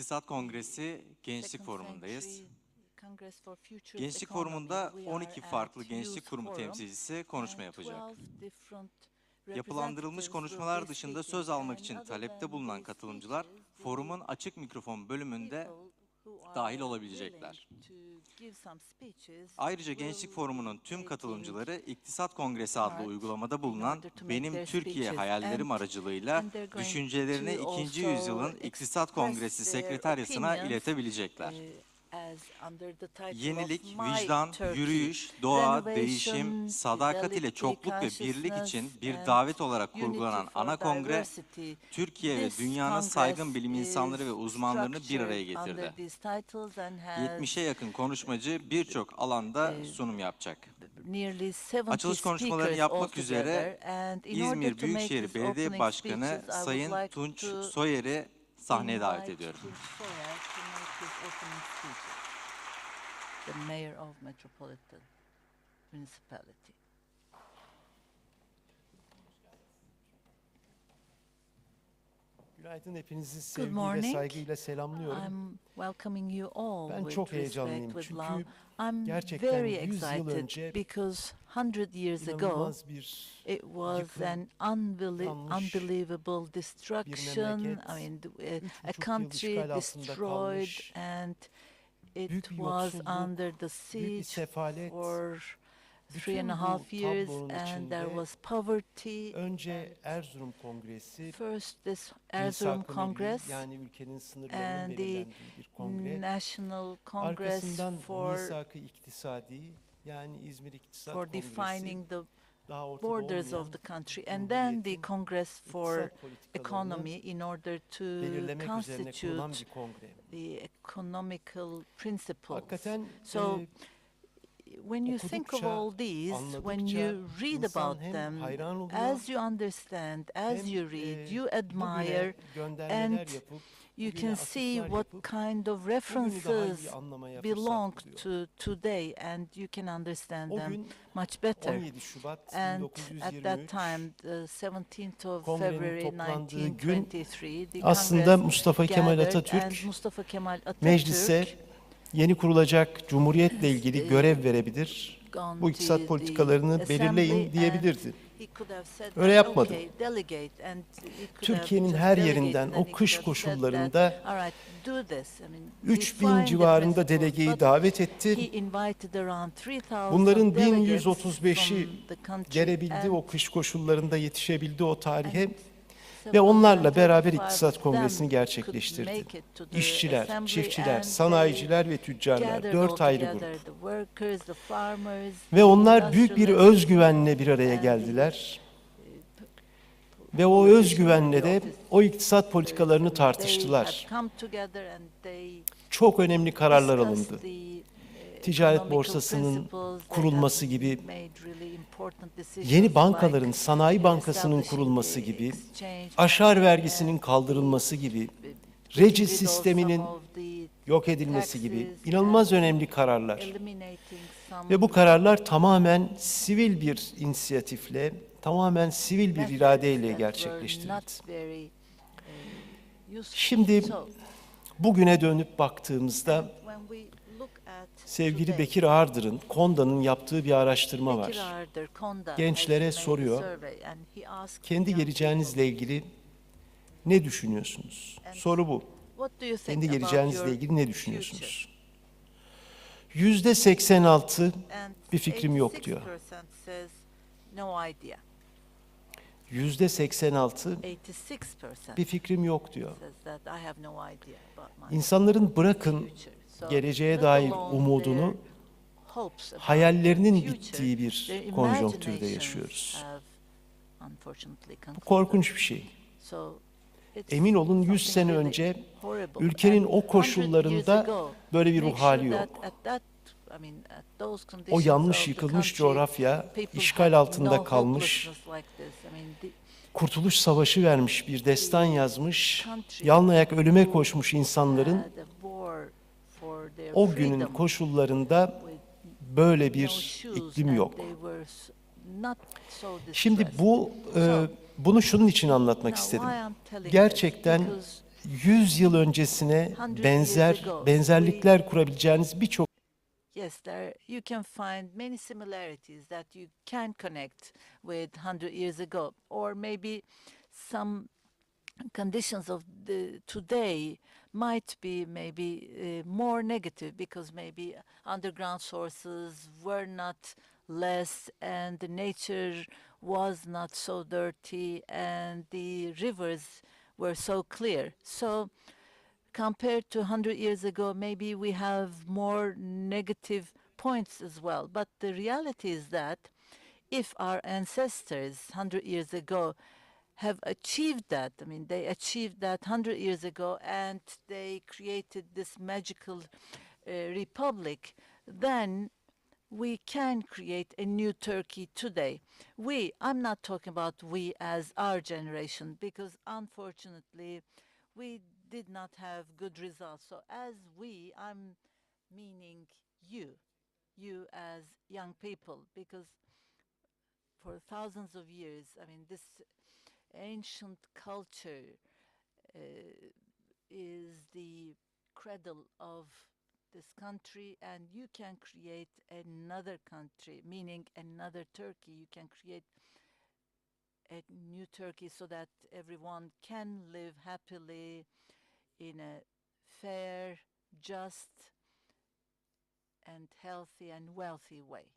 İktisat Kongresi Gençlik Forumu'ndayız. Gençlik Forumu'nda 12 farklı gençlik kurumu temsilcisi konuşma yapacak. Yapılandırılmış konuşmalar dışında söz almak için talepte bulunan katılımcılar, forumun açık mikrofon bölümünde dahil olabilecekler. Ayrıca Gençlik Forumu'nun tüm katılımcıları İktisat Kongresi adlı uygulamada bulunan Benim Türkiye Hayallerim aracılığıyla düşüncelerini 2. yüzyılın İktisat Kongresi Sekreteryası'na iletebilecekler. Yenilik, vicdan, yürüyüş, doğa, değişim, sadakat ile çokluk ve birlik için bir davet olarak kurgulanan ana kongre, Türkiye ve dünyanın saygın bilim insanları ve uzmanlarını bir araya getirdi. 70'e yakın konuşmacı birçok alanda sunum yapacak. Açılış konuşmalarını yapmak üzere İzmir Büyükşehir Belediye Başkanı Sayın Tunç Soyer'i sahneye davet ediyorum. The mayor of Metropolitan Municipality. Günaydın, hepinizi sevgiyle, saygıyla selamlıyorum. Ben çok heyecanlıyım çünkü gerçekten 100 yıl önce inanılmaz bir yıkım, unbelievable destruction. A country destroyed and it was under the siege for 3.5 years, and there was poverty. Önce Erzurum Kongresi, First, this Erzurum Congress, yani ülkenin sınırlarının and the belirlendiği bir kongre. National Congress Arkasından for misak-ı iktisadi, yani İzmir İktisat for Kongresi, defining the daha ortada borders olmayan of the country, and then the Congress for iktisat politikalarını economy in order to belirlemek üzerine kurulan constitute bir kongre. the economical principles. Hakikaten So when you think of all these, when you read about them, as you understand, as you read, you admire, and you can see what kind of references belong to today, and you can understand them much better. And at that time, the 17th of February 1923, the aslında Mustafa Kemal Atatürk meclise yeni kurulacak cumhuriyetle ilgili görev verebilir, bu iktisat politikalarını belirleyin diyebilirdi. Öyle yapmadı. Türkiye'nin her yerinden o kış koşullarında 3000 civarında delegeyi davet etti. Bunların 1135'i gelebildi, o kış koşullarında yetişebildi o tarihe. Ve onlarla beraber İktisat Kongresi'ni gerçekleştirdi. İşçiler, çiftçiler, sanayiciler ve tüccarlar, 4 ayrı grup. Ve onlar büyük bir özgüvenle bir araya geldiler. Ve o özgüvenle de o iktisat politikalarını tartıştılar. Çok önemli kararlar alındı. Ticaret borsasının kurulması gibi, yeni bankaların, sanayi bankasının kurulması gibi, aşar vergisinin kaldırılması gibi, reci sisteminin yok edilmesi gibi inanılmaz önemli kararlar. Ve bu kararlar tamamen sivil bir inisiyatifle, tamamen sivil bir iradeyle gerçekleştirildi. Şimdi bugüne dönüp baktığımızda sevgili Bekir Ağırdır'ın, KONDA'nın yaptığı bir araştırma var. Gençlere soruyor, kendi geleceğinizle ilgili ne düşünüyorsunuz? Soru bu. Kendi geleceğinizle ilgili ne düşünüyorsunuz? %86 bir fikrim yok diyor. %86 bir fikrim yok diyor. İnsanların bırakın geleceğe dair umudunu, hayallerinin bittiği bir konjonktürde yaşıyoruz. Bu korkunç bir şey. Emin olun 100 sene önce ülkenin o koşullarında böyle bir ruh hali yok. O yanlış yıkılmış coğrafya, işgal altında kalmış, Kurtuluş Savaşı vermiş, bir destan yazmış, yalnayak ölüme koşmuş insanların o günün koşullarında böyle bir iklim yok. Şimdi bunu şunun için anlatmak istedim. Gerçekten 100 yıl öncesine 100 years ago, benzerlikler kurabileceğiniz birçok yes, you can find many similarities that you can connect with 100 years ago, or maybe some conditions of the today might be maybe more negative because maybe underground sources were not less and the nature was not so dirty and the rivers were so clear. So compared to 100 years ago, maybe we have more negative points as well. But the reality is that if our ancestors 100 years ago have achieved that, I mean, they achieved that 100 years ago and they created this magical republic, then we can create a new Turkey today. I'm not talking about we as our generation, because unfortunately, we did not have good results. So as I'm meaning you as young people, because for thousands of years, I mean, this ancient culture uh, is the cradle of this country, and you can create another country, meaning another Turkey. You can create a new Turkey so that everyone can live happily in a fair, just, and healthy and wealthy way.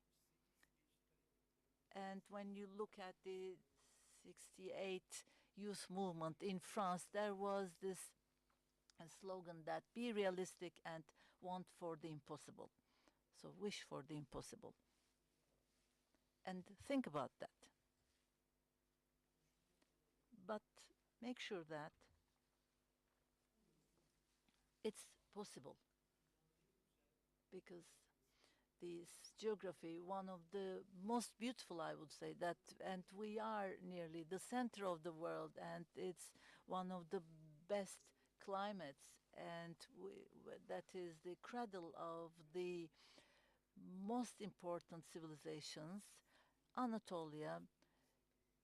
And when you look at the 68 youth movement in France, there was this slogan that be realistic and want for the impossible. So wish for the impossible. And think about that. But make sure that it's possible, because this geography, one of the most beautiful, I would say, that, and we are nearly the center of the world, and it's one of the best climates, and that is the cradle of the most important civilizations. Anatolia,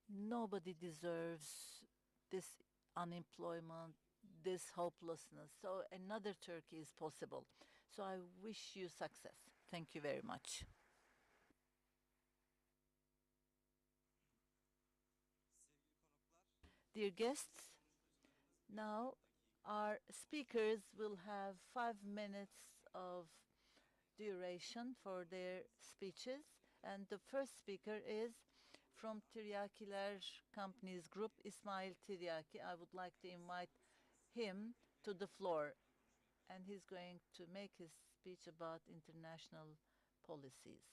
nobody deserves this unemployment, this hopelessness. So another Turkey is possible. So I wish you success. Thank you very much. Dear guests, now our speakers will have 5 minutes of duration for their speeches. And the first speaker is from Tiryakiler Companies Group, Ismail Tiryaki. I would like to invite him to the floor, and he's going to make his speech about international policies.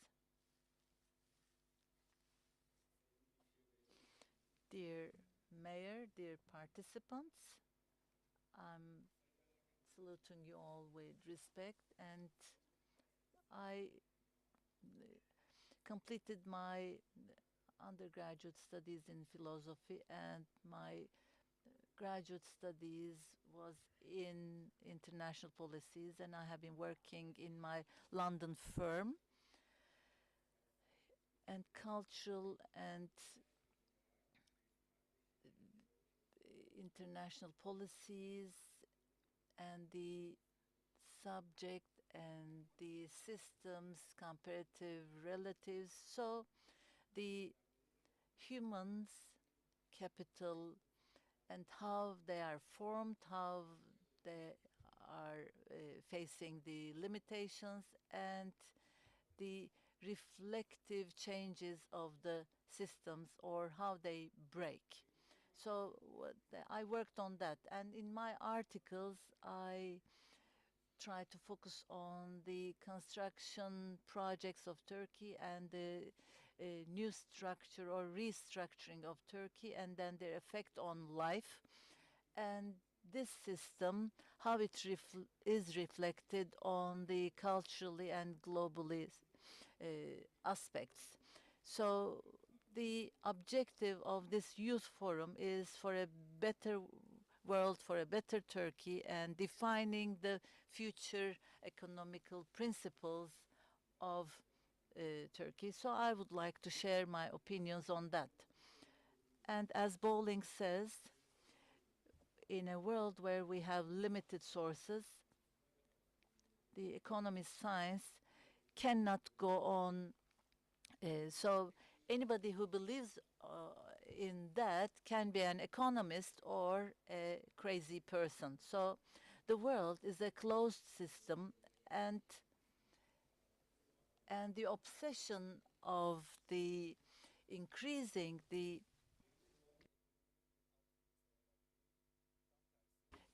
Dear Mayor, dear participants, I'm saluting you all with respect, and I completed my undergraduate studies in philosophy, and my graduate studies was in international policies, and I have been working in my London firm, and cultural and international policies and the subject and the systems, comparative relatives. So the humans, capital, and how they are formed, how they are facing the limitations, and the reflective changes of the systems, or how they break. So I worked on that, and in my articles I try to focus on the construction projects of Turkey and the new structure or restructuring of Turkey, and then their effect on life. And this system, how it is reflected on the culturally and globally aspects. So the objective of this youth forum is for a better world, for a better Turkey, and defining the future economical principles of Turkey. So I would like to share my opinions on that. And as Bowling says, in a world where we have limited sources, the economy science cannot go on. So anybody who believes in that can be an economist or a crazy person. So the world is a closed system, and the obsession of the increasing the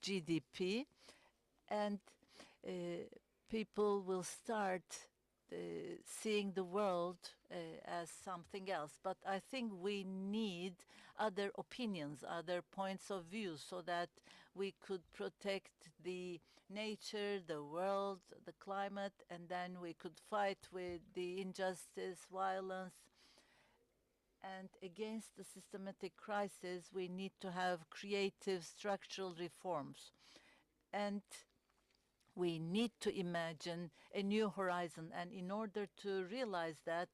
GDP, and people will start seeing the world as something else. But I think we need other opinions, other points of view, so that we could protect the nature, the world, the climate, and then we could fight with the injustice, violence. And against the systematic crisis, we need to have creative structural reforms. And we need to imagine a new horizon. And in order to realize that,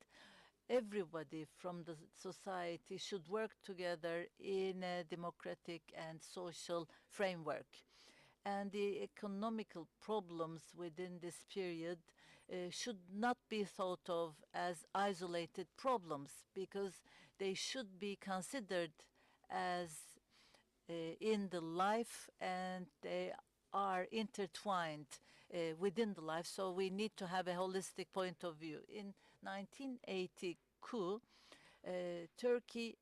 everybody from the society should work together in a democratic and social framework. And the economical problems within this period should not be thought of as isolated problems, because they should be considered as in the life, and they are intertwined within the life. So we need to have a holistic point of view. In 1980 coup, Turkey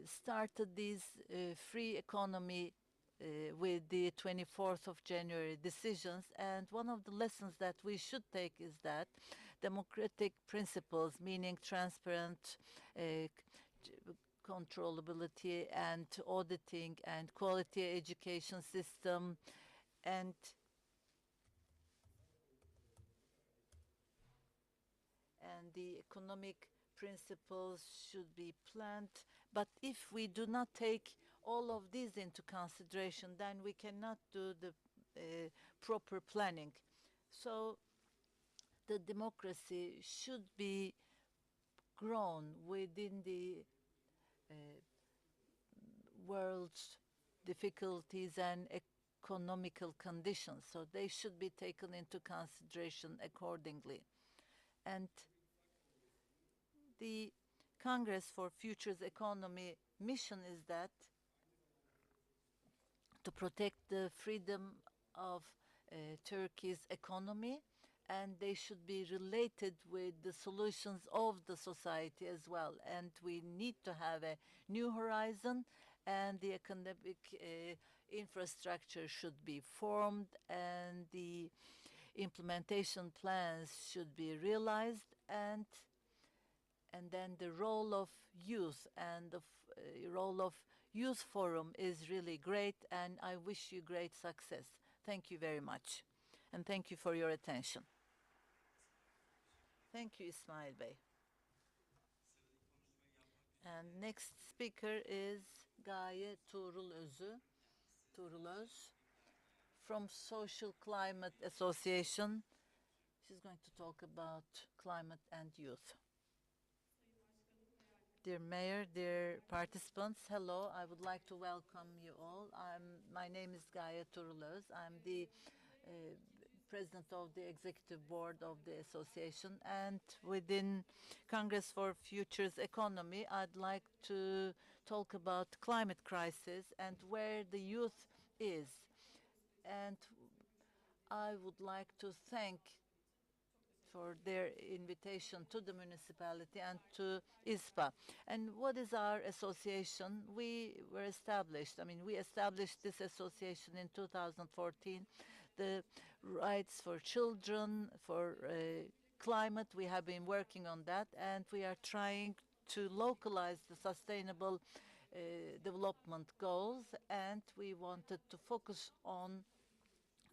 started this free economy with the 24th of January decisions. And one of the lessons that we should take is that democratic principles, meaning transparent controllability and auditing and quality education system, and the economic principles should be planned. But if we do not take all of these into consideration, then we cannot do the proper planning. So the democracy should be grown within the world's difficulties and economical conditions. So they should be taken into consideration accordingly. And the Congress for Futures Economy mission is that to protect the freedom of Turkey's economy, and they should be related with the solutions of the society as well. And we need to have a new horizon, and the economic infrastructure should be formed, and the implementation plans should be realized, and then the role of youth and the role of Youth Forum is really great, and I wish you great success. Thank you very much, and thank you for your attention. Thank you, İsmail Bey. And next speaker is Gaye Tuğrulöz from Social Climate Association. She's going to talk about climate and youth. Dear Mayor, dear participants, hello. I would like to welcome you all. My name is Gaye Tuğrulöz. I'm the president of the executive board of the association, and within Congress for Futures Economy, I'd like to talk about climate crisis and where the youth is. And I would like to thank for their invitation to the municipality and to ISPA. And what is our association? We were established. We established this association in 2014. The rights for children, for climate, we have been working on that, and we are trying to localize the sustainable development goals, and we wanted to focus on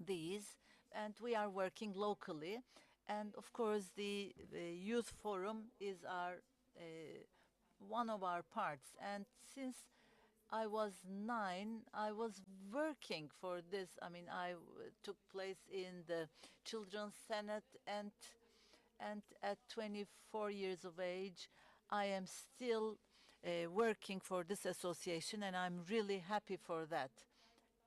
these, and we are working locally. And of course, the Youth Forum is our one of our parts. And since I was 9, I was working for this. I took place in the Children's Senate, and at 24 years of age, I am still working for this association, and I'm really happy for that.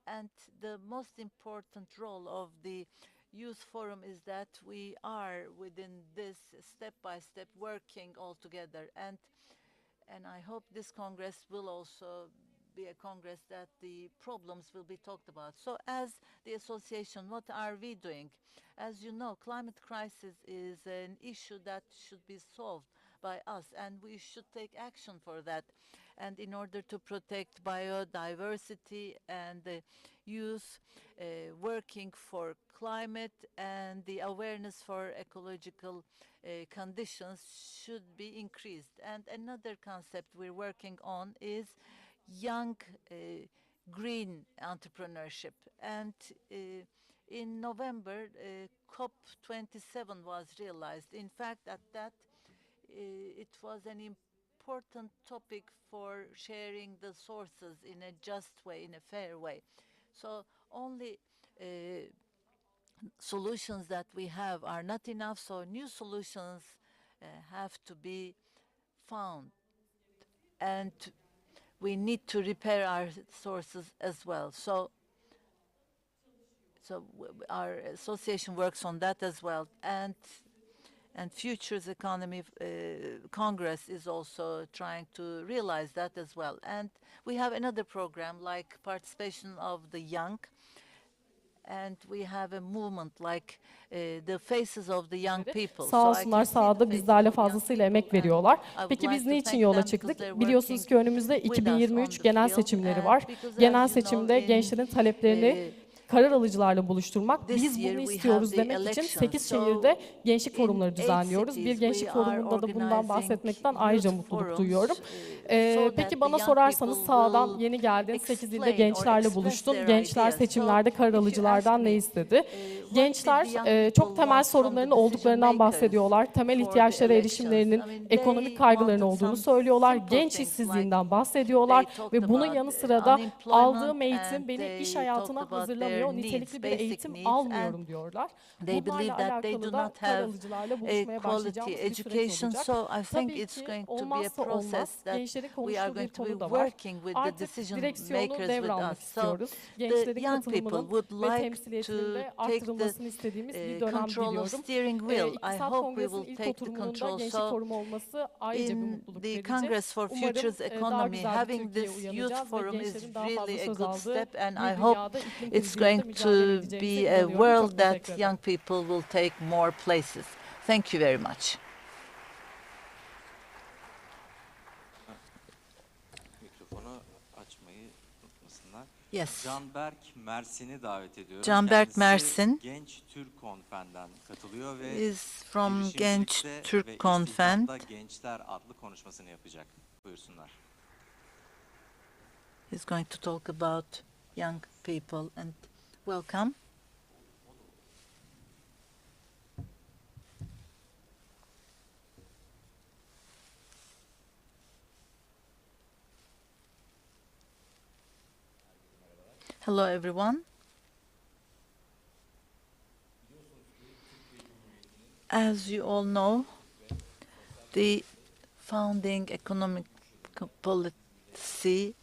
And the most important role of the Youth Forum is that we are within this step-by-step working all together. And I hope this Congress will also be a Congress that the problems will be talked about. So as the association, what are we doing? As you know, climate crisis is an issue that should be solved by us, and we should take action for that. And in order to protect biodiversity and the youth working for climate and the awareness for ecological conditions should be increased. And another concept we're working on is young green entrepreneurship. And in November, COP27 was realized. In fact, at that, it was an important topic for sharing the sources in a just way, in a fair way. So only solutions that we have are not enough, so new solutions have to be found. And we need to repair our sources as well. So our association works on that as well. And Futures Economy Congress is also trying to realize that as well. And we have another program like participation of the young. And we have a movement like the faces of the young people. Sağ olsunlar, sahada bizlerle fazlasıyla emek veriyorlar. Peki biz niçin yola çıktık? Biliyorsunuz ki önümüzde 2023 genel seçimleri var. Genel seçimde gençlerin taleplerini karar alıcılarla buluşturmak. Biz bunu istiyoruz demek için 8 şehirde gençlik forumları düzenliyoruz. Bir gençlik forumunda da bundan bahsetmekten ayrıca mutluluk duyuyorum. Peki bana sorarsanız sahadan yeni geldin, 8 ilde gençlerle buluştun. Gençler seçimlerde karar alıcılardan ne istedi? Gençler çok temel sorunların olduklarından bahsediyorlar. Temel ihtiyaçlara erişimlerinin, ekonomik kaygıların olduğunu söylüyorlar. Genç işsizliğinden bahsediyorlar ve bunun yanı sıra da aldığım eğitim beni iş hayatına hazırlamıyor. Nitelikli bir eğitim almıyorum diyorlar. They believe that they do not have a quality education, so I think it's going to be a process that we are going to be working with the decision makers with us. So the young people would like to take the control of steering wheel. I hope we will take the control. So in the Congress for Futures Economy, having this youth forum is really a good step, and I hope it's going to be a world that young people will take more places. Thank you very much. Mikrofonu açmayı unutmasınlar. Yes. Canberk Mersin'i davet ediyorum. Canberk Kendisi Mersin Genç Türk Konfen'den katılıyor ve is from Genç girişimcilikte Türk ve Konfen. istihdamda Gençler adlı konuşmasını yapacak. Buyursunlar. He's going to talk about young people and welcome. Hello, everyone. As you all know, the founding economic policy,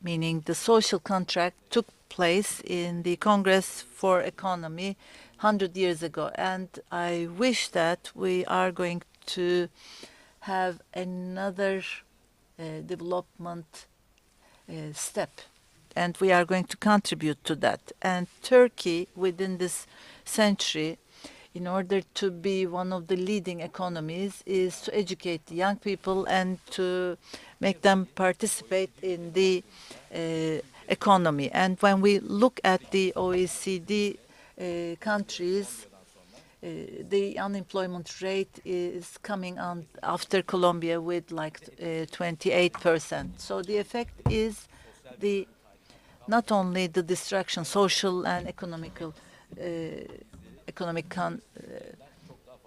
meaning the social contract, took place in the Congress for Economy 100 years ago. And I wish that we are going to have another development step. And we are going to contribute to that. And Turkey, within this century, in order to be one of the leading economies, is to educate the young people and to make them participate in the economy. And when we look at the OECD countries, the unemployment rate is coming on after Colombia with like 28%. So the effect is not only the destruction, social and economic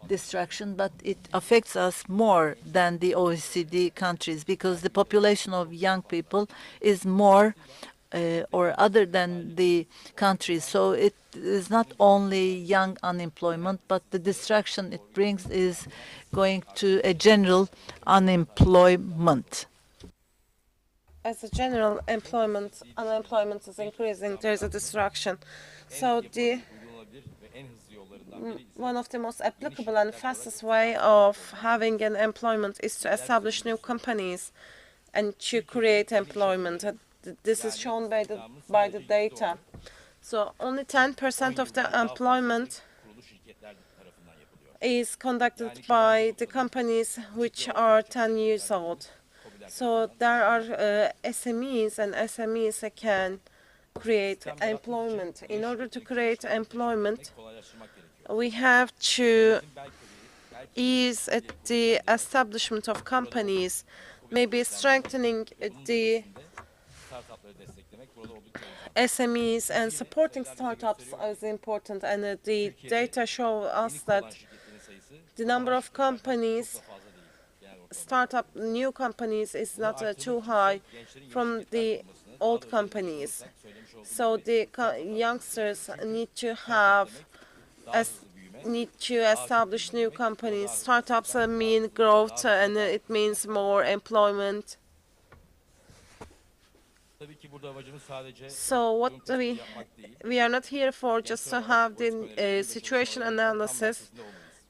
destruction, but it affects us more than the OECD countries because the population of young people is more or other than the countries. So it is not only young unemployment, but the destruction it brings is going to a general unemployment. as a general, unemployment is increasing. There is a destruction. So one of the most applicable and fastest way of having an employment is to establish new companies and to create employment. This is shown by the data. So only 10% of the employment is conducted by the companies which are 10 years old. So there are SMEs, and SMEs can create employment. In order to create employment, we have to ease the establishment of companies, maybe strengthening the SMEs and supporting startups is important. And the data show us that the number of companies, new companies, is not too high from the old companies. So the youngsters need to establish new companies. Startups mean growth, and it means more employment. So what we are not here for just to have the situation analysis,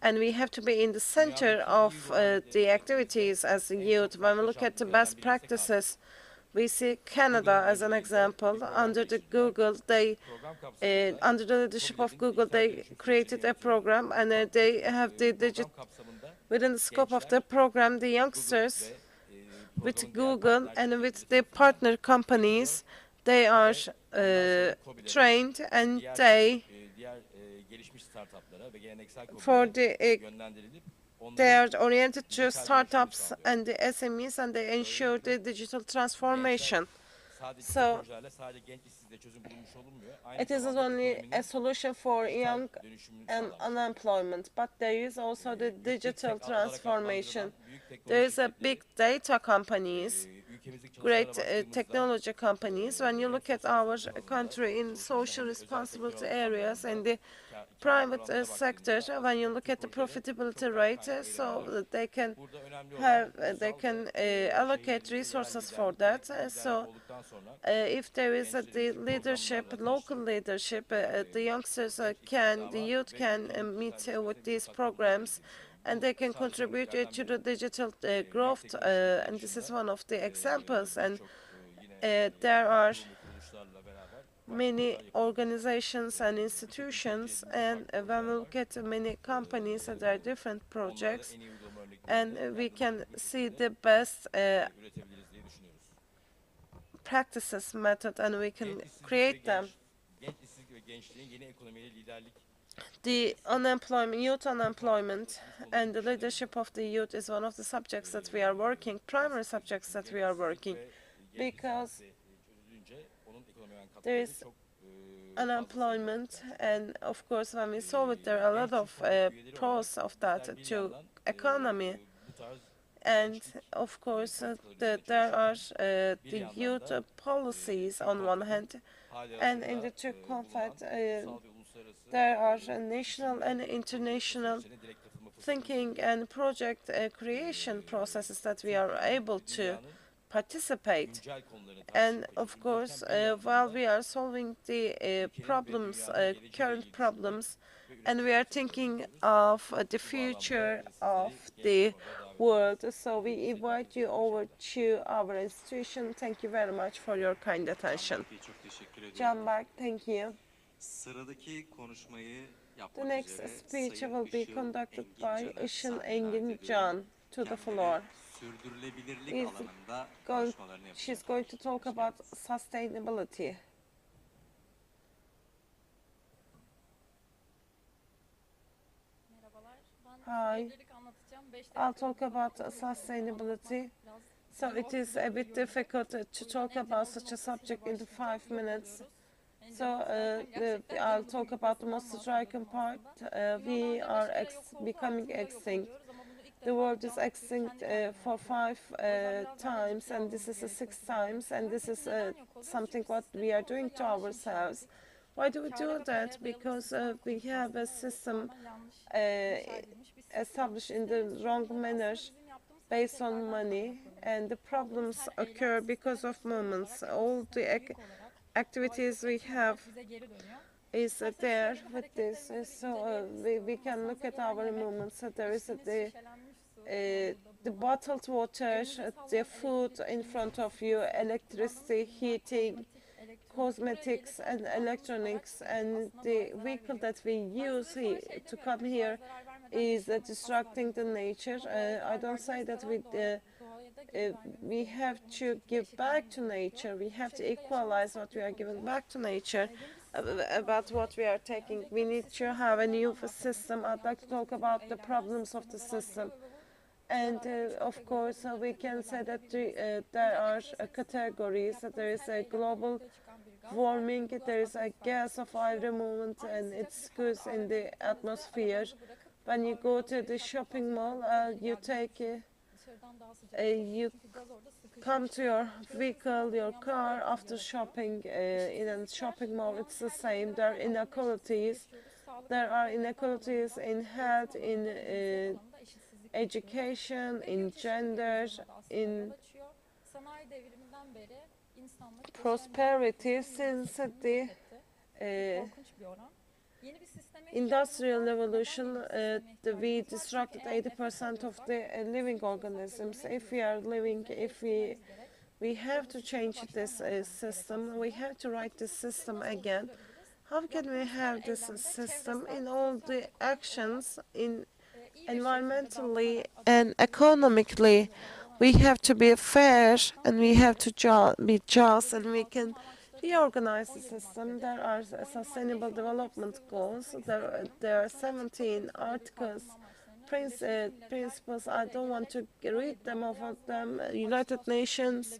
and we have to be in the center of the activities as a youth. When we look at the best practices, we see Canada as an example. Under the leadership of Google, they created a program, and they have within the scope of the program, the youngsters with Google and with the partner companies, they are trained, and they are oriented to startups and the SMEs, and they ensure the digital transformation. So it isn't only a solution for young and unemployment, but there is also the digital transformation. There is a big data companies, great technology companies. When you look at our country in social responsibility areas and the private sector, when you look at the profitability rate, so they can allocate resources for that. So if there is the leadership, local leadership, the youngsters the youth can meet with these programs, and they can contribute to the digital growth, and this is one of the examples. And there are many organizations and institutions, and when we look at many companies, there are different projects, and we can see the best practices method, and we can create them. The youth unemployment and the leadership of the youth is one of the subjects that we are working, primary subjects that we are working, because there is unemployment, and of course when we solve it, there are a lot of pros of that to economy. And of course there are the youth policies on one hand, and in the Turk conflict there are national and international thinking and project creation processes that we are able to participate. And of course, while we are solving the current problems, and we are thinking of the future of the world, so we invite you over to our institution. Thank you very much for your kind attention. Canberk, thank you. Sıradaki konuşmayı The yapmak next üzere speech Sayın will be Işıl conducted Engin by Can'ı Işıl sahneye Engin davet Can ediyorum. to the Kendileri floor. sürdürülebilirlik Is alanında going, konuşmalarını yapacaklar. she's going to talk Hoş about geldiniz. sustainability. Hi, I'll talk about sustainability. So it is a bit difficult to talk about such a subject in 5 minutes. So I'll talk about the most striking part. We are becoming extinct. The world is extinct for 5 times, and this is 6 times, and this is something what we are doing to ourselves. Why do we do that? Because we have a system established in the wrong manner based on money, and the problems occur because of movements. All the activities we have is there with this, so we can look at our movements. So there is the bottled water, the food in front of you, electricity, heating, cosmetics and electronics, and the vehicle that we use to come here is disrupting the nature. I don't say that we have to give back to nature. We have to equalize what we are giving back to nature about what we are taking. We need to have a new system. I'd like to talk about the problems of the system. And of course, we can say that there are categories. There is a global warming, there is a gas of every moment, and it goes in the atmosphere. When you go to the shopping mall, you come to your vehicle, your car after shopping in a shopping mall. It's the same. There are inequalities. There are inequalities in health, in education, in gender, in prosperity. Since the industrial revolution, we disrupted 80% of the living organisms. If we are living, if we have to change this system, we have to write the system again. How can we have this system in all the actions, in environmentally and economically? We have to be fair, and we have to be just, and we can reorganize the system. There are sustainable development goals. There are 17 articles, principles. I don't want to read them, all of them. United Nations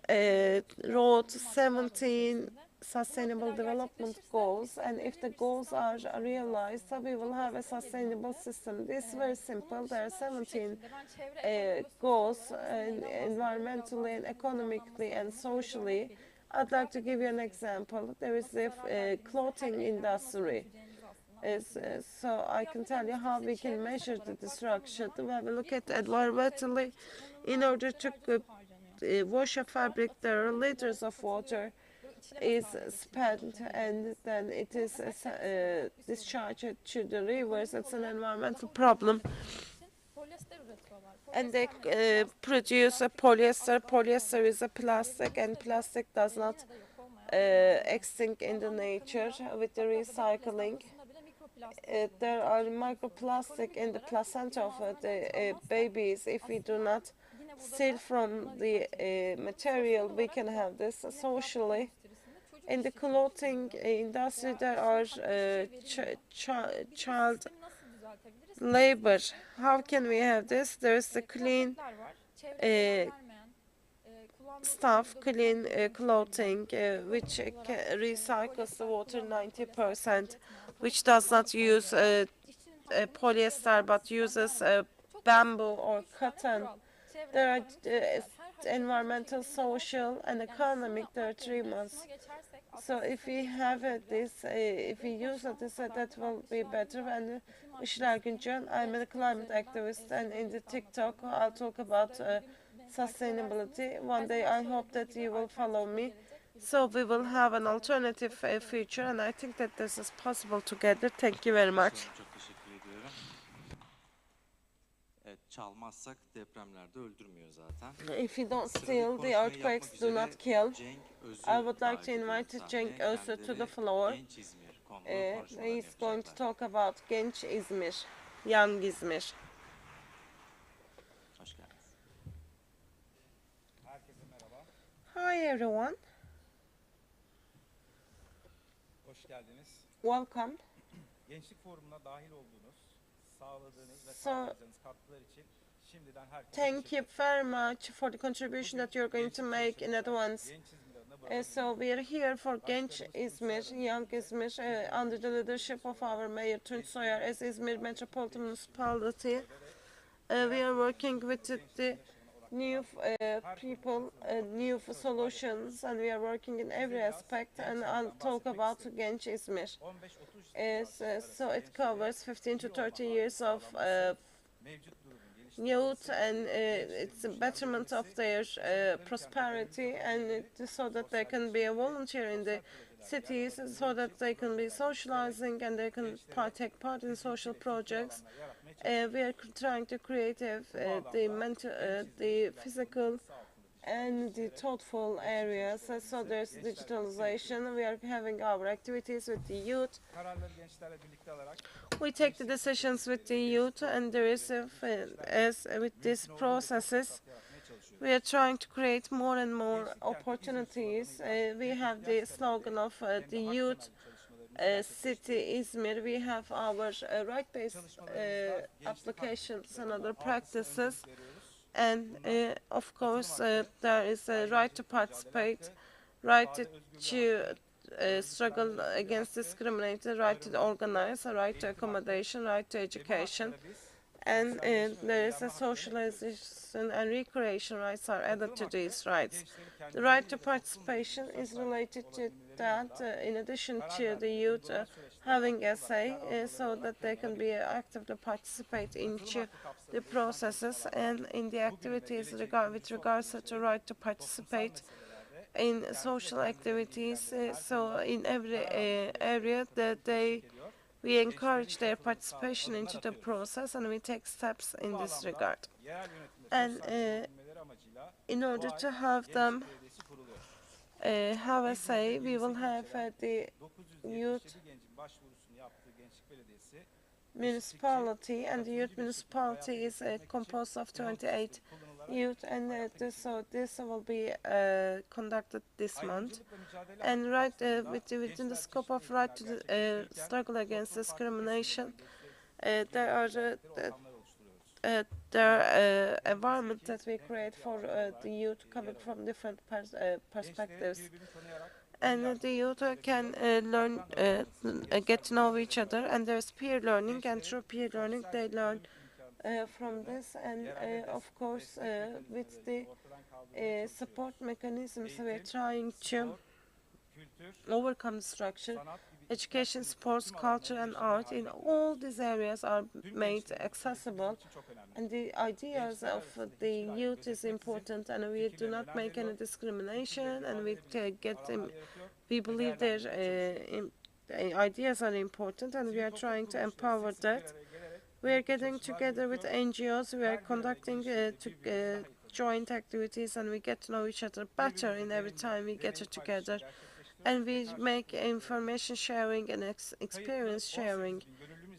wrote 17 sustainable development goals, and if the goals are realized, so we will have a sustainable system. This is very simple. There are 17 goals, environmentally and economically and socially. I'd like to give you an example. There is the clothing industry. So I can tell you how we can measure the destruction. When we look at environmentally, in order to wash a fabric, there are liters of water is spent, and then it is discharged to the rivers. It's an environmental problem. And they produce a polyester. Polyester is a plastic, and plastic does not extinct in the nature with the recycling. There are microplastic in the placenta of the babies. If we do not steal from the material, we can have this socially. In the clothing industry, there are child labor. How can we have this? There is the clean stuff, clean clothing, which recycles the water 90%, which does not use polyester but uses bamboo or cotton. There are environmental, social, and economic. There are 3 months. So if we have this, if we use this, that will be better. And Işıl Ergüncel, I'm a climate activist, and in the TikTok, I'll talk about sustainability. One day, I hope that you will follow me. So we will have an alternative future, and I think that this is possible together. Thank you very much. Çok teşekkür ediyorum. Evet, çalmazsak depremlerde öldürmüyor zaten. If you don't steal, the earthquakes do not kill. I would like to invite Cenk Özü to the floor. He's going to talk about Genç İzmir, Young İzmir. Hoş geldiniz. Herkese merhaba. Hi everyone. Hoş geldiniz. Welcome. Gençlik Forumu'na dahil olduğunuz, sağladığınız ve So, sağlayacağınız katkılar için şimdiden herkese thank you very much for the contribution that you're going to make in advance. Genç İzmir adına So we are here for Genç İzmir, Young İzmir, under the leadership of our Mayor Tunç Soyer as İzmir Metropolitan Municipality. We are working with the new people, new solutions, and we are working in every aspect, and I'll talk about Genç İzmir. 15-30 So it covers 15 to 30 years of mevcut durumun youth and it's a betterment of their prosperity, and so that they can be a volunteer in the cities, so that they can be socializing and they can take part in social projects. We are trying to create the mental, the physical and the thoughtful areas. So there's digitalization. We are having our activities with the youth. We take the decisions with the youth, and there is as with these processes, we are trying to create more and more opportunities. We have the slogan of the youth city Izmir. We have our right-based applications and other practices. And of course, there is a right to participate, right to struggle against discrimination, right to organize, a right to accommodation, right to education. And there is a socialization and recreation rights are added to these rights. The right to participation is related to that, in addition to the youth having a say, so that they can be actively participate into the processes and in the activities with regards to the right to participate in social activities. So in every area that we encourage their participation into the process, and we take steps in this regard. And in order to have them have a say, we will have the youth municipality, and the youth municipality is composed of 28 youth, and so this will be conducted this month. And right within the scope of right to struggle against discrimination, there are environment that we create for the youth coming from different perspectives. And the youth can learn, get to know each other, and there's peer learning, and through peer learning they learn from this. And of course, with the support mechanisms, we're trying to overcome the structure. Education, sports, culture, and art, in all these areas are made accessible, and the ideas of the youth is important, and we do not make any discrimination, and we get them. We believe their ideas are important, and we are trying to empower that. We are getting together with NGOs. We are conducting joint activities, and we get to know each other better in every time we get together. And we make information sharing and experience sharing.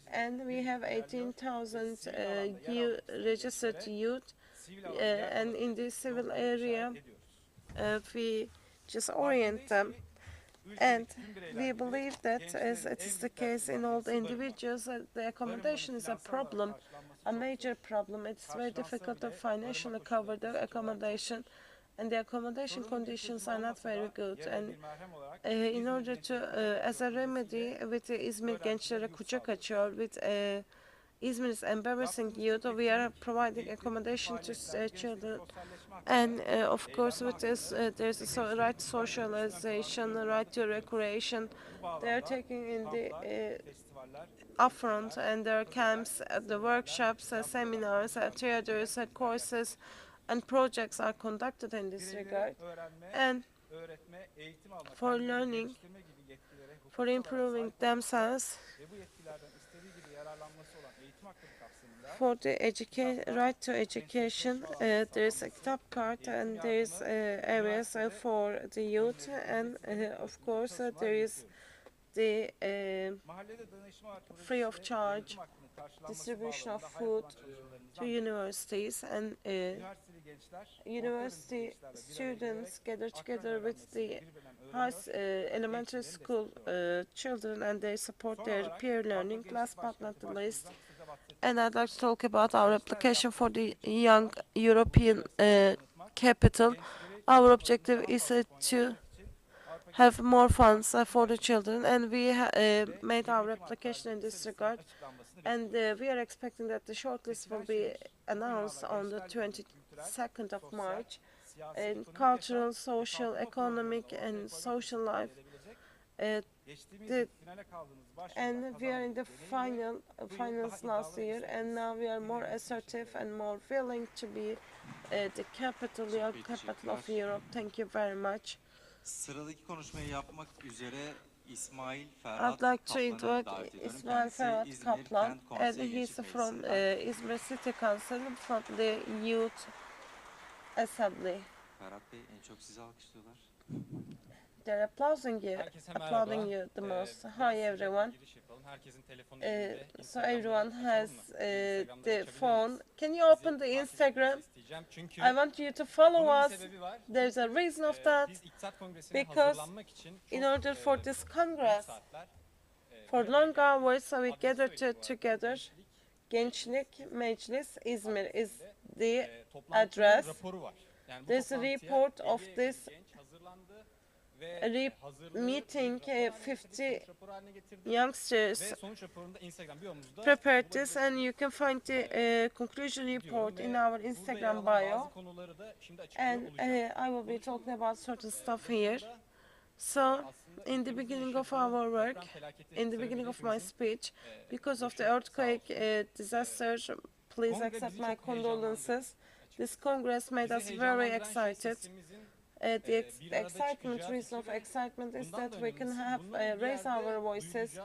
And we have 18,000 registered youth, and in the civil area, we just orient them. And we believe that, as it is the case in all the individuals, the accommodation is a problem, a major problem. It's very difficult to financially cover the accommodation, and the accommodation conditions are not very good. And in order to, as a remedy, with İzmir Gençlere Kucak Açıyor, with Izmir's embarrassing youth, we are providing accommodation to children. And of course, with this, there's a right to socialization, the right to recreation. They are taking in the upfront, and there are camps, the workshops, seminars, theaters, courses, and projects are conducted in this regard. And for learning, for improving themselves, for the right to education, there is a top part, and there is areas for the youth, and of course there is the free of charge distribution of food to universities, and university students gather together with the elementary school children, and they support their peer learning. Last but not the least, and I'd like to talk about our application for the Young European Capital. Our objective is to have more funds for the children, and we made our application in this regard, and we are expecting that the shortlist will be announced on the 22nd of March. And cultural, social, economic, and social life Geçtiğimiz yıl finale kaldığınız and başvurular we are in the kazandınız dolayı finals last year, and now we are more assertive and more willing to be the capital, your capital of Europe. Thank you very much. Sıradaki konuşmayı yapmak üzere İsmail I'd Ferhat like to Kaplan'ı invite davet ediyorum. İsmail Kendisi Ferhat İzmir Kaplan, Kent and Konseyi he's Gençlik from Meclisi'nden. İzmir City Council from the Youth Assembly. Ferhat Bey en çok sizi alkışlıyorlar. They're applauding you, Herkese applauding merhaba. you the most. Biraz Hi sıcak bir everyone. giriş yapalım. Herkesin telefonu elinde. So Instagram'da everyone has açalım mı? Instagram'da the açabilir phone. miyiz? Can you open Bizi the takip Instagram? etmenizi isteyeceğim. Çünkü I want you to follow bunun bir us. sebebi var. There's a reason of that. Biz İktisat Kongresi'ne Because hazırlanmak için in çok order for this büyük Congress, saatler for long hours, so we adresi gathered söyleyeyim bu arada. together. Gençlik Meclis İzmir is the Toplantının address. raporu var. Yani bu There's a toplantıya report of 50 this genç hazırlandı a ve hazırlığı meeting, bir rapor haline 50 getirdik, sonuç raporu haline getirdik youngsters ve sonuç raporunda Instagram biyomuzda prepared this, and you can find the conclusion report in our Instagram bio. bazı konuları da şimdi açıklıyor And olacağım. I will be talking about certain stuff here. So, in the beginning of our work, in the beginning of my speech, because of the earthquake disaster, please accept my condolences. This Congress made us very excited. The excitement, reason of excitement is that we can have raise our voices,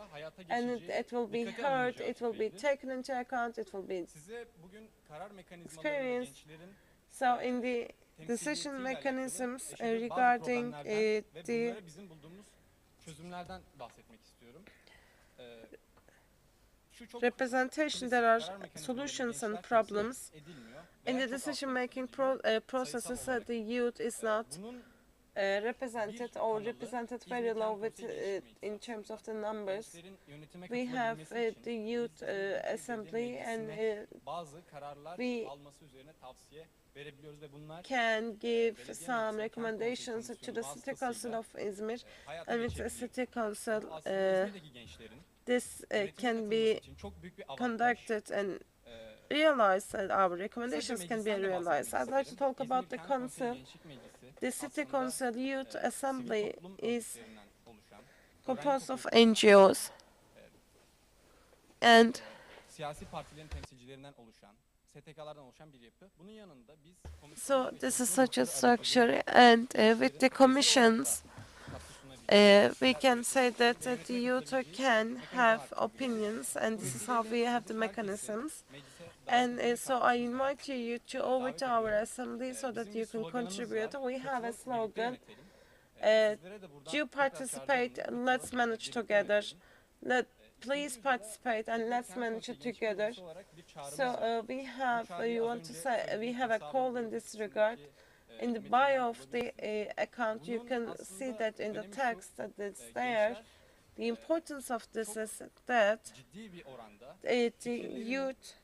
and it will be heard, it will be taken into account, it will be Size bugün karar mekanizmalarında experienced. gençlerin So in the decision mechanisms regarding the bunlara bizim bulduğumuz çözümlerden bahsetmek istiyorum. Şu çok representation, there are solutions and problems. In the decision-making processes, the youth is not represented or represented very low with, in terms of the numbers. We have the youth assembly, and bazı kararlar we alması üzerine tavsiye verebiliyoruz ve bunlar can give some recommendations to the City Council of Izmir, and with the City Council, aslında İzmir'deki gençlerin this yönetim can katılması be için çok büyük bir avantaj. conducted and realized, and our recommendations can be realized. I'd like to talk about the council. The City Council Youth Assembly is composed of NGOs and siyasi partilerin temsilcilerinden oluşan, STK'lardan oluşan bir yapı. Bunun yanında biz so this is such a structure, and with the commissions, we can say that the youth can have opinions, and this is how we have the mechanisms. And so I invite you to over to our assembly so that you can contribute. We have a slogan, do participate, let's manage together. Please participate and let's manage it together. So we have, we have a call in this regard. In the bio of the account, you can see that in the text that is there. The importance of this is that ciddi bir oranda the youth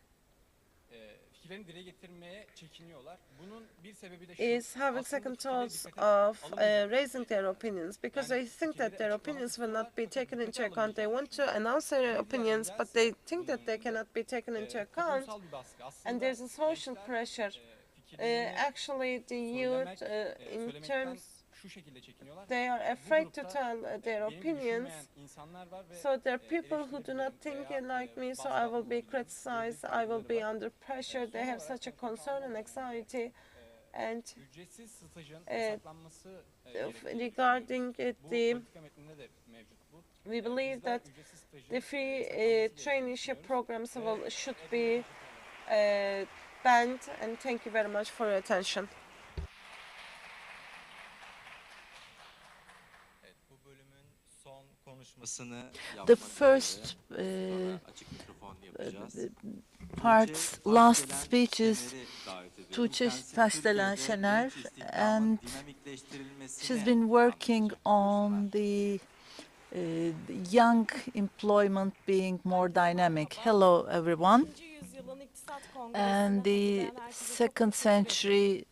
fikirlerini dile getirmeye çekiniyorlar. Bunun bir sebebi de şu. is having second thoughts of raising their opinions, because they think that their opinions will not be taken into account. They want to announce their opinions, but they think that they cannot be taken into account, Toplumsal bir baskı. Aslında and there's a social pressure. Actually, the youth, in terms, şu şekilde çekiniyorlar. they are afraid to tell their Benim opinions. düşünmeyen insanlar var ve So there are people who do not think like me, so I will be criticized, I will be under pressure. They have such a concern and anxiety. And ücretsiz stajın yasaklanması regarding bu the, politika metninde de mevcut bu. we believe that Ücretsiz stajın the free traineeship programs should be banned. And thank you very much for your attention. Evet, bu bölümün son konuşmasını yapmak The üzere first sonra açık mikrofon yapacağız. part's Tuğçe last Taşdelen speeches, Şener'i davet ediyorum. Tuğçe Kendisi Taşdelen Türkiye'de Şener, genç istihdamın and dinamikleştirilmesine she's been working anlatacak. on the young employment being more dynamic. Hello, everyone. And the second century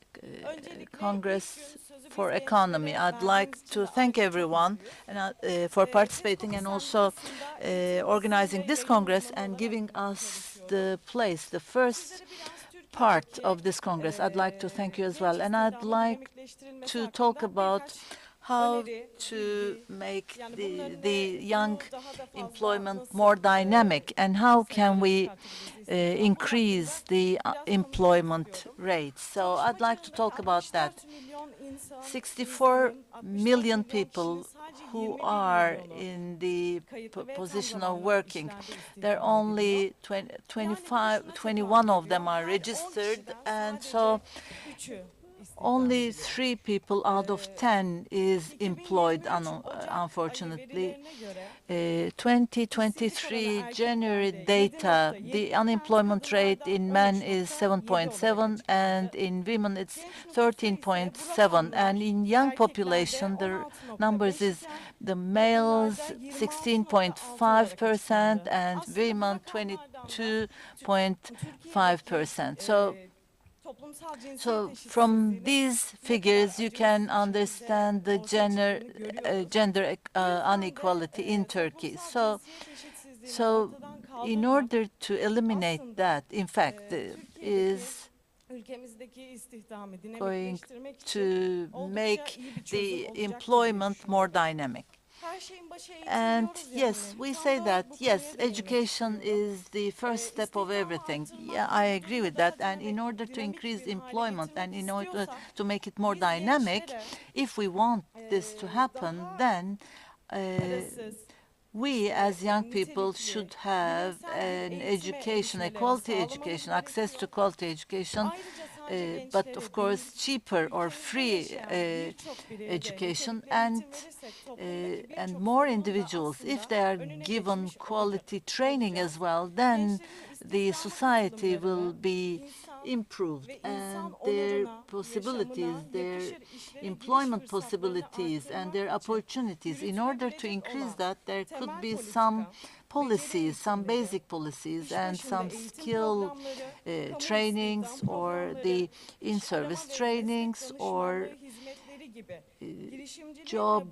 Congress for Economy. I'd like to thank everyone and, for participating, and also organizing this Congress and giving us the place, the first part of this Congress. I'd like to thank you as well. And I'd like to talk about how to make the young employment more dynamic, and how can we increase the employment rate. So I'd like to talk about that. 64 million people who are in the position of working. There are only 21 of them are registered, and so only 3 people out of 10 is employed, unfortunately. 2023 January data, the unemployment rate in men is 7.7, and in women it's 13.7. And in young population, the numbers is the males 16.5% and women 22.5%. So from these figures, you can understand the gender inequality in Turkey. So in order to eliminate that, in fact, is going to make the employment more dynamic. And yes, we say that, yes, education is the first step of everything. Yeah, I agree with that. And in order to increase employment and in order to make it more dynamic, if we want this to happen, then we as young people should have an education, a quality education, access to quality education, but of course cheaper or free education, and more individuals. If they are given quality training as well, then the society will be improved, and their possibilities, their employment possibilities and their opportunities. In order to increase that, there could be some policies, some basic policies and some skill trainings, or the in-service trainings, or job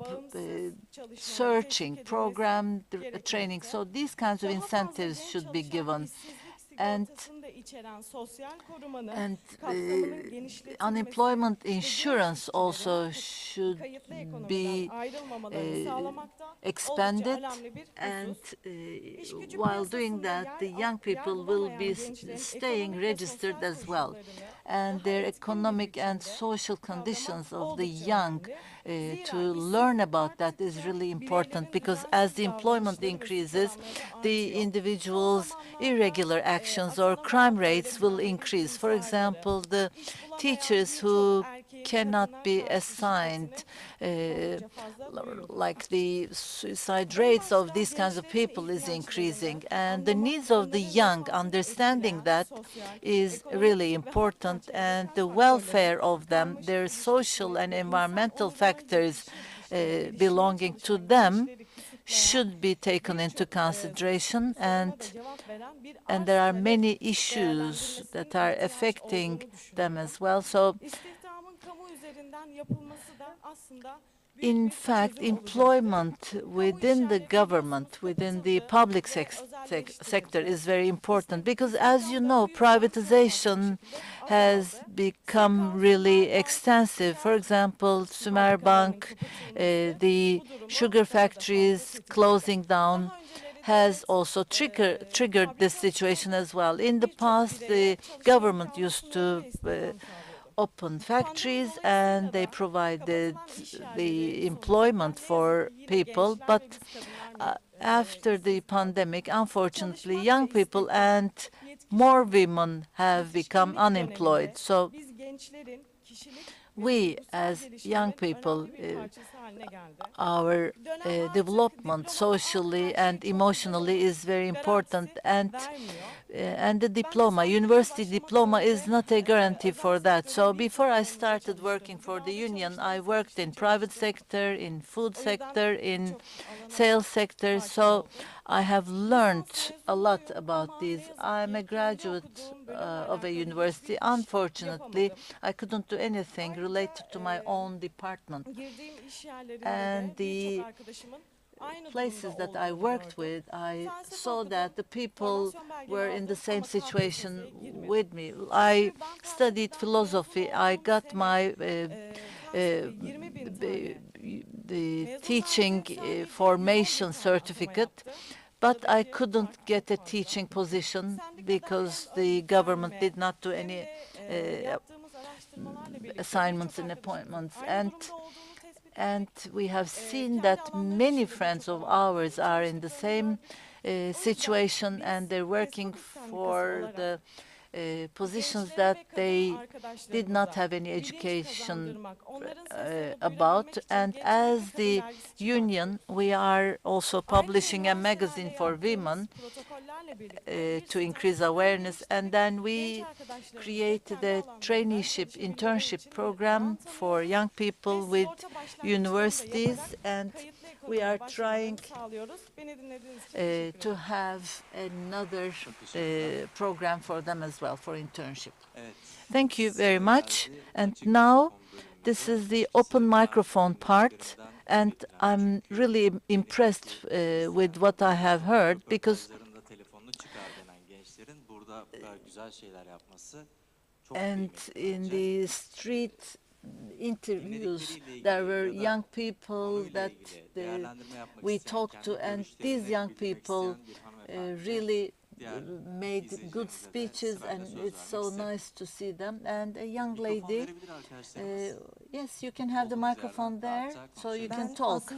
searching program training. So these kinds of incentives should be given. And unemployment insurance also should be expanded, and while doing that, the young people will be staying registered as well. And their economic and social conditions of the young, to learn about that is really important, because as the employment increases, the individual's irregular actions or crime rates will increase. For example, the teachers who cannot be assigned, like the suicide rates of these kinds of people is increasing, and the needs of the young, understanding that is really important, and the welfare of them, their social and environmental factors belonging to them should be taken into consideration, and there are many issues that are affecting them as well. So in fact, employment within the government, within the public sector is very important, because as you know, privatization has become really extensive. For example, Sümerbank, the sugar factories closing down, has also triggered this situation as well. In the past, the government used to open factories and they provided the employment for people, but after the pandemic, unfortunately, young people and more women have become unemployed. So we as young people, our development socially and emotionally is very important, and the diploma, university diploma, is not a guarantee for that. So before I started working for the union, I worked in private sector, in food sector, in sales sector. So I have learned a lot about these. I'm a graduate of a university. Unfortunately, I couldn't do anything related to my own department. And the places that I worked with, I saw that the people were in the same situation with me. I studied philosophy. I got my the teaching formation certificate, but I couldn't get a teaching position because the government did not do any assignments and appointments. And we have seen that many friends of ours are in the same situation, and they're working for the positions that they did not have any education about. And as the union, we are also publishing a magazine for women to increase awareness. And then we created a traineeship, internship program for young people with universities, and we are trying to have another program for them as well, for internship. Thank you very much. And now this is the open microphone part, and I'm really impressed with what I have heard, because and in the street interviews, there were young people that we talked to, and these young people really made good speeches, and it's so nice to see them. And a young lady, yes, you can have the microphone there, so you can talk.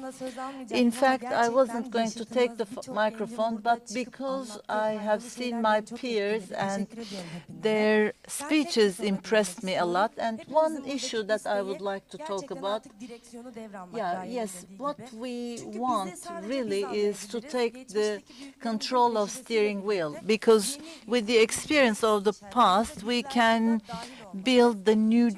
In fact, I wasn't going to take the microphone, but because I have seen my peers and their speeches impressed me a lot. And one issue that I would like to talk about, what we want really is to take the control of steering wheel, because with the experience of the past, we can build the new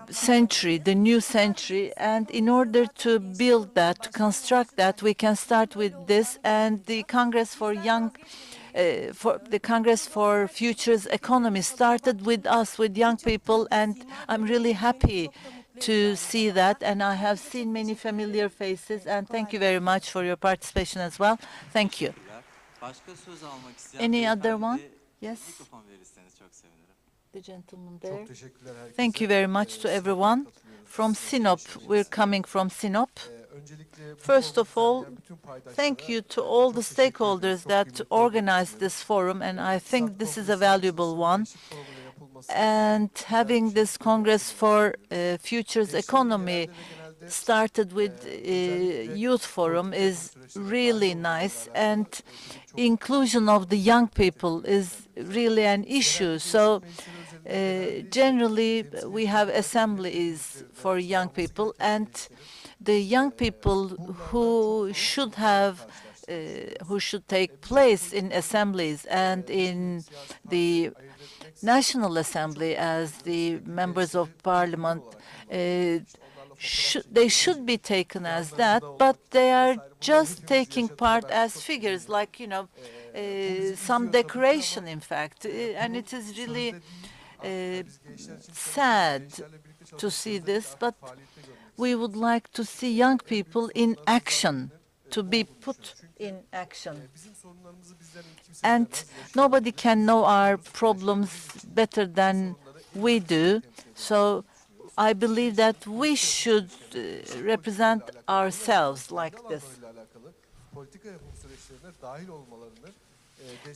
century, the new century. And in order to build that, to construct that, we can start with this. And the Congress for Futures Economy started with us, with young people, and I'm really happy to see that, and I have seen many familiar faces, and thank you very much for your participation as well. Thank you. Any other one? Yes? The gentleman there. Thank you very much to everyone. From Sinop, we're coming from Sinop. First of all, thank you to all the stakeholders that organized this forum, and I think this is a valuable one. And having this Congress for Futures Economy started with Youth Forum is really nice, and inclusion of the young people is really an issue. So generally we have assemblies for young people, and the young people who should take place in assemblies and in the National Assembly as the members of parliament, they should be taken as that, but they are just taking part as figures, like, you know, some decoration, in fact. And it is really sad to see this, but we would like to see young people in action, to be put in action. And nobody can know our problems better than we do. So I believe that we should represent ourselves like this.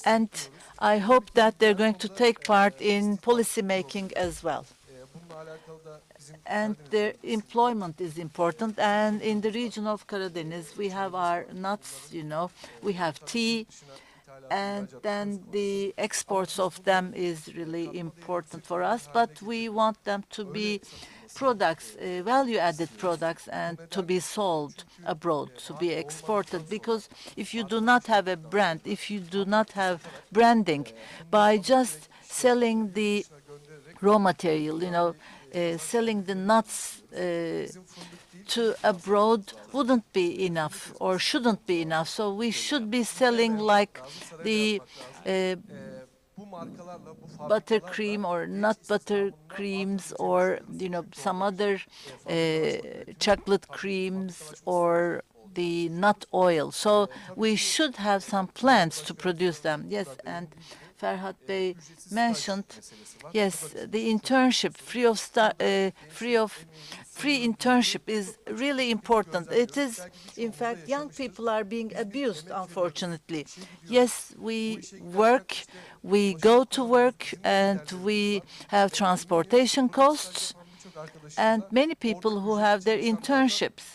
And I hope that they're going to take part in policy making as well. And their employment is important. And in the region of Karadeniz, we have our nuts, you know, we have tea, and then the exports of them is really important for us. But we want them to be products, value-added products, and to be sold abroad, to be exported. Because if you do not have a brand, if you do not have branding, by just selling the raw material, you know, selling the nuts to abroad wouldn't be enough, or shouldn't be enough. So we should be selling like the buttercream or nut butter creams, or, you know, some other chocolate creams, or the nut oil. So we should have some plants to produce them. Yes, and Ferhat Bey mentioned, yes, the internship, free internship is really important. It is, in fact, young people are being abused, unfortunately. Yes, we work, we go to work, and we have transportation costs, and many people who have their internships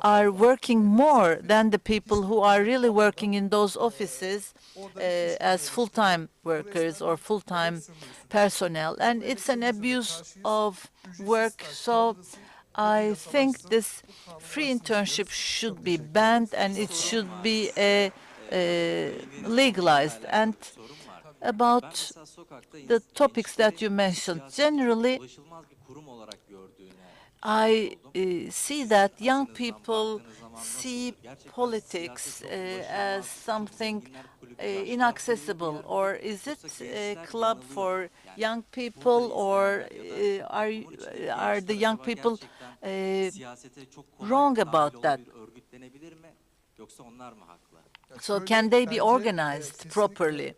are working more than the people who are really working in those offices as full-time workers or full-time personnel. And it's an abuse of work. So I think this free internship should be banned and it should be legalized. And about the topics that you mentioned, generally, I see that young people see politics as something inaccessible, or is it a club for young people, or are the young people wrong about that? So can they be organized properly?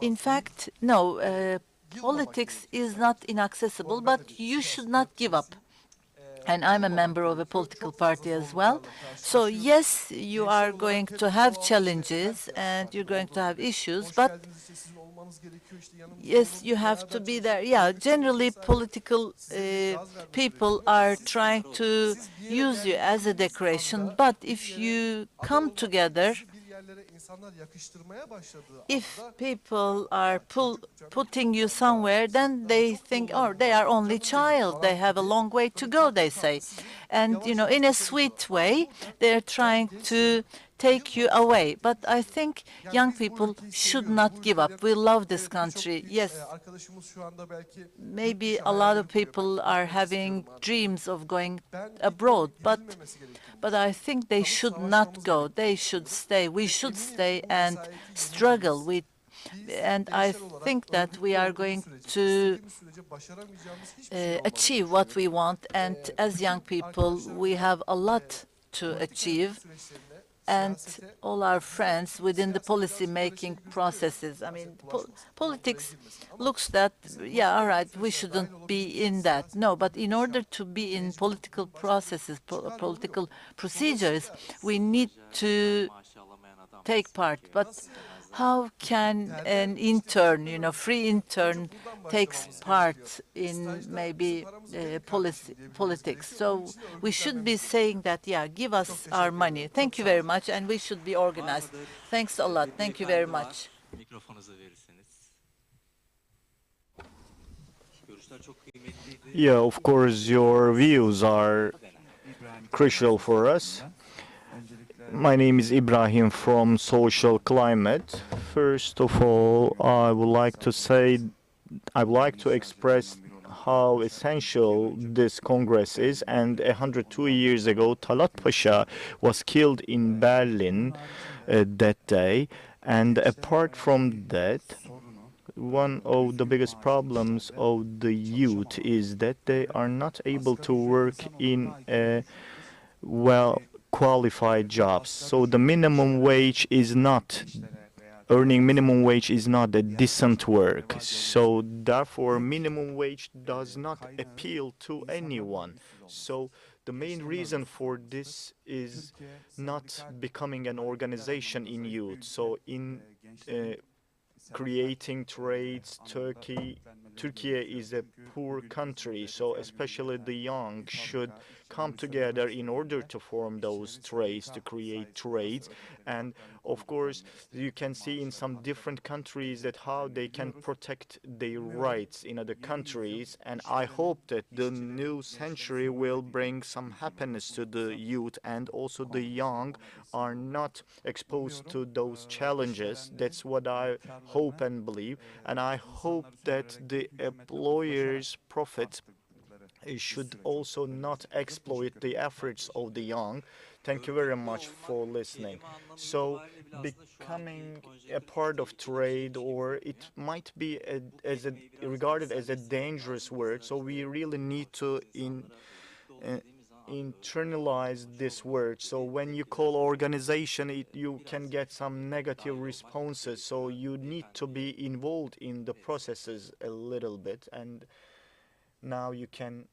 In fact, no, politics is not inaccessible, but you should not give up. And I'm a member of a political party as well. So yes, you are going to have challenges and you're going to have issues, but yes, you have to be there. Yeah, generally political people are trying to use you as a decoration, but if you come together, if people are putting you somewhere, then they think, oh, they are only child. They have a long way to go, they say. And, you know, in a sweet way, they're trying to take you away. But I think young people should not give up. We love this country. Yes, maybe a lot of people are having dreams of going abroad, but I think they should not go. They should stay. We should stay and struggle. And I think that we are going to achieve what we want. And as young people, we have a lot to achieve. And all our friends within the policy-making processes. I mean, politics looks that, yeah, all right, we shouldn't be in that. No, but in order to be in political processes, political procedures, we need to take part. But how can an intern, you know, free intern, takes part in maybe politics? So we should be saying that, yeah, give us our money. Thank you very much, and we should be organized. Thanks a lot. Thank you very much. Yeah, of course, your views are crucial for us. My name is Ibrahim from Social Climate. First of all, I would like to express how essential this Congress is. And 102 years ago, Talat Pasha was killed in Berlin that day. And apart from that, one of the biggest problems of the youth is that they are not able to work in a qualified jobs. So the minimum wage is not earning minimum wage is not a decent work. So therefore minimum wage does not appeal to anyone. So the main reason for this is not becoming an organization in youth. So in creating trades, Turkey is a poor country, so especially the young should come together in order to form those trades, to create trades. And of course, you can see in some different countries that how they can protect their rights in other countries. And I hope that the new century will bring some happiness to the youth, and also the young are not exposed to those challenges. That's what I hope and believe. And I hope that the employers' profit should also not exploit the efforts of the young. Thank you very much for listening. So becoming a part of trade, or it might be regarded as a dangerous word, so we really need to internalize this word. So when you call organization, you can get some negative responses. So you need to be involved in the processes a little bit. And now you can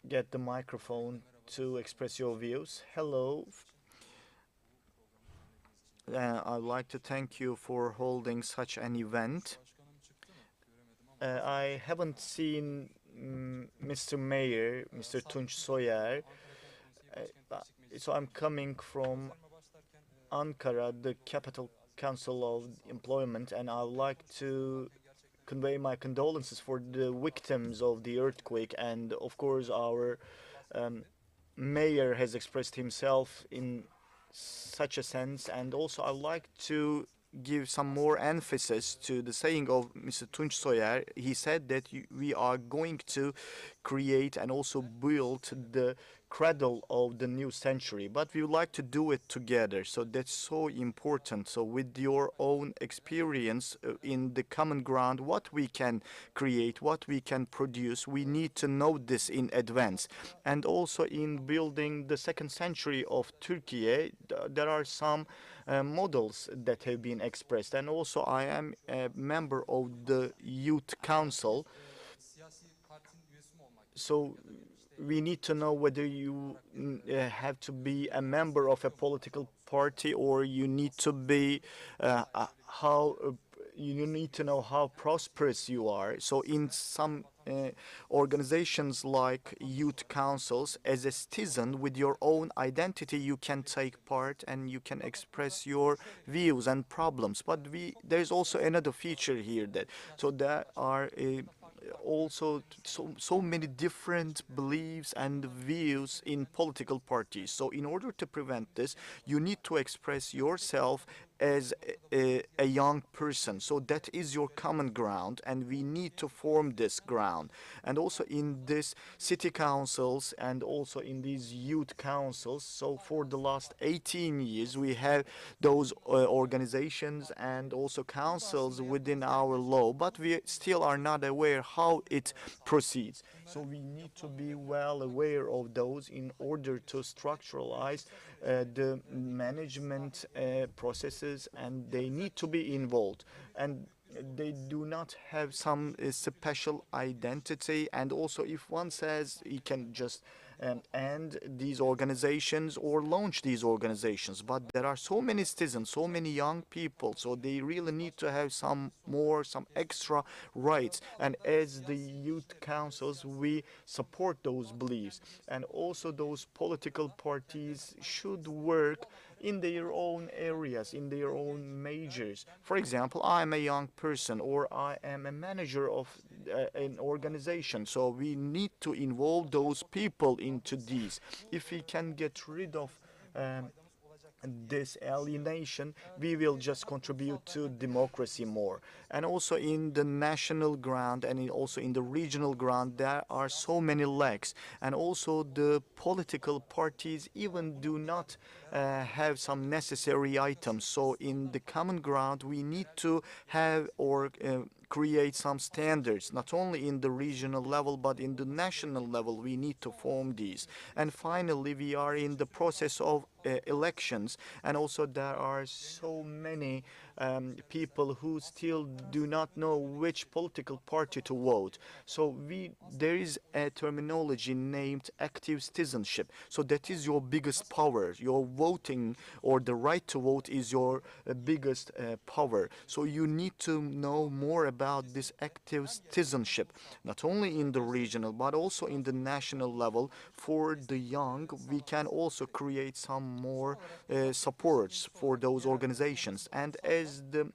get the microphone to express your views. Hello. I'd like to thank you for holding such an event. I haven't seen Mr. Mayor, Mr. Tunç Soyer. So I'm coming from Ankara, the capital council of employment, and I would like to convey my condolences for the victims of the earthquake. And of course, our mayor has expressed himself in such a sense. And also, I'd like to give some more emphasis to the saying of Mr. Tunç Soyer. He said that we are going to create and also build the cradle of the new century, but we would like to do it together. So that's so important. So with your own experience in the common ground, what we can create, what we can produce, we need to know this in advance. And also in building the second century of Turkey, there are some models that have been expressed. And also I am a member of the Youth Council. So we need to know whether you have to be a member of a political party, or you need to be you need to know how prosperous you are. So in some organizations like youth councils, as a citizen with your own identity, you can take part and you can express your views and problems. But there's also another feature here that there are also so many different beliefs and views in political parties. So in order to prevent this, you need to express yourself as a young person. So that is your common ground, and we need to form this ground. And also in these city councils and also in these youth councils, so for the last 18 years, we have those organizations and also councils within our law, but we still are not aware how it proceeds. So we need to be well aware of those in order to structuralize the management processes, and they need to be involved. And they do not have some special identity. And also, if one says he can just end these organizations or launch these organizations, but there are so many citizens, so many young people, so they really need to have some extra rights. And as the youth councils, we support those beliefs. And also those political parties should work in their own areas, in their own majors. For example, I'm a young person, or I am a manager of an organization. So we need to involve those people into these. If we can get rid of this alienation, we will just contribute to democracy more. And also in the national ground and also in the regional ground, there are so many lacks. And also the political parties even do not have some necessary items. So in the common ground, we need to have or create some standards, not only in the regional level, but in the national level. We need to form these. And finally, we are in the process of elections, and also there are so many people who still do not know which political party to vote. So there is a terminology named active citizenship. So that is your biggest power. Your voting or the right to vote is your biggest power. So you need to know more about this active citizenship, not only in the regional but also in the national level. For the young, we can also create some more supports for those organizations. And as the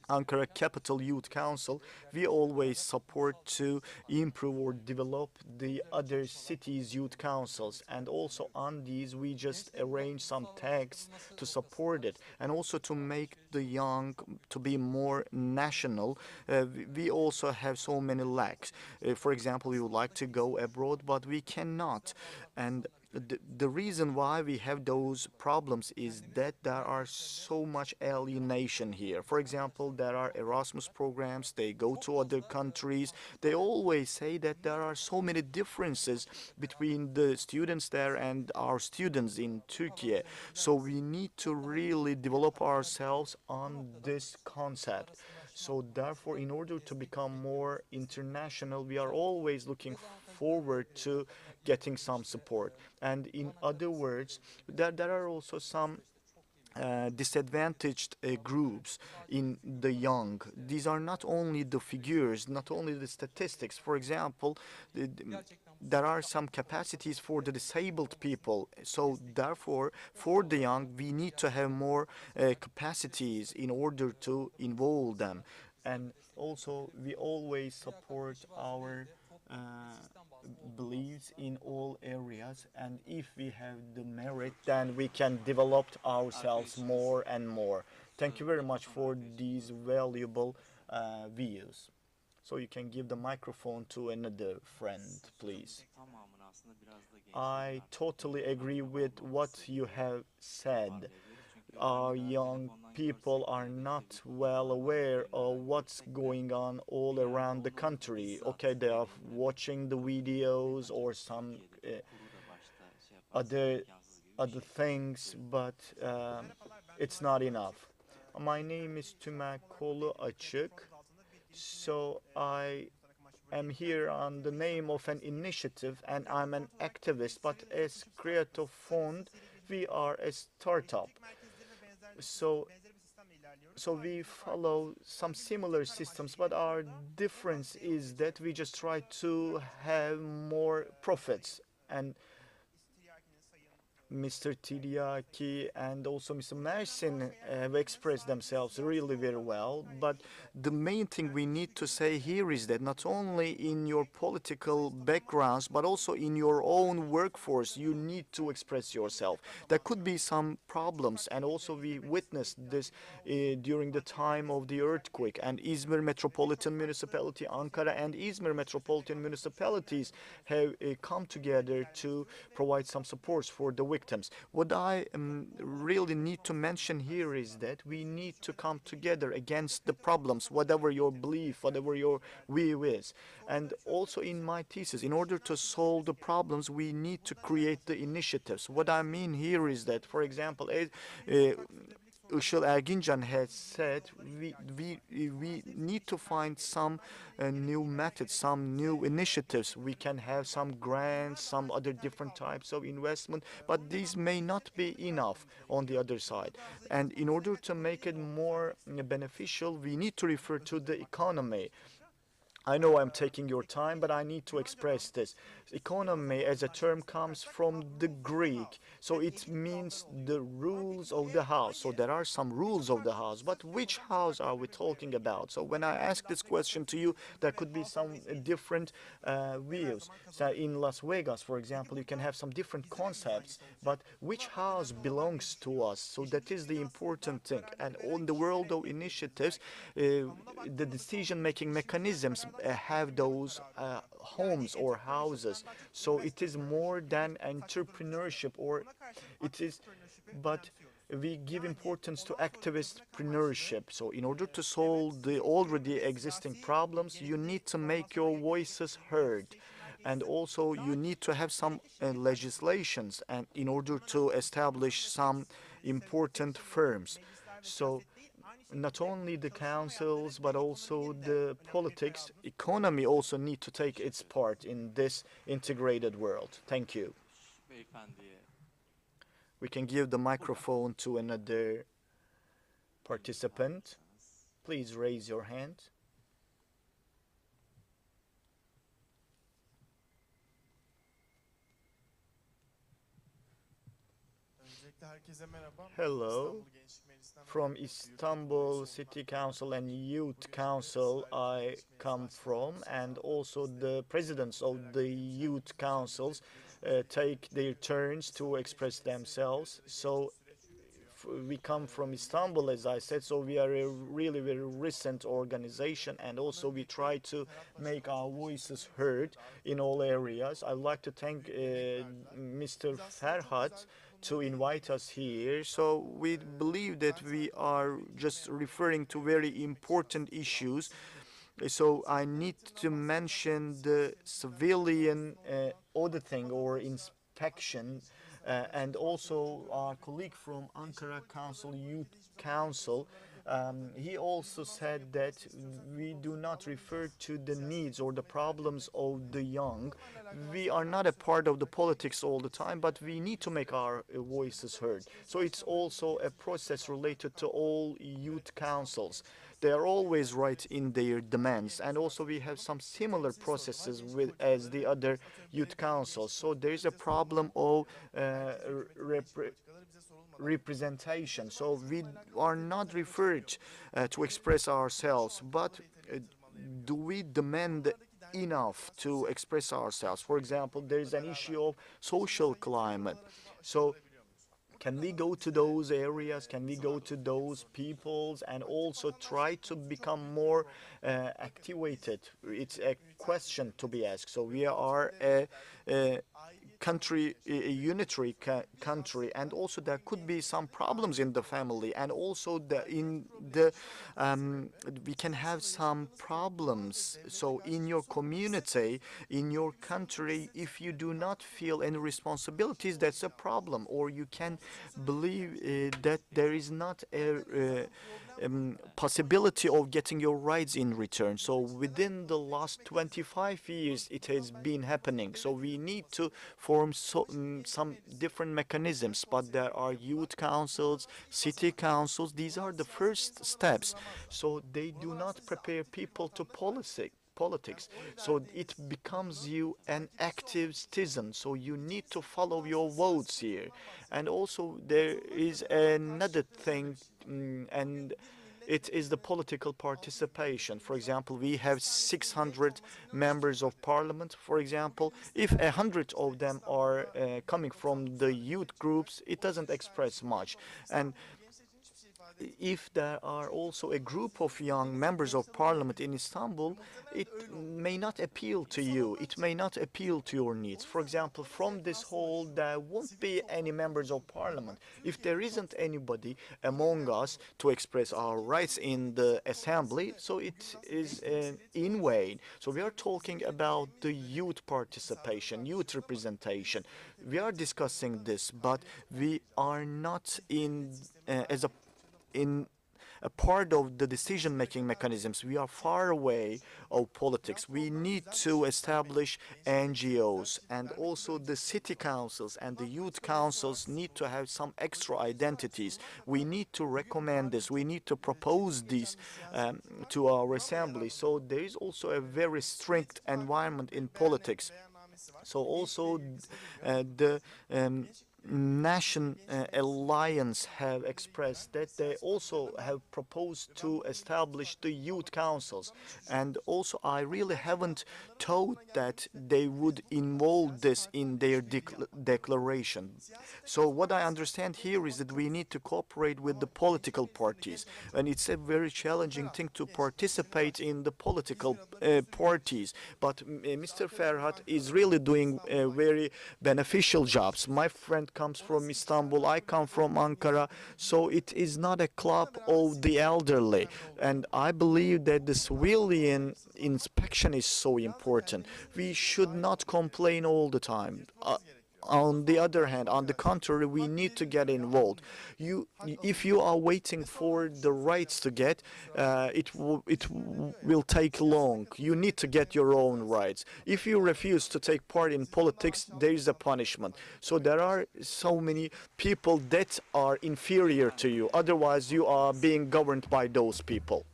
Ankara Capital Youth Council, we always support to improve or develop the other cities' youth councils. And also on these, we just arrange some tags to support it, and also to make the young to be more national. We also have so many lacks. For example, we would like to go abroad, but we cannot. And the reason why we have those problems is that there are so much alienation here. For example, there are Erasmus programs, they go to other countries. They always say that there are so many differences between the students there and our students in Turkey. So we need to really develop ourselves on this concept. So therefore, in order to become more international, we are always looking forward to getting some support. And in other words, there are also some disadvantaged groups in the young. These are not only the figures, not only the statistics. For example, there are some capacities for the disabled people. So therefore, for the young, we need to have more capacities in order to involve them. And also, we always support our beliefs in all areas, and if we have the merit, then we can develop ourselves more and more. Thank you very much for these valuable views. So you can give the microphone to another friend, please. I totally agree with what you have said. Our young people are not well aware of what's going on all around the country. Okay, they are watching the videos or some other things, but it's not enough. My name is Tümer Kolu Açık, so I am here on the name of an initiative, and I'm an activist, but as Creative Fund, we are a startup. So we follow some similar systems, but our difference is that we just try to have more profits. And Mr. Tiryaki and also Mr. Mersin have expressed themselves really very well. But the main thing we need to say here is that not only in your political backgrounds, but also in your own workforce, you need to express yourself. There could be some problems, and also we witnessed this during the time of the earthquake. And Izmir Metropolitan Municipality, Ankara and Izmir Metropolitan Municipalities have come together to provide some supports for the victims. What I really need to mention here is that we need to come together against the problems, whatever your belief, whatever your view is. And also in my thesis, in order to solve the problems, we need to create the initiatives. What I mean here is that, for example, Işıl Ergincan has said, we need to find some new methods, some new initiatives. We can have some grants, some other different types of investment, but these may not be enough on the other side. And in order to make it more beneficial, we need to refer to the economy. I know I'm taking your time, but I need to express this. Economy as a term comes from the Greek, so it means the rules of the house. So there are some rules of the house, but which house are we talking about? So when I ask this question to you, there could be some different views. So in Las Vegas, for example, you can have some different concepts, but which house belongs to us? So that is the important thing. And on the world of initiatives, the decision-making mechanisms have those homes or houses. So it is more than entrepreneurship, or it is, but we give importance to activist entrepreneurship. So in order to solve the already existing problems, you need to make your voices heard. And also you need to have some legislations and in order to establish some important firms. So not only the councils, but also the politics, economy also need to take its part in this integrated world. Thank you. We can give the microphone to another participant. Please raise your hand. Hello. From Istanbul City Council and Youth Council I come from, and also the presidents of the youth councils take their turns to express themselves. So we come from Istanbul, as I said, so we are a really very recent organization, and also we try to make our voices heard in all areas. I'd like to thank Mr. Ferhat to invite us here. So we believe that we are just referring to very important issues. So I need to mention the civilian auditing or inspection, and also our colleague from Ankara Council Youth Council. He also said that we do not refer to the needs or the problems of the young. We are not a part of the politics all the time, but we need to make our voices heard. So it's also a process related to all youth councils. They are always right in their demands, and also we have some similar processes with as the other youth councils. So there is a problem of representation. So we are not referred to express ourselves, but do we demand enough to express ourselves? For example, there is an issue of social climate. So can we go to those areas? Can we go to those peoples and also try to become more activated? It's a question to be asked. So we are a country, a unitary country, and also there could be some problems in the family, and also we can have some problems. So in your community, in your country, if you do not feel any responsibilities, that's a problem, or you can believe that there is not a possibility of getting your rights in return. So within the last 25 years it has been happening. So we need to form some different mechanisms, but there are youth councils, city councils. These are the first steps. So they do not prepare people to politics. So it becomes you an active citizen. So you need to follow your votes here. And also there is another thing, and it is the political participation. For example, we have 600 members of parliament, for example. If 100 of them are coming from the youth groups, it doesn't express much. And if there are also a group of young members of parliament in Istanbul, it may not appeal to you. It may not appeal to your needs. For example, from this hall, there won't be any members of parliament. If there isn't anybody among us to express our rights in the assembly, so it is in vain. So we are talking about the youth participation, youth representation. We are discussing this, but we are not in a part of the decision-making mechanisms. We are far away of politics. We need to establish NGOs, and also the city councils and the youth councils need to have some extra identities. We need to recommend this. We need to propose this to our assembly. So there is also a very strict environment in politics. So also the National Alliance have expressed that they also have proposed to establish the youth councils, and also I really haven't thought that they would involve this in their declaration. So what I understand here is that we need to cooperate with the political parties, and it's a very challenging thing to participate in the political parties, but Mr. Ferhat is really doing very beneficial jobs. My friend comes from Istanbul, I come from Ankara, so it is not a club of the elderly, and I believe that the civilian inspection is so important. We should not complain all the time. On the other hand, on the contrary, we need to get involved. If you are waiting for the rights to get, it will take long. You need to get your own rights. If you refuse to take part in politics, there is a punishment. So there are so many people that are inferior to you. Otherwise, you are being governed by those people.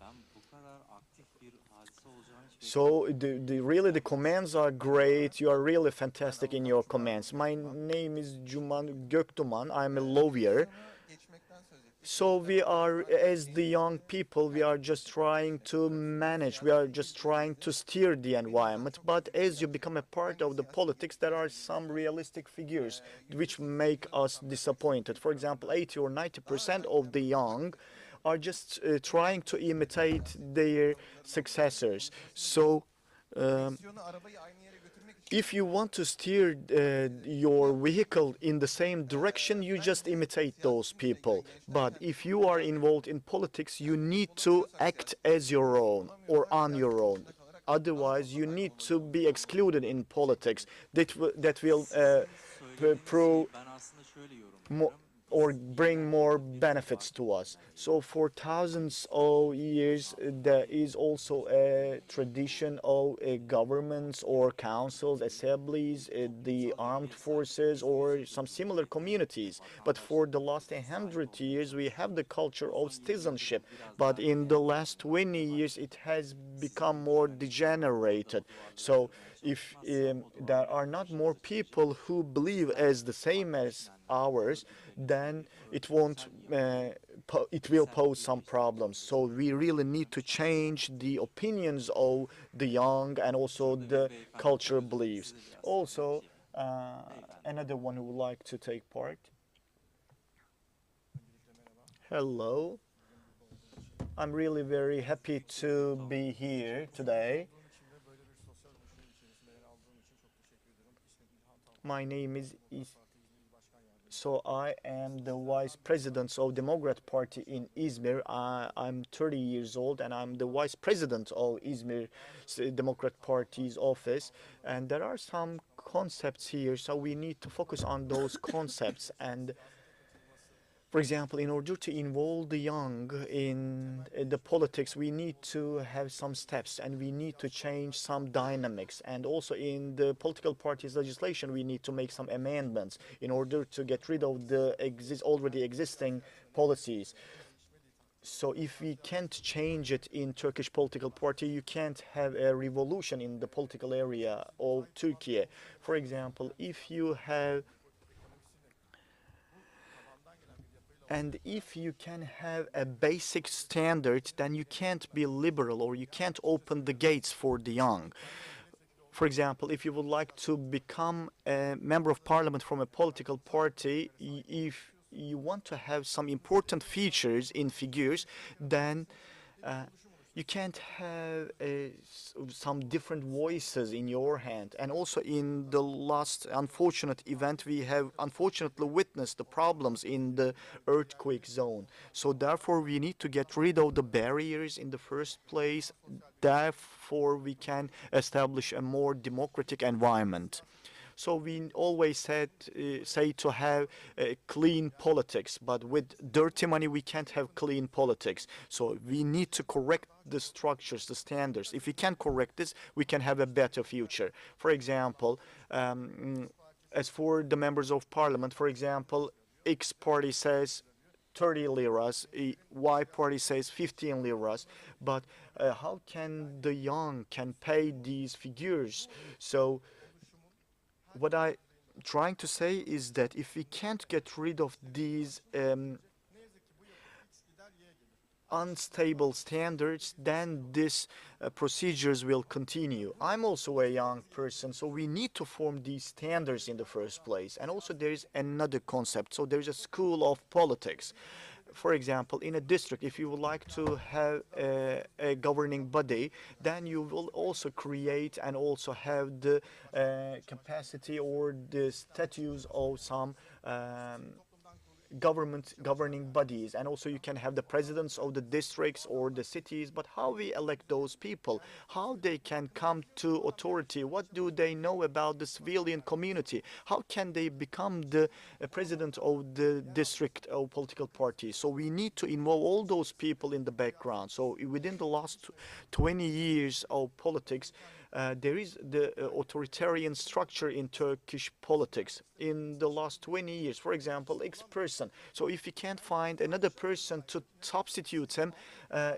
So really the commands are great. You are really fantastic in your commands. My name is Cuman Göktuman. I'm a lawyer. So we are, as the young people, we are just trying to manage, we are just trying to steer the environment. But as you become a part of the politics, there are some realistic figures which make us disappointed. For example, 80 or 90% of the young are just trying to imitate their successors. So if you want to steer your vehicle in the same direction, you just imitate those people. But if you are involved in politics, you need to act as your own or on your own. Otherwise, you need to be excluded in politics. That will prove Ben aslında şöyle more yorumluyorum. or bring more benefits to us. So for thousands of years, there is also a tradition of governments or councils, assemblies, the armed forces, or some similar communities. But for the last 100 years, we have the culture of citizenship. But in the last 20 years, it has become more degenerated. So if there are not more people who believe as the same as ours, then it will pose some problems. So we really need to change the opinions of the young and also the cultural beliefs. Also, another one who would like to take part. Hello. I'm really very happy to be here today. My name is So I am the vice president of Democrat Party in Izmir. I'm 30 years old and I'm the vice president of Izmir Democrat Party's office. And there are some concepts here, so we need to focus on those concepts. And for example, in order to involve the young in the politics, we need to have some steps and we need to change some dynamics. And also in the political parties legislation, we need to make some amendments in order to get rid of the already existing policies. So if we can't change it in Turkish political party, you can't have a revolution in the political area of Turkey. For example, if you have And if you can have a basic standard, then you can't be liberal or you can't open the gates for the young. For example, if you would like to become a member of parliament from a political party, if you want to have some important features in figures, then you can't have some different voices in your hand. And also in the last unfortunate event, we have unfortunately witnessed the problems in the earthquake zone. So therefore, we need to get rid of the barriers in the first place. Therefore, we can establish a more democratic environment. So we always say to have clean politics, but with dirty money we can't have clean politics. So we need to correct the structures, the standards. If we can correct this, we can have a better future. For example, as for the members of parliament, for example, X party says 30 liras, Y party says 15 liras, but how can the young can pay these figures? So what I'm trying to say is that if we can't get rid of these unstable standards, then these procedures will continue. I'm also a young person, so we need to form these standards in the first place. And also there is another concept. So there's a school of politics. For example, in a district, if you would like to have a governing body, then you will also create and also have the capacity or the statutes of some governing bodies, and also you can have the presidents of the districts or the cities. But how we elect those people, how they can come to authority, what do they know about the civilian community, how can they become the president of the district of political party? So we need to involve all those people in the background. So within the last 20 years of politics, there is the authoritarian structure in Turkish politics in the last 20 years. For example, X person. So if we can't find another person to substitute him,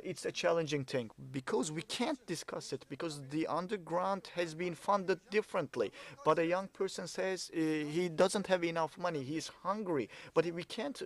it's a challenging thing because we can't discuss it because the underground has been funded differently. But a young person says he doesn't have enough money, he's hungry, but we can't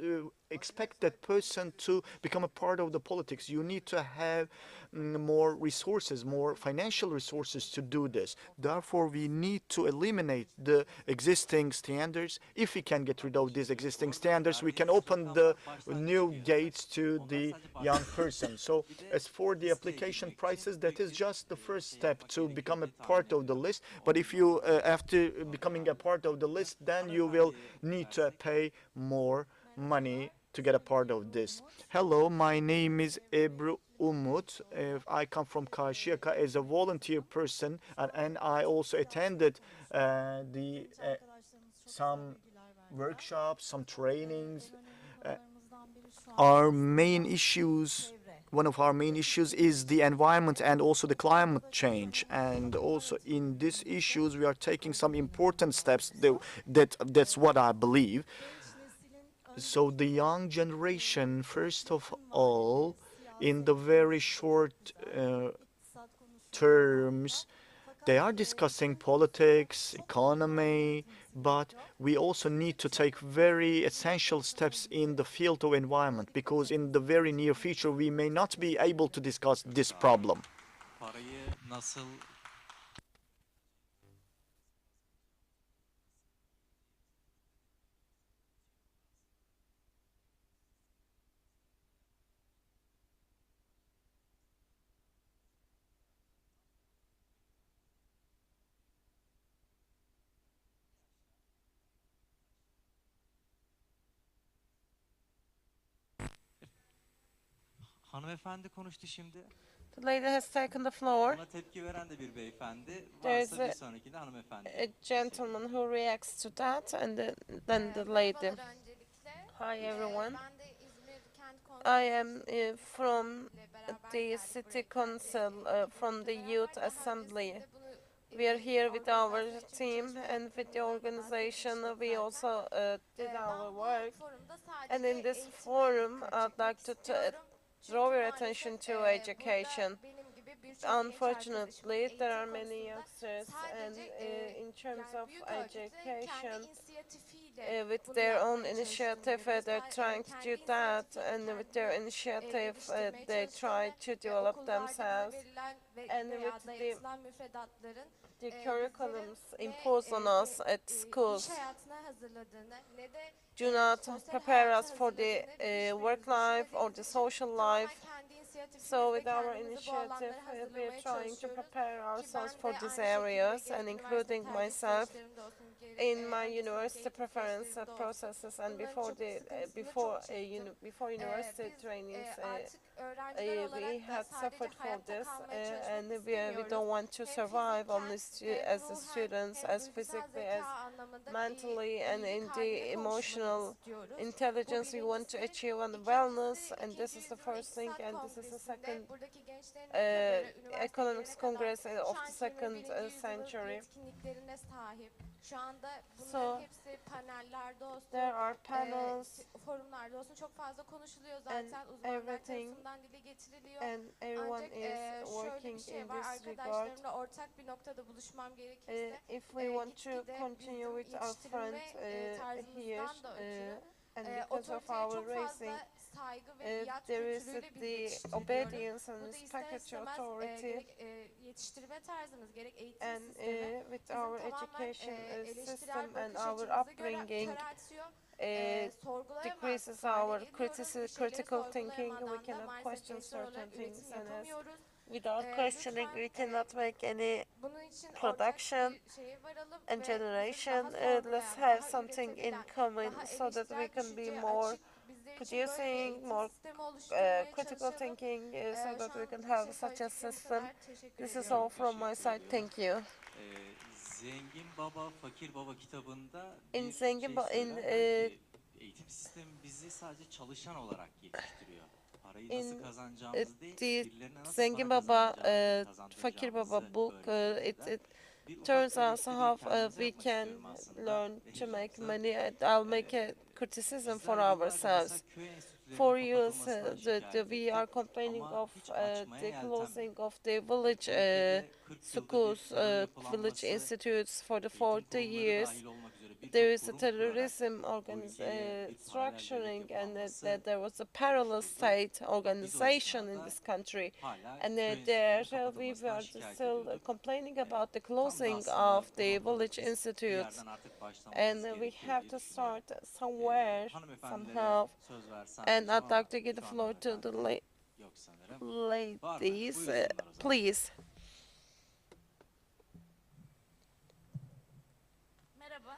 expect that person to become a part of the politics. You need to have more resources, more financial resources to do this. Therefore, we need to eliminate the existing standards. If we can get rid of these existing standards, we can open the new gates to the young person. So as for the application prices, that is just the first step to become a part of the list. But if you, after becoming a part of the list, then you will need to pay more money to get a part of this. Hello, my name is Ebru Umut. I come from Karşıyaka as a volunteer person, and I also attended some workshops, some trainings. Our main issues, one of our main issues is the environment and also the climate change. And also in these issues, we are taking some important steps. That's what I believe. So the young generation, first of all, in the very short terms, they are discussing politics, economy, but we also need to take very essential steps in the field of environment because in the very near future we may not be able to discuss this problem. Parayı nasıl Hanımefendi konuştu şimdi. The lady has taken the floor. Ona tepki veren de bir beyefendi. There's Varsa bir sonrakinde hanımefendi. a gentleman who reacts to that, and then the lady. Hi everyone. I am from the City Council, from the Youth Assembly. We are here with our team and with the organization. We also did our work. And in this forum, I'd like to draw your attention to education. Unfortunately, there are many youngsters, and in terms of education, with their own initiative, they're trying to do that, and with their initiative, they try to develop themselves, and with the curriculums imposed on us at schools do not prepare us for the work life or the social life. So with our initiative, we are trying to prepare ourselves for these areas, and including myself in my university preference processes and before university trainings, we had suffered for this, and we don't want to survive only as students, as physically, as mentally, and in the emotional intelligence. We want to achieve on wellness, and this is the first thing, and this is the second economics congress of the second century. So there are panels and everything, and everyone is working in this regard. If we want to continue with our friend here, and because of our racing, there is the obedience and respect to authority, and with our education system and our upbringing, decreases our critical thinking. We cannot question certain things, and without questioning, we cannot make any production and generation. Let's have something in common so that we can be more producing, more critical thinking, so that we can have such a system. This is all from my side. Thank you. Zengin Baba, Fakir Baba kitabında In bir Zengin şey söyler, der ki, Eğitim sistemi bizi sadece çalışan olarak yetiştiriyor. Parayı nasıl In kazanacağımızı değil, the birilerine nasıl Zengin para Baba, Fakir kazandıracağımızı Baba book, öğretiyor it bize. Bir ufak turns out eleştiriyi how kendimize we yapmak can istiyorum aslında learn ve to make hocamıza. money. And I'll make a criticism for Bizler yıllarca mesela ourselves. köy enstitülerinin For years, kapatılmasından şikayet we are ettik complaining ama of hiç açmaya the closing yeltenmedik. of the village Bu ülkede 40 yılda bir schools, terör village yapılanması, institutes for the eğitim 40 kurumları years. dahil olmak üzere There birçok is a kurum kurarak terrorism bu ülkeye bir paralel devlet structuring, and yapılanması there was a parallel oluşturdu. state Biz o organization in esnada this country. hala And köy there enstitülerinin we kapatılmasından were şikayet still ediyorduk. complaining about the Tam da closing aslında of bu the noktada village biz bir institutes. yerden artık başlamamız And we gerekiyor have diye to düşünüyorum. start somewhere, Hanımefendilere somehow. söz versem And diyeceğim I'd like ama to give the şu an floor to the hanımefendi yok sanırım. Var mı? ladies, Buyursunlar o zaman. please. Merhaba.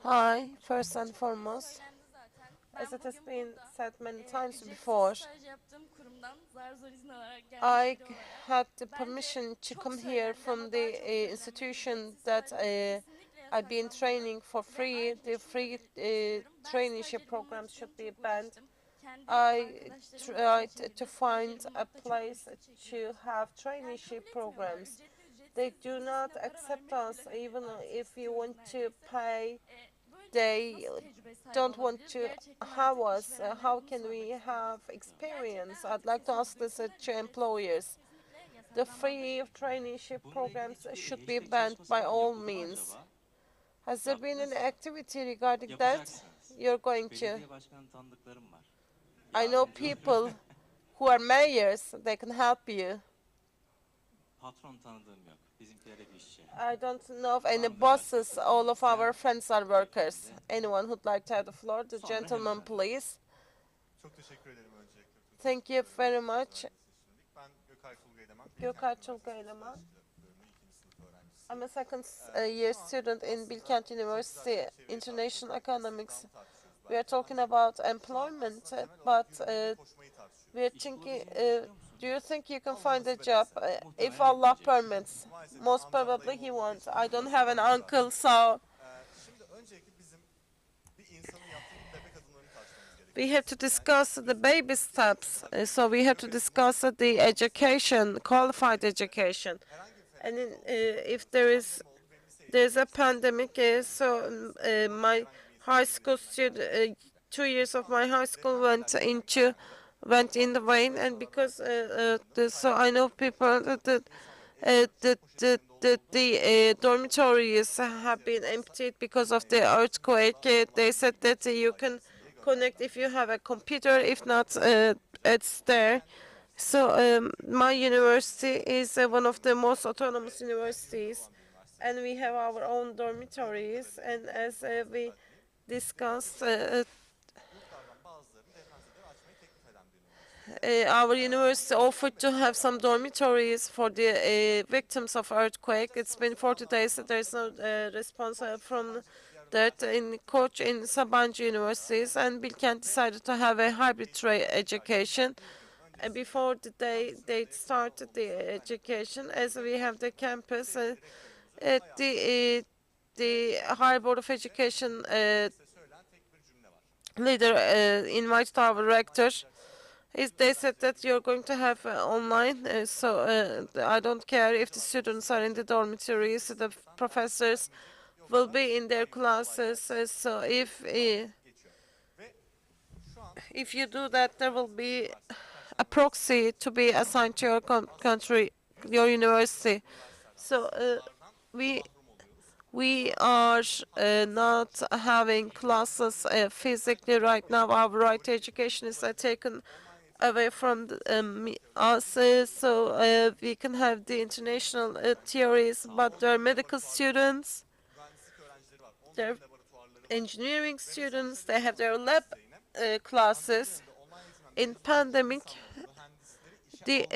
Hi, first and foremost, Söylendi zaten. as Ben it has bugün been burada said many times ücretsiz before, staj yaptığım kurumdan zar zor izin alarak gelmiş I biri olarak had the bence permission to çok come here söylendi from ama the daha çok söylenmeli. institution Ücretsiz that staj kesinlikle I've been yasaklanmalı training for ve free. ayrıca The şunu da free belirtmek istiyorum. Ben traineeship stajyeri bulmak programs için should be çok banned. uğraştım. Kendi I arkadaşlarımla tried çevirdim. to Stajyeri find a bulmakta çok place güçlük to çekiyoruz. have Yani kabul traineeship etmiyorlar. programs. Ücretli They ücretsiz do ikisine not para accept vermek us bile hani even artı if you istiyoruz want to neredeyse. pay. Böylece They nasıl tecrübe sahibi don't want olabiliriz? to Gerçekten have artık us. işverenlere How bunu can sormak we istiyoruz. have Gerçekten experience? I'd artık like to sesimizi ask this duysunlar. to Ücretsiz employers. staj kesinlikle The yasaklanmalıdır. free traineeship Bununla ilgili programs hiçbir should be hashtag banned çalışması by falan all yapıldı mı means. acaba? Has there been Yaptınız any mı? activity regarding that? Yapacaksınız. You're going to. Belediye başkanı tanıdıklarım var. I know Yardımcı olur. people who are mayors. They can help you. Patron tanıdığım yok. Bizimkiler hep işçi. I don't know of any bosses. All of our friends are workers. Anyone who'd like to have the floor? The Sonra gentleman, hemen. please. Çok teşekkür ederim öncelikle. Thank you very much. Ben Gökay Fulgayleman. Gökay Fulgayleman. Bölümü 2. sınıf öğrencisiyim. I'm a second year student in Bilkent University, International Economics. We are talking about employment, but we are thinking, do you think you can find a job if Allah permits? Most probably he won't. I don't have an uncle, so Şimdi öncelikle bizim bir insanın yaptığı bebek adımlarını tartışmamız gerekiyor. we have to discuss the baby steps. So we have to discuss the education, qualified education. And if there's a pandemic, so my high school student, 2 years of my high school went in the rain, and because so I know people that the dormitories have been emptied because of the earthquake. They said that you can connect if you have a computer. If not, it's there. So my university is one of the most autonomous universities, and we have our own dormitories. And as we discussed, our university offered to have some dormitories for the victims of earthquake. It's been 40 days. There's no response from that in Koç in Sabancı universities, and Bilkent decided to have a hybrid education. And before they started the education, as we have the campus, the High Board of Education leader invited our rector. They said that you're going to have online, so I don't care if the students are in the dormitories, the professors will be in their classes. So if you do that, there will be a proxy to be assigned to your country, your university. So we are not having classes physically right now. Our right to education is taken away from us, so we can have the international theories, but there are medical students, there are engineering students, they have their lab classes. In pandemic, the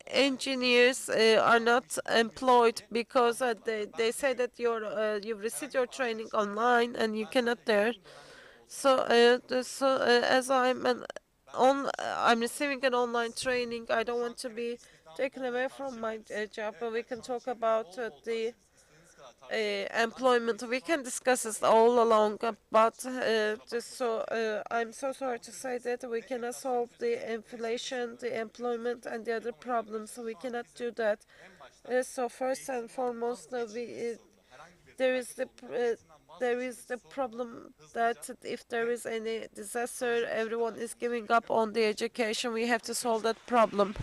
engineers are not employed because they say that you've received your training online and you cannot there. So as I'm receiving an online training, I don't want to be taken away from my job. But we can talk about the employment. We can discuss this all along, but I'm so sorry to say that we cannot solve the inflation, the employment, and the other problems. So we cannot do that. So first and foremost, there is the problem that if there is any disaster, everyone is giving up on the education. We have to solve that problem.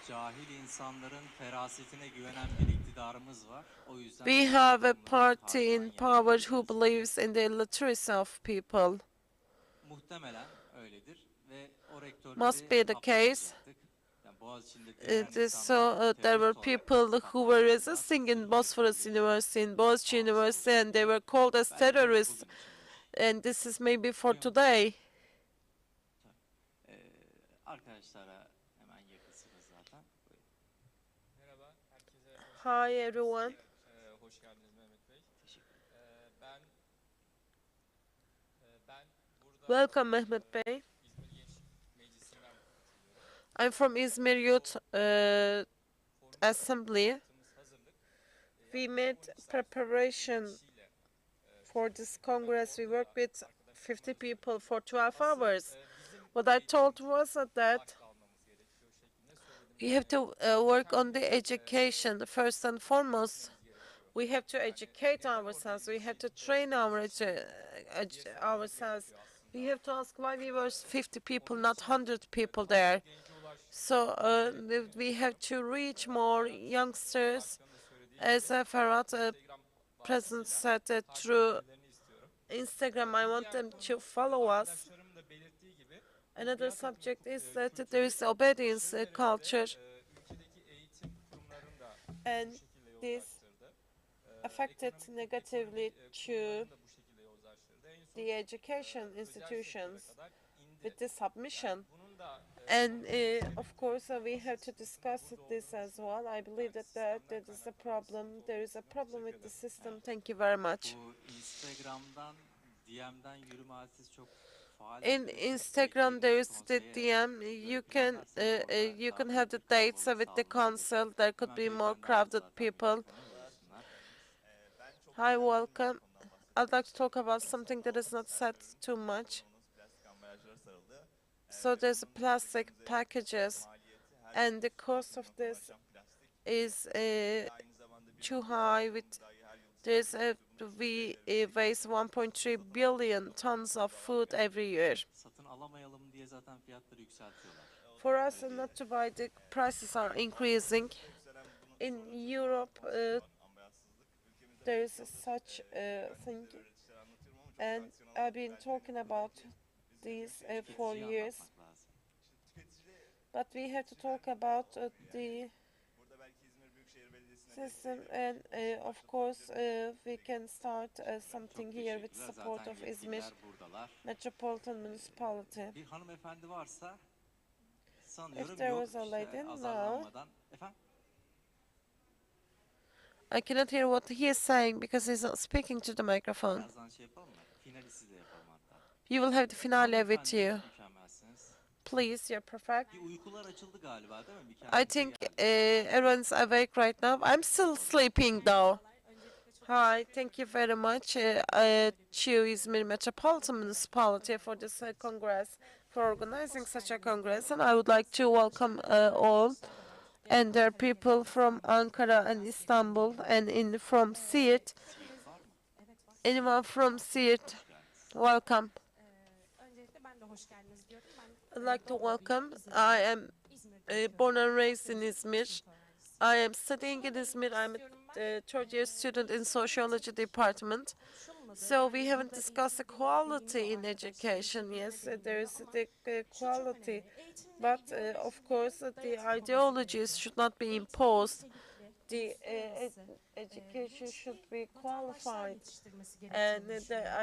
Cahil insanların ferasetine güvenen bir iktidarımız var. O yüzden We have a party in power who believes in the literacy of people. muhtemelen öyledir ve o rektörleri Must be the case. hapse yani Boğaziçi'nde There were people who were resisting in Bosphorus University, in Boğaziçi University, and they were called as terrorists. And this is maybe for today. Arkadaşlara hemen yakınsınız zaten. Merhaba, herkese Hi everyone. hoş geldiniz Mehmet Bey. Ben burada Welcome Mehmet Bey. İzmir Genç Meclisi'nden katılıyorum. I'm from İzmir Youth Assembly. Yaptığımız hazırlık We made preparation for this Congress. We worked with 50 people for 12 hours. What I told was that kalmamız gerekiyor şeklinde söyledim. we have to work on the education first and foremost. We have to educate ourselves. We have to train ourselves. We have to ask why we were 50 people, not 100 people there. So we have to reach more youngsters. As Ferhat President said, through Instagram, I want them to follow us. Arkadaşlarımın da belirttiği gibi Another subject is that there is obedience culture, ülkedeki eğitim kurumlarını da and bu şekilde this yozlaştırdı. affected negatively to Kurumlarını da bu şekilde yozlaştırdı. En son the education özel institutions sektöre kadar indi. with the submission. Bunun da And of course, we have to discuss this as well. I believe that that is a problem. There is a problem with the system. Thank you very much. Bu Instagram'dan, DM'den yürüme hadisesi çok faal. In Instagram, there is the DM. You can have the dates with the council. There could be more crowded people. Hi, welcome. I'd like to talk about something that is not said too much. So there's plastic packages, and the cost of this is too high. We waste 1.3 billion tons of food every year. Satın alamayalım diye zaten fiyatları yükseltiyorlar. For us not to buy, the prices are increasing. In Europe, there is such a thing, and I've been talking about these for years. But we have to talk about the system, and of course we can start something here with support of İzmir Metropolitan Municipality. Bir hanımefendi varsa sanıyorum If there yok was a işte lady, no. azarlanmadan. Efendim? I cannot hear what he is saying because he's not speaking to the microphone. Birazdan şey yapalım mı? Finali siz de yapalım hatta. You will have the finale with Hanımefendi, you. mükemmelsiniz. Please, you're perfect. Bir uykular açıldı galiba değil mi? Bir I kendinize think gelin. everyone's awake right now. I'm still sleeping though. Hi, thank you very much to İzmir Metropolitan Municipality for this Congress, for organizing such a Congress, and I would like to welcome all, and there are people from Ankara and Istanbul, and from Siirt. Anyone from Siirt, welcome. I'd like to welcome. I am born and raised in İzmir. I am studying in İzmir. I'm a third-year student in sociology department. So we haven't discussed equality in education. Yes, there is the equality, but of course the ideologies should not be imposed. The education should be qualified, and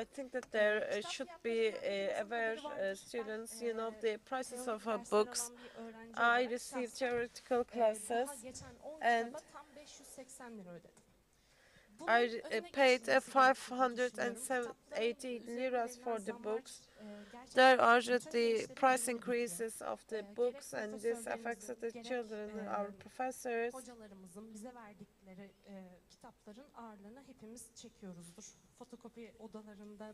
I think that there should be aware students, you know, the prices of books. I received theoretical classes, and I paid 580 liras for the books. There are the price increases of the books, and this affects the children, our professors. Hocalarımızın bize verdikleri kitapların ağırlığını hepimiz çekiyoruzdur. Fotokopi odalarında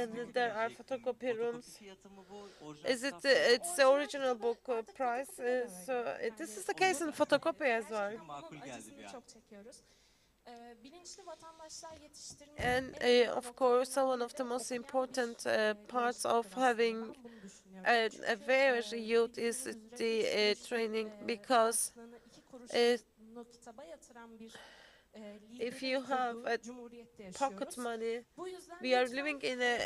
And there are photocopy rooms. Fiyatı mı bu? Is it it's the original book price? So this is the case in photocopy as well. Makul geldi bir acısını an. çok çekiyoruz. Bilinçli vatandaşlar yetiştirmek And of course, one of the most important parts of having aware youth is the training, because if you have pocket money, we are living in a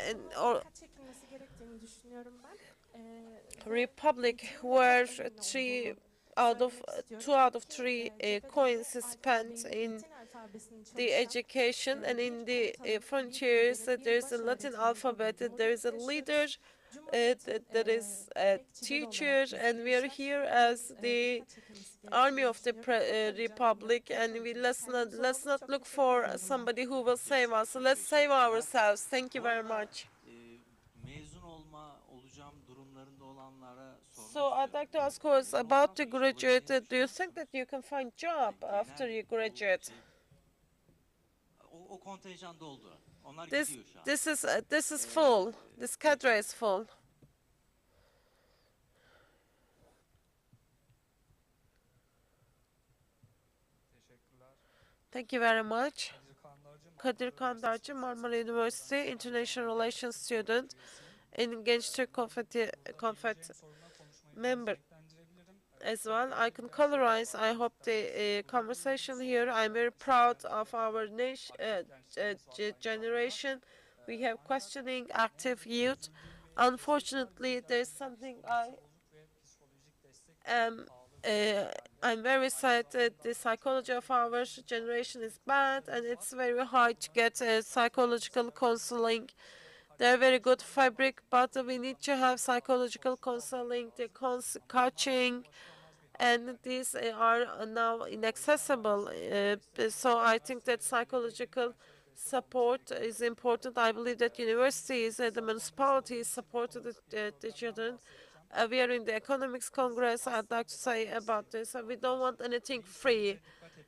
republic where 2 out of 3 coins is spent in the education, and in the frontiers there is a Latin alphabet, there is a leader, that is a teacher, and we are here as the army of the republic, and let's not look for somebody who will save us. Let's save ourselves. Thank you very much. Mezun olacağım durumlarında olanlara So I'd like to ask us about the graduate. Do you think that you can find job after you graduate? O kontenjan doldu. Onlar This gidiyor şu an. this is full. This cadre is full. Thank you very much. Kadir Kandarcı, Marmara University, International Relations student, in Genç Türk Konfet member as well. I can colorize, I hope, the conversation here. I'm very proud of our generation. We have questioning, active youth. Unfortunately, there's something I'm very sad that the psychology of our generation is bad, and it's very hard to get psychological counseling. They're very good fabric, but we need to have psychological counseling, the coaching, and these are now inaccessible. So I think that psychological support is important. I believe that universities, the municipalities support the children. We are in the Economics Congress. I'd like to say about this. We don't want anything free.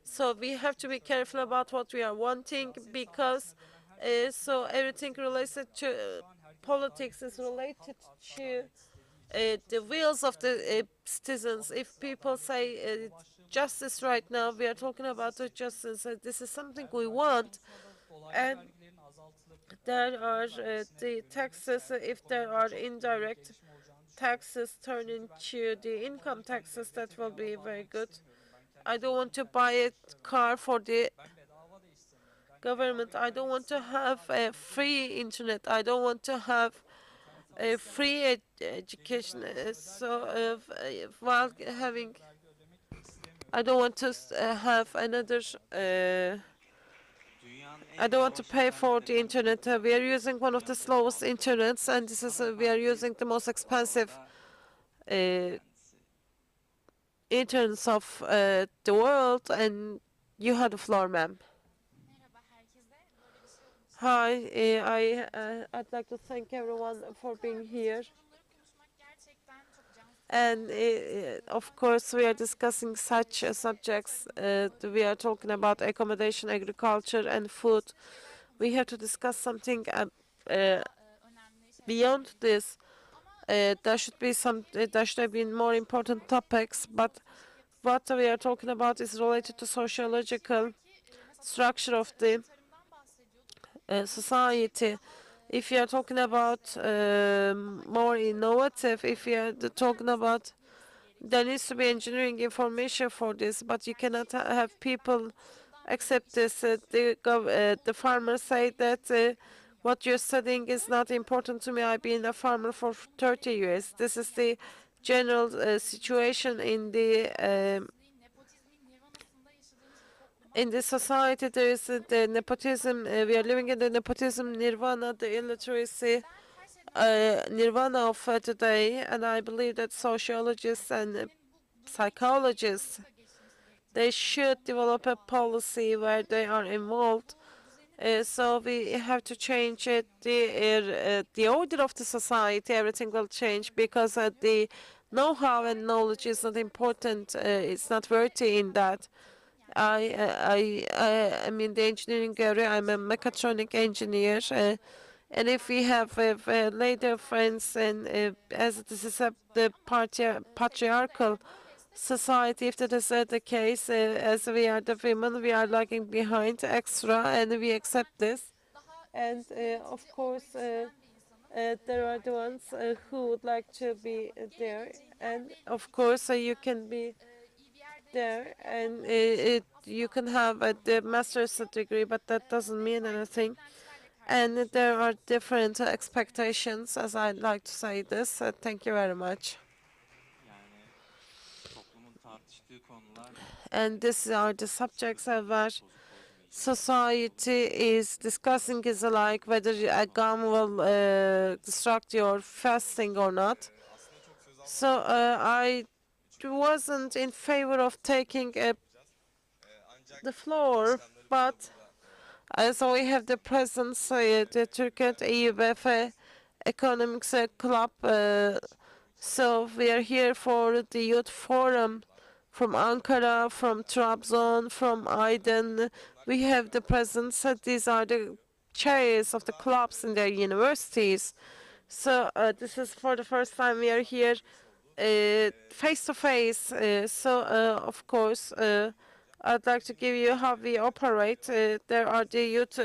So we have to be careful about what we are wanting, because so everything related to politics is related to the wills of the citizens. If people say justice right now, we are talking about the justice. This is something we want. And there are the taxes, if there are indirect taxes turn into the income taxes, that will be very good. I don't want to buy a car for the government. I don't want to have a free internet. I don't want to have a free education. So while having, I don't want to have another. I don't want to pay for the internet. We are using one of the slowest internets, and this is we are using the most expensive internets of the world. And you had the floor, ma'am. Hi, I'd like to thank everyone for being here. And of course, we are discussing such subjects. We are talking about accommodation, agriculture, and food. We have to discuss something beyond this. There should have been more important topics, but what we are talking about is related to sociological structure of the society. If you are talking about more innovative, if you are talking about, there needs to be engineering information for this, but you cannot have people accept this. The farmers say that what you're studying is not important to me. I've been a farmer for 30 years. This is the general situation in the society. There is the nepotism. We are living in the nepotism nirvana, the illiteracy nirvana of today. And I believe that sociologists and psychologists, they should develop a policy where they are involved So we have to change the order of the society. Everything will change because the know-how and knowledge is not important. It's not worthy in that. I'm in the engineering area. I'm a mechatronic engineer. And if we have later friends, and as this is the patriarchal society, if that is the case, as we are the women, we are lagging behind extra, and we accept this. And of course, there are the ones who would like to be there, and of course, you can be there, and you can have the master's degree, but that doesn't mean anything. And there are different expectations, as I'd like to say this. Thank you very much. And these are the subjects where society is discussing is like whether a gum will distract your fasting or not. So I wasn't in favor of taking the floor, but so we have the presence, the Turkey EUBF Economics Club. So we are here for the youth forum from Ankara, from Trabzon, from Aydın. We have the presence. These are the chairs of the clubs in their universities. So this is for the first time we are here face to face. So of course, I'd like to give you how we operate. There are the youth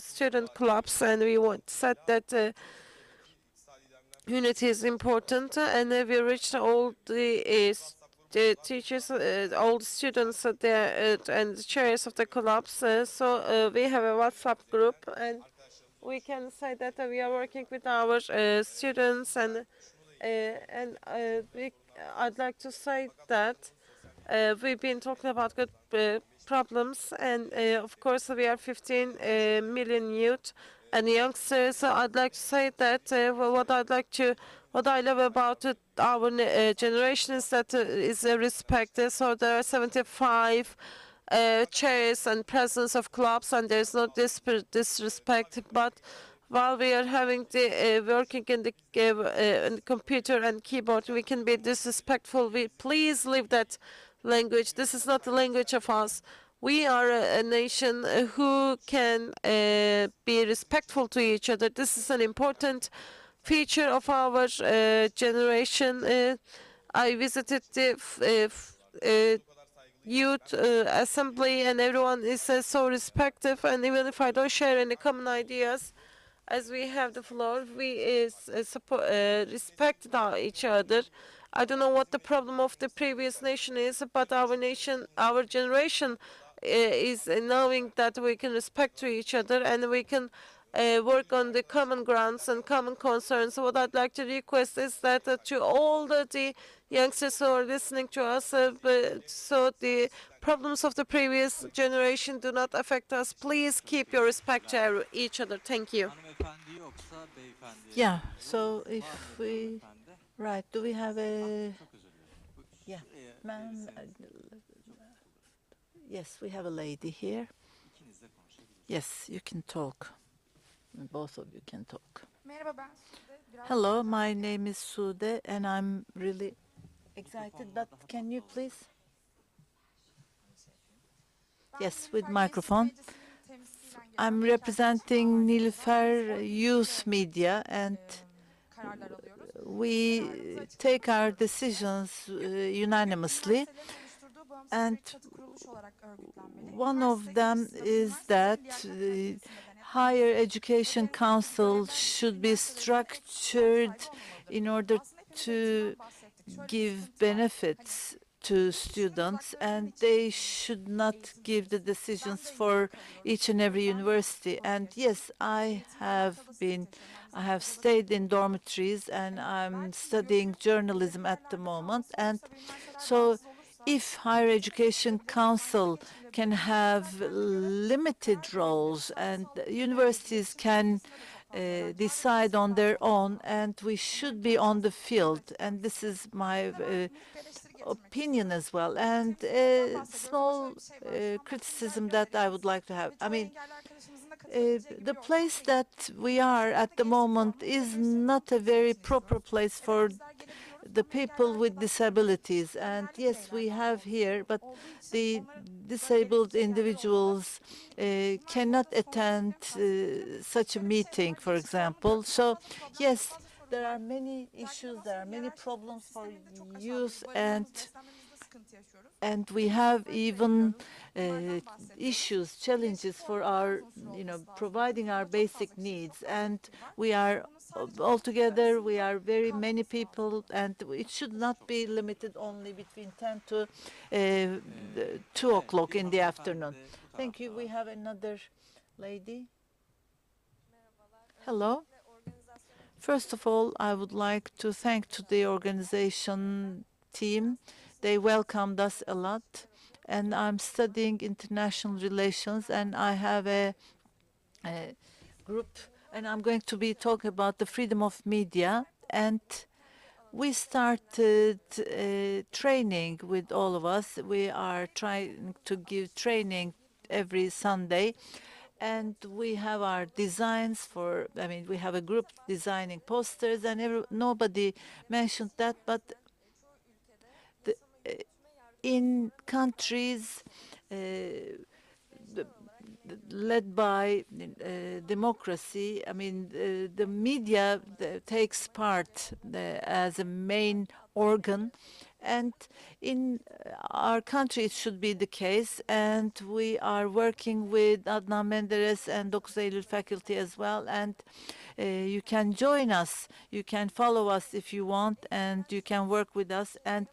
student clubs, and we said that unity is important, and we reached all the teachers, all the students there, and the chairs of the clubs. So we have a WhatsApp group, and we can say that we are working with our students, and I'd like to say that we've been talking about good problems, and of course we are 15 million youth and youngsters. So I'd like to say that what I love about our generation is that is respect. So there are 75 chairs and presence of clubs, and there's no disrespect, but while we are having the working in the computer and keyboard, we can be disrespectful. Please leave that language. This is not the language of us. We are a nation who can be respectful to each other. This is an important feature of our generation. I visited the youth assembly, and everyone is so respectful. And even if I don't share any common ideas, as we have the floor, we respect each other. I don't know what the problem of the previous nation is, but our nation, our generation is knowing that we can respect to each other, and we can work on the common grounds and common concerns. So what I'd like to request is that to all the youngsters who are listening to us, so the problems of the previous generation do not affect us. Please keep your respect to each other. Thank you. Yeah, so if we, right, do we have a, yeah, ma'am, yes, we have a lady here. Yes, you can talk. Both of you can talk. Hello, my name is Sude, and I'm really excited, but can you please? Yes, with microphone. I'm representing Nilüfer Youth Media, and we take our decisions unanimously. And one of them is that the Higher Education Council should be structured in order to give benefits to students, and they should not give the decisions for each and every university. And yes, I have stayed in dormitories, and I'm studying journalism at the moment. And so if Higher Education Council can have limited roles, and universities can decide on their own, and we should be on the field. And this is my opinion as well. And a small criticism that I would like to have. I mean, the place that we are at the moment is not a very proper place for the people with disabilities. And yes, we have here, but the disabled individuals cannot attend such a meeting, for example. So yes, there are many issues, there are many problems for youth, and we have even issues, challenges for our, providing our basic needs. And we are all together, we are very many people, and it should not be limited only between 10 to 2 o'clock in the afternoon. Thank you. We have another lady. Hello. First of all, I would like to thank to the organization team. They welcomed us a lot. And I'm studying international relations, and I have a group, and I'm going to be talking about the freedom of media. And we started training with all of us. We are trying to give training every Sunday. And we have our designs for, we have a group designing posters, and nobody mentioned that, but in countries led by democracy, the media takes part as a main organ, and in our country it should be the case. And we are working with Adnan Menderes and 9 Eylül faculty as well, and you can join us, you can follow us if you want, and you can work with us. And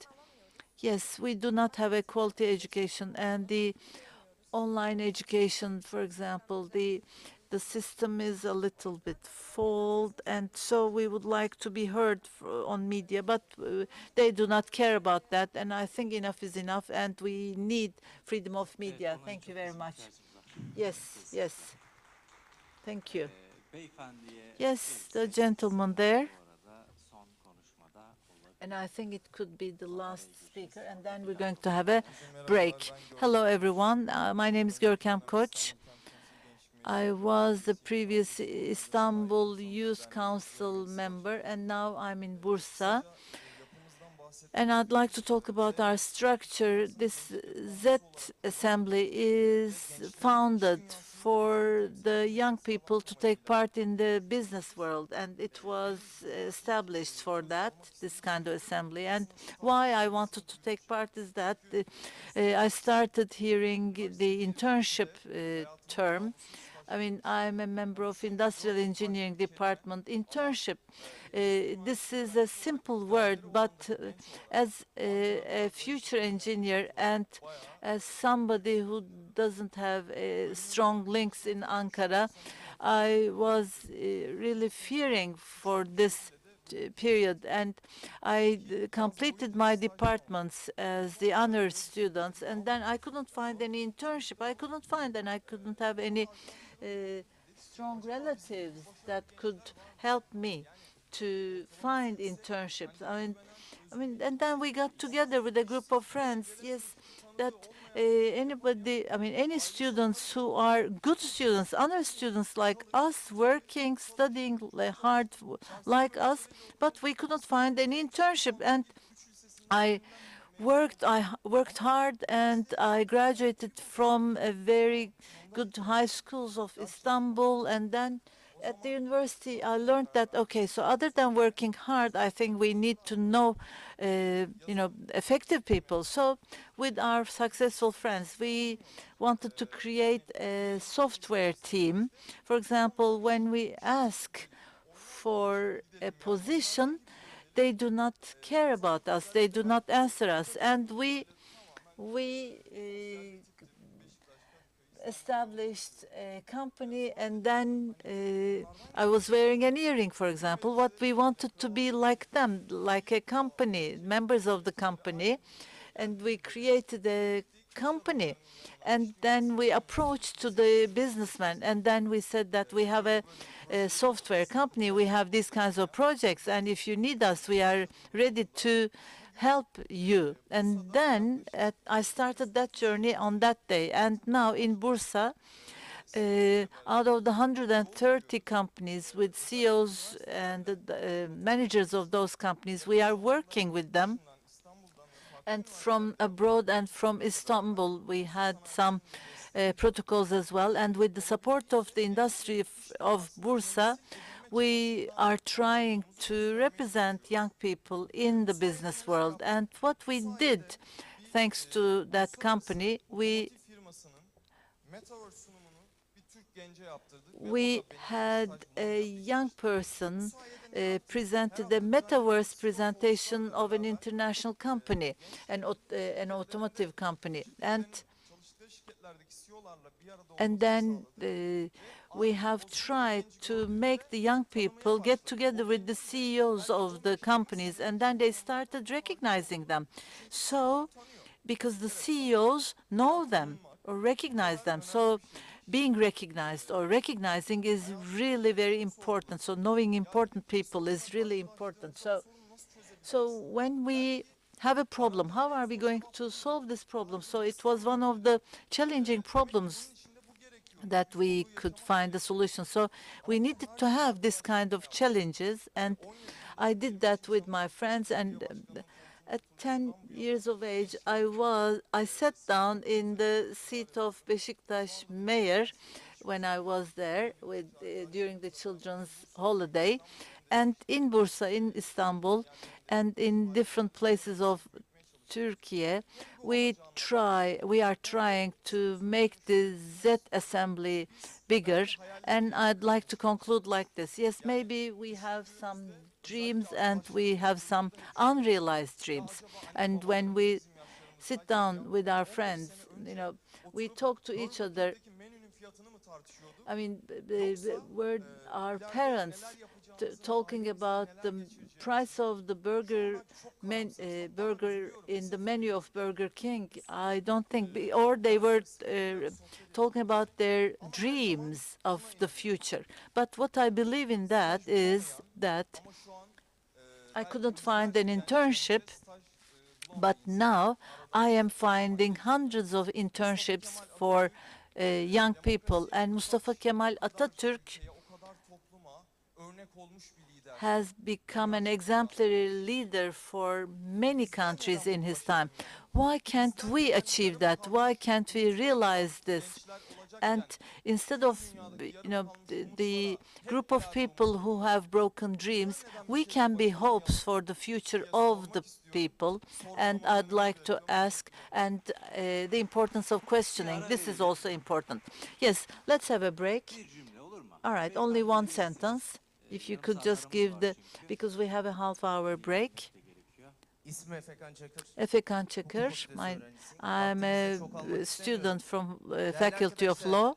yes, we do not have a quality education, and the online education, for example, the system is a little bit flawed, and so we would like to be heard on media, but they do not care about that, and I think enough is enough, and we need freedom of media. Thank you very much. Yes. Thank you. Yes, the gentleman there. And I think it could be the last speaker, and then we're going to have a break. Hello, everyone. My name is Görkem Koç. I was the previous Istanbul Youth Council member, and now I'm in Bursa. And I'd like to talk about our structure. This Z Assembly is founded for the young people to take part in the business world, and it was established for that, this kind of assembly. And why I wanted to take part is that I started hearing the internship term. I'm a member of Industrial Engineering Department. Internship, this is a simple word, but as a future engineer and as somebody who doesn't have strong links in Ankara, I was really fearing for this period, and I completed my departments as the honor students, and then I couldn't find any internship. I couldn't find, and I couldn't have any strong relatives that could help me to find internships. And then we got together with a group of friends. Yes, that any students who are good students, honor students like us, working, studying hard like us, but we couldn't find any internship. And I worked hard, and I graduated from a very good high schools of Istanbul, and then at the university I learned that, okay, so other than working hard, I think we need to know effective people. So with our successful friends, we wanted to create a software team. For example, when we ask for a position, they do not care about us. They do not answer us. And we established a company, and then I was wearing an earring, for example. What we wanted to be like them, like a company, members of the company, and we created a company. And then we approached to the businessman, and then we said that we have a software company, we have these kinds of projects, and if you need us, we are ready to help you. And then I started that journey on that day. And now in Bursa, out of the 130 companies with CEOs and the managers of those companies, we are working with them. And from abroad and from Istanbul, we had some protocols as well. And with the support of the industry of Bursa, we are trying to represent young people in the business world. And what we did, thanks to that company, we had a young person presented a metaverse presentation of an international company, an automotive company. And then we have tried to make the young people get together with the CEOs of the companies, and then they started recognizing them. So, because the CEOs know them or recognize them, so being recognized or recognizing is really very important. So knowing important people is really important. So when we have a problem, how are we going to solve this problem? So it was one of the challenging problems that we could find a solution. So we needed to have this kind of challenges, and I did that with my friends. And at 10 years of age, I sat down in the seat of Beşiktaş mayor when I was there during the children's holiday, and in Bursa, in Istanbul, and in different places of Turkey, we are trying to make the Z assembly bigger. And I'd like to conclude like this. Yes, maybe we have some dreams and we have some unrealized dreams. And when we sit down with our friends, we talk to each other. I mean, were our parents talking about the price of the burger in the menu of Burger King? I don't think, or they were talking about their dreams of the future. But what I believe in that is that I couldn't find an internship, but now I am finding hundreds of internships for young people. And Mustafa Kemal Atatürk has become an exemplary leader for many countries in his time. Why can't we achieve that? Why can't we realize this? And instead of the group of people who have broken dreams, we can be hopes for the future of the people. And I'd like to ask, and the importance of questioning, this is also important. Yes, let's have a break. All right, only one sentence. If you could just give because we have a half-hour break. Efekan Çakır. I'm a student from Faculty of Law.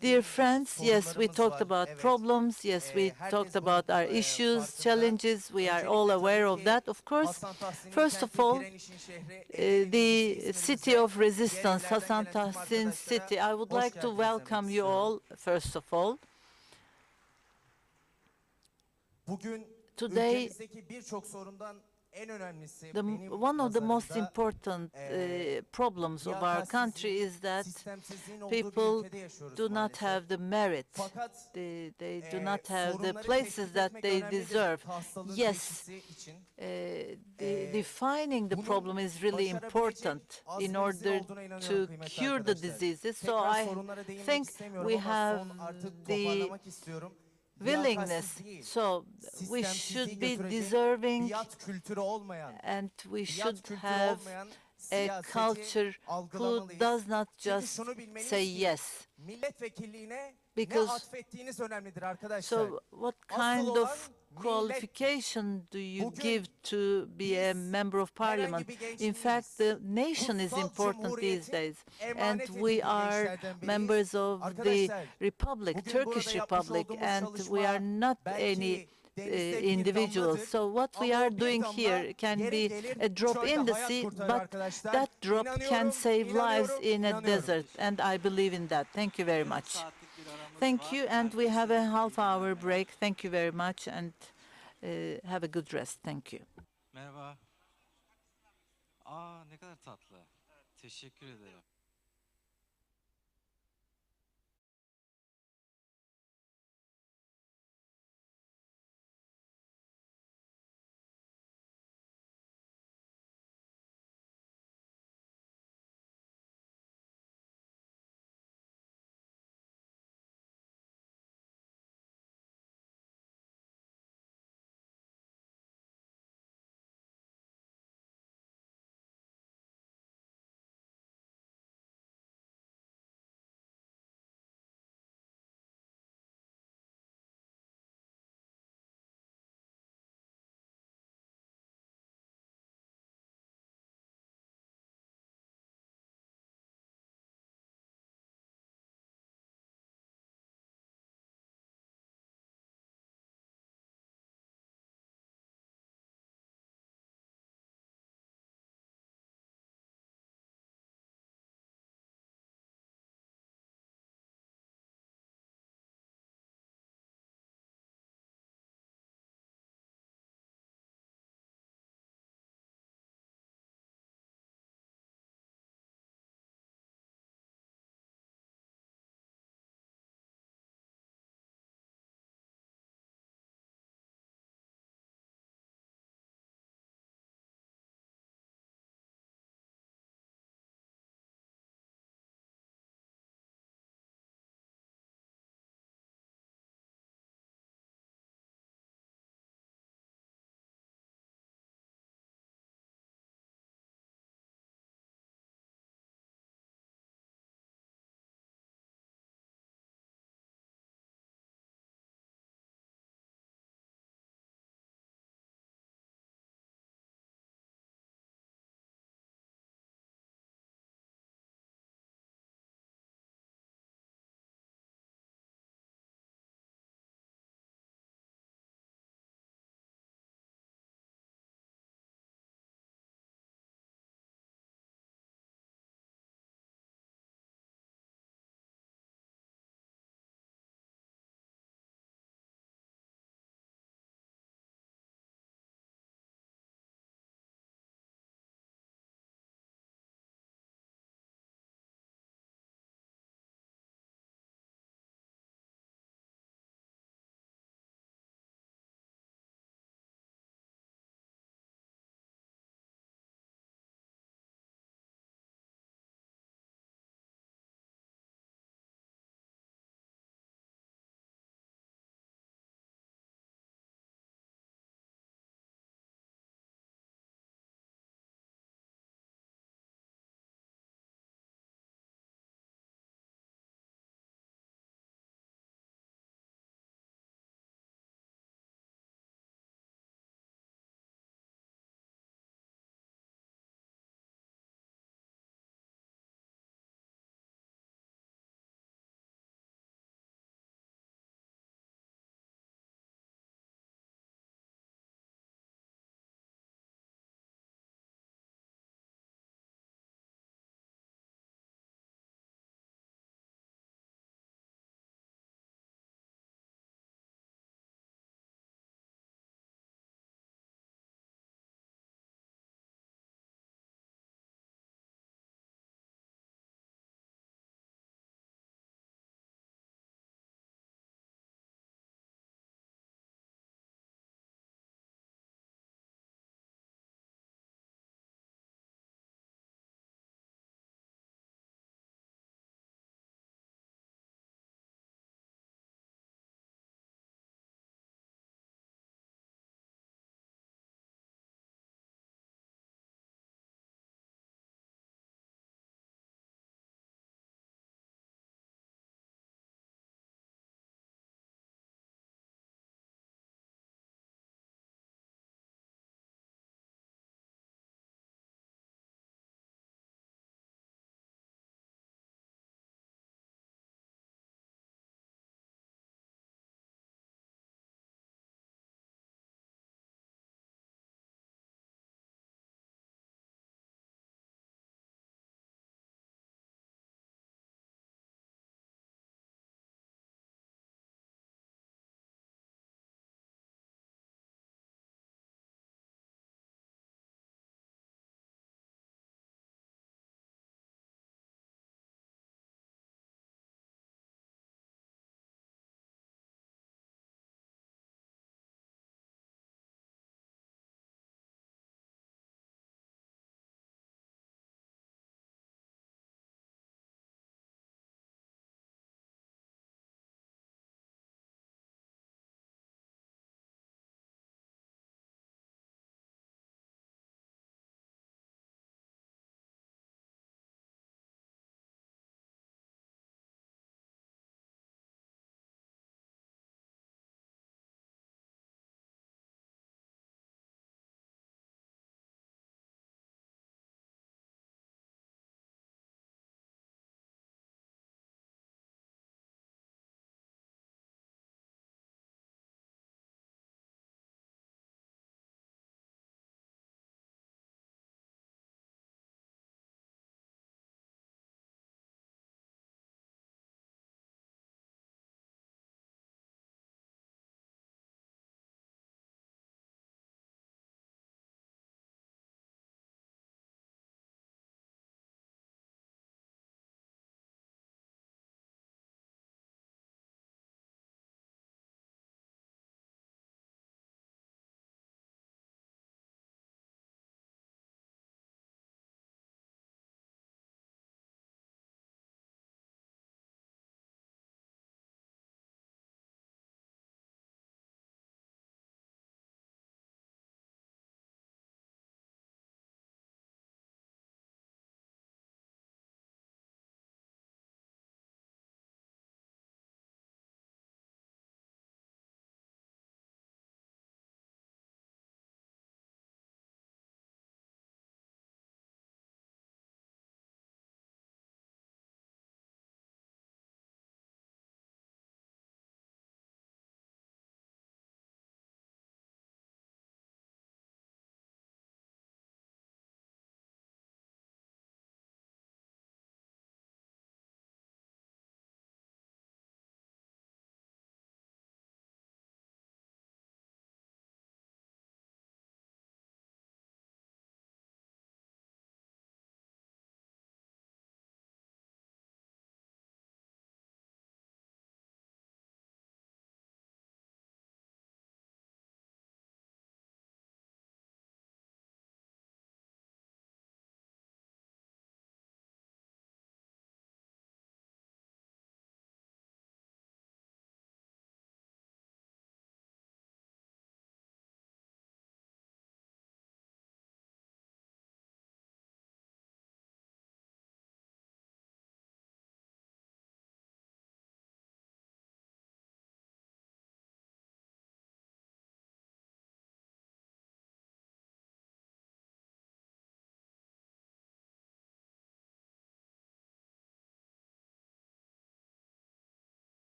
Dear friends, yes, we talked about problems. Yes, we talked about our issues, challenges. We are all aware of that, of course. First of all, the city of resistance, Hasan Tahsin City. I would like to welcome you all, first of all. Today, one of the most important problems of our country is that people do not have the merit. They do not have the places that they deserve. Yes, defining the problem is really important in order to cure the diseases. So I think we have the willingness. So we should be deserving, and we should have a culture who does not just say yes. Because, so what kind of qualification do you give to be a member of parliament? In fact, the nation is important these days, and we are members of the Republic, Turkish Republic, and we are not any individuals. So what we are doing here can be a drop in the sea, but that drop can save lives in a desert, and I believe in that. Thank you very much. Thank you, and we have a half-hour break. Thank you very much, and have a good rest. Thank you. Merhaba. Ne kadar tatlı. Teşekkür ederim.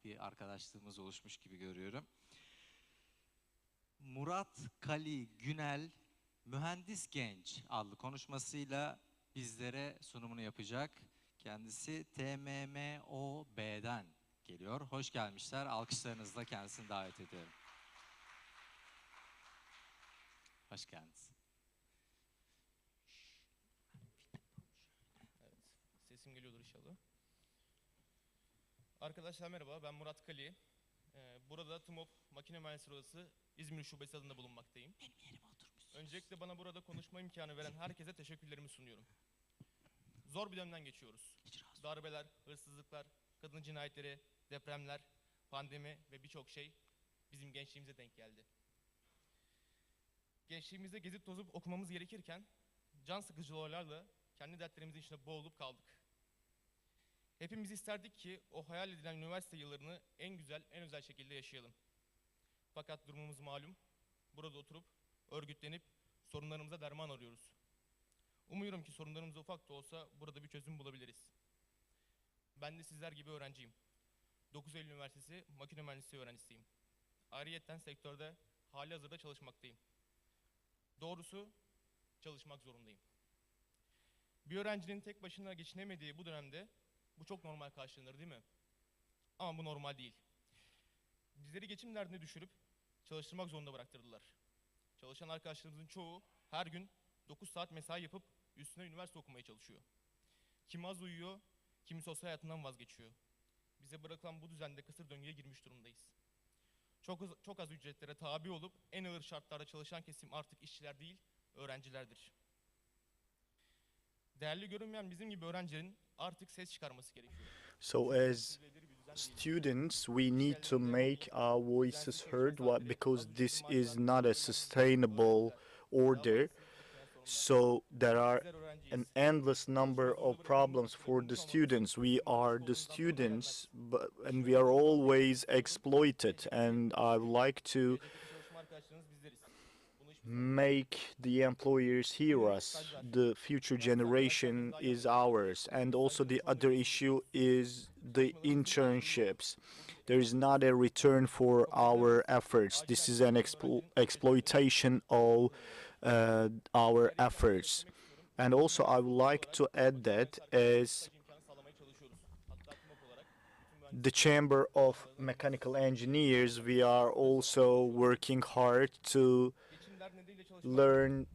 bir arkadaşlığımız oluşmuş gibi görüyorum. Murat Kali Günel, Mühendis Genç adlı konuşmasıyla bizlere sunumunu yapacak. Kendisi TMMOB'den geliyor. Hoş gelmişler. Alkışlarınızla kendisini davet ediyorum. Hoş geldiniz. Evet, sesim geliyordur inşallah. Arkadaşlar merhaba, ben Murat Kali. Burada TMOB Makine Mühendisleri Odası İzmir Şubesi adında bulunmaktayım. Benim yerime oturmuşsunuz. Öncelikle bana burada konuşma imkanı veren herkese teşekkürlerimi sunuyorum. Zor bir dönemden geçiyoruz. Darbeler, hırsızlıklar, kadın cinayetleri, depremler, pandemi ve birçok şey bizim gençliğimize denk geldi. Gençliğimizde gezip tozup okumamız gerekirken can sıkıcı olaylarla kendi dertlerimizin içine boğulup kaldık. Hepimiz isterdik ki o hayal edilen üniversite yıllarını en güzel, en özel şekilde yaşayalım. Fakat durumumuz malum. Burada oturup, örgütlenip sorunlarımıza derman arıyoruz. Umuyorum ki sorunlarımız ufak da olsa burada bir çözüm bulabiliriz. Ben de sizler gibi öğrenciyim. 9 Eylül Üniversitesi Makine Mühendisliği öğrencisiyim. Ayrıyeten sektörde halihazırda çalışmaktayım. Doğrusu çalışmak zorundayım. Bir öğrencinin tek başına geçinemediği bu dönemde bu çok normal karşılanır değil mi? Ama bu normal değil. Bizleri geçim derdine düşürüp çalıştırmak zorunda bıraktırdılar. Çalışan arkadaşlarımızın çoğu her gün 9 saat mesai yapıp üstüne üniversite okumaya çalışıyor. Kimi az uyuyor, kimi sosyal hayatından vazgeçiyor. Bize bırakılan bu düzende kısır döngüye girmiş durumdayız. Çok az ücretlere tabi olup en ağır şartlarda çalışan kesim artık işçiler değil, öğrencilerdir. Değerli görünmeyen bizim gibi öğrencilerin artık ses çıkarması gerekiyor. So as students, we need to make our voices heard because this is not a sustainable order. So there are an endless number of problems for the students. We are the students, and we are always exploited. And I would like to make the employers hear us. The future generation is ours. And also the other issue is the internships. There is not a return for our efforts. This is an exploitation of our efforts. And also I would like to add that as the Chamber of Mechanical Engineers, we are also working hard to learn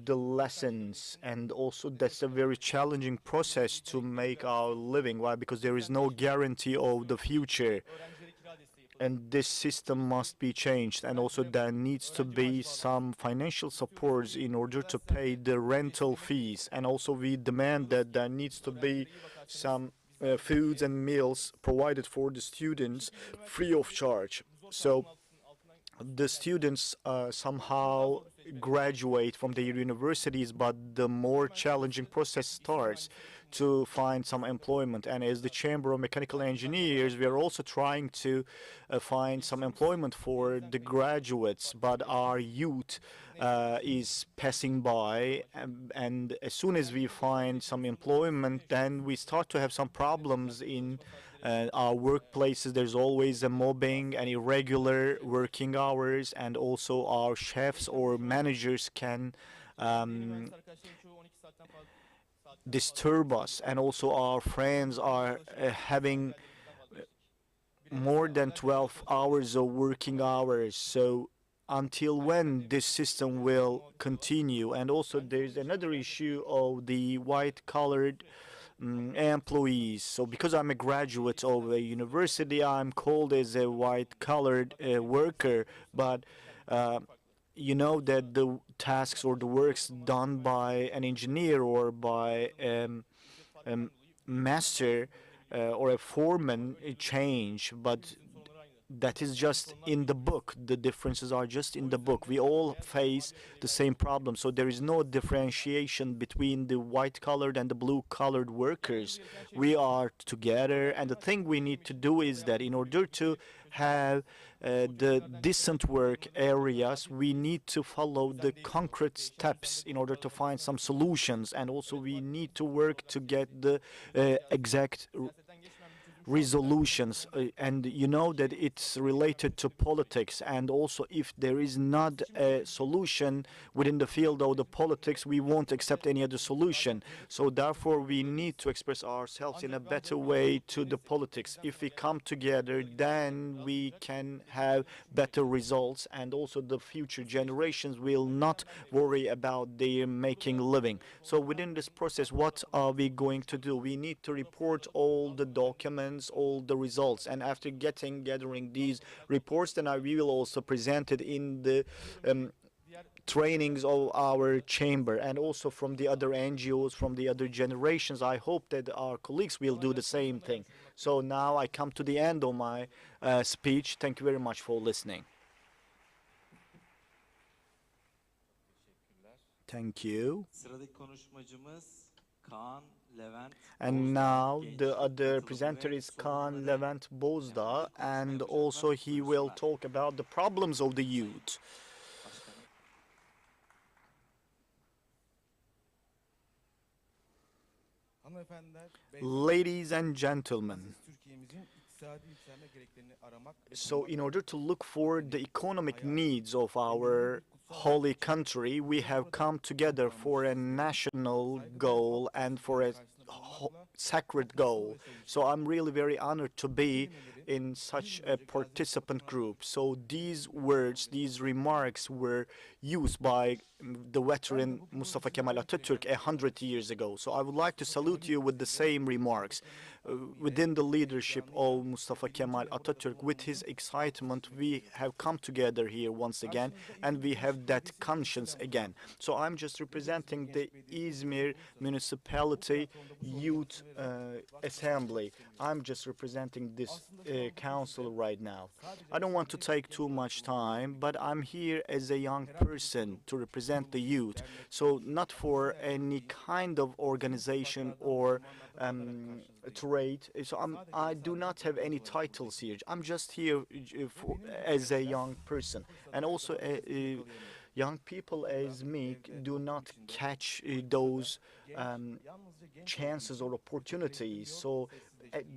the lessons, and also that's a very challenging process to make our living. Why? Because there is no guarantee of the future, and this system must be changed. And also there needs to be some financial supports in order to pay the rental fees, and also we demand that there needs to be some foods and meals provided for the students free of charge. So the students somehow graduate from their universities, but the more challenging process starts to find some employment. And as the Chamber of Mechanical Engineers, we are also trying to find some employment for the graduates, but our youth is passing by, and as soon as we find some employment, then we start to have some problems in our workplaces. There's always a mobbing and irregular working hours, and also our chefs or managers can disturb us, and also our friends are having more than 12 hours of working hours. So until when this system will continue? And also there's another issue of the white-collared employees. So because I'm a graduate of a university, I'm called as a white-collared worker, but you know that the tasks or the works done by an engineer or by a master or a foreman change, but that is just in the book. The differences are just in the book. We all face the same problem, so there is no differentiation between the white-collared and the blue-collared workers. We are together, and the thing we need to do is that in order to have the decent work areas, we need to follow the concrete steps in order to find some solutions, and also we need to work to get the exact resolutions, and you know that it's related to politics, and also if there is not a solution within the field of the politics, we won't accept any other solution. So therefore we need to express ourselves in a better way to the politics. If we come together, then we can have better results, and also the future generations will not worry about their making living. So within this process, what are we going to do? We need to report all the documents, all the results, and after gathering these reports, then we will also present it in the trainings of our chamber, and also from the other NGOs, from the other generations. I hope that our colleagues will do the same thing. So now I come to the end of my speech. Thank you very much for listening. Thank you. Sıradaki konuşmacımız Kaan Levent. And now the other presenter is Kaan Levent Bozdağ, and also he will talk about the problems of the youth. Ladies and gentlemen, so in order to look for the economic needs of our holy country, we have come together for a national goal and for a sacred goal. So I'm really very honored to be in such a participant group. So these words, these remarks were used by the veteran Mustafa Kemal Atatürk 100 years ago. So I would like to salute you with the same remarks. Within the leadership of Mustafa Kemal Atatürk, with his excitement, we have come together here once again, and we have that conscience again. So I'm just representing the İzmir Municipality Youth Assembly. I'm just representing this council right now. I don't want to take too much time, but I'm here as a young person to represent the youth. So not for any kind of organization or trade. So I do not have any titles here. I'm just here as a young person. And also young people as me do not catch those chances or opportunities. So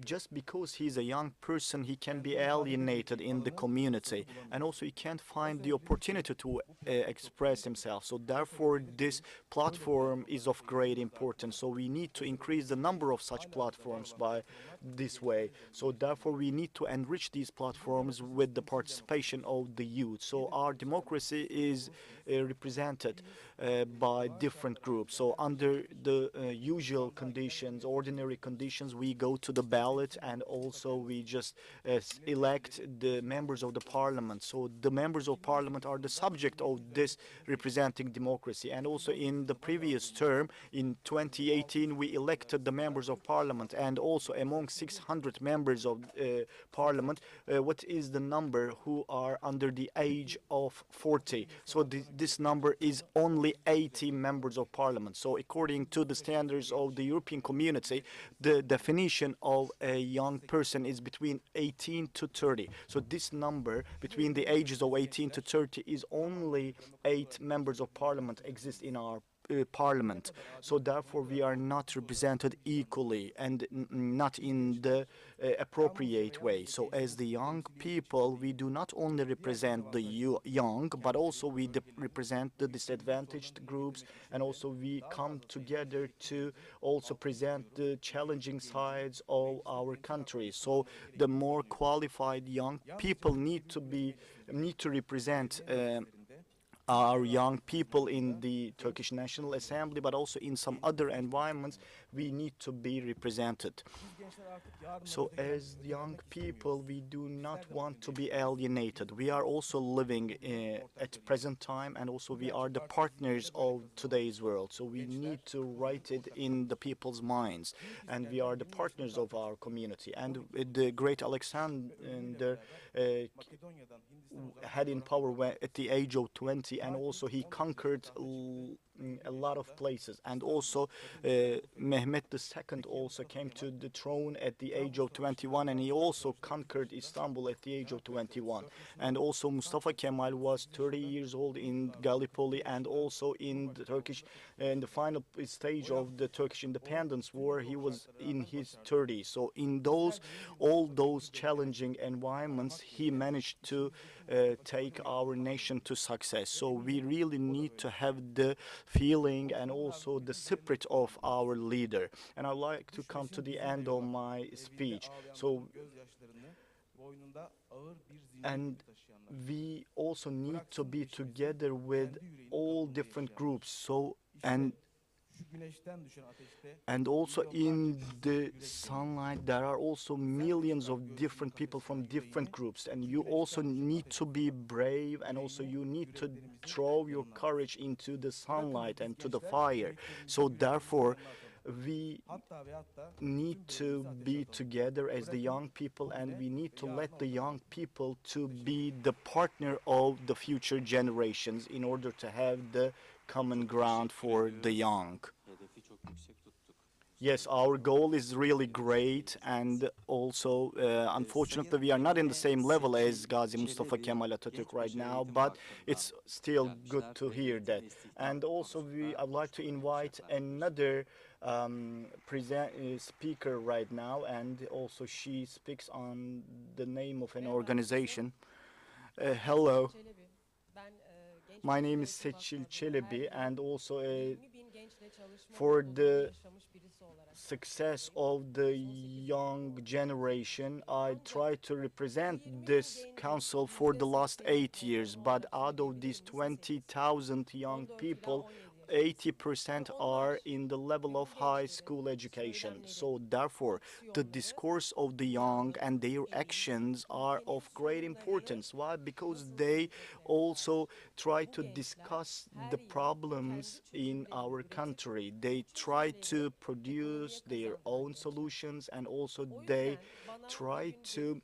just because he's a young person, he can be alienated in the community, and also he can't find the opportunity to express himself. So therefore this platform is of great importance. So we need to increase the number of such platforms by this way. So therefore we need to enrich these platforms with the participation of the youth. So our democracy is represented by different groups. So under the usual conditions, ordinary conditions, we go to the ballot, and also we just elect the members of the parliament. So the members of parliament are the subject of this representing democracy. And also in the previous term, in 2018, we elected the members of parliament, and also among 600 members of parliament, what is the number who are under the age of 40? So this number is only 80 members of parliament. So according to the standards of the European community, the definition of a young person is between 18 to 30. So this number between the ages of 18 to 30 is only 8 members of parliament exist in our parliament. So therefore we are not represented equally and not in the appropriate way. So as the young people, we do not only represent the young, but also we represent the disadvantaged groups, and also we come together to also present the challenging sides of our country. So the more qualified young people need to represent our young people in the Turkish National Assembly, but also in some other environments, we need to be represented. So as young people, we do not want to be alienated. We are also living at present time, and also we are the partners of today's world. So we need to write it in the people's minds, and we are the partners of our community. And the great Alexander had in power at the age of 20, and also he conquered a lot of places. And also Mehmet II also came to the throne at the age of 21, and he also conquered Istanbul at the age of 21. And also Mustafa Kemal was 30 years old in Gallipoli, and also in the Turkish, in the final stage of the Turkish independence war, he was in his 30s. So in all those challenging environments, he managed to take our nation to success. So we really need to have the feeling and also the spirit of our leader. And I'd like to come to the end of my speech. So, and we also need to be together with all different groups. So, and also in the sunlight, there are also millions of different people from different groups. And you also need to be brave, and also you need to throw your courage into the sunlight and to the fire. So therefore, we need to be together as the young people, and we need to let the young people to be the partner of the future generations in order to have the common ground for the young. Yes, our goal is really great, and also, unfortunately, we are not in the same level as Gazi Mustafa Kemal Atatürk right now, but it's still good to hear that. And also, I'd like to invite another speaker right now, and also she speaks on the name of an organization. Hello. My name is Seçil Çelebi, and also for the success of the young generation, I try to represent this council for the last 8 years, but out of these 20,000 young people, 80% are in the level of high school education. So therefore, the discourse of the young and their actions are of great importance. Why? Because they also try to discuss the problems in our country. They try to produce their own solutions, and also they try to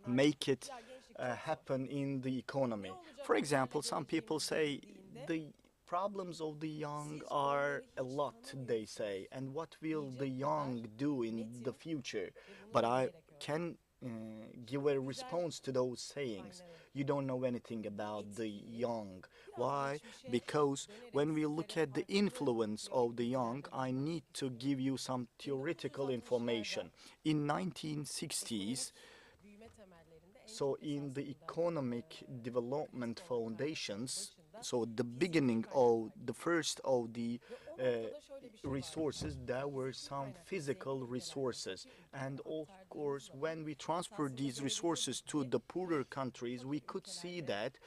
make it happen in the economy. For example, some people say the problems of the young are a lot, they say, and what will the young do in the future? But I can give a response to those sayings. You don't know anything about the young. Why? Because when we look at the influence of the young, I need to give you some theoretical information. In 1960s, so in the economic development foundations, so the beginning of the first of the resources, there were some physical resources. And of course, when we transfer these resources to the poorer countries, we could see that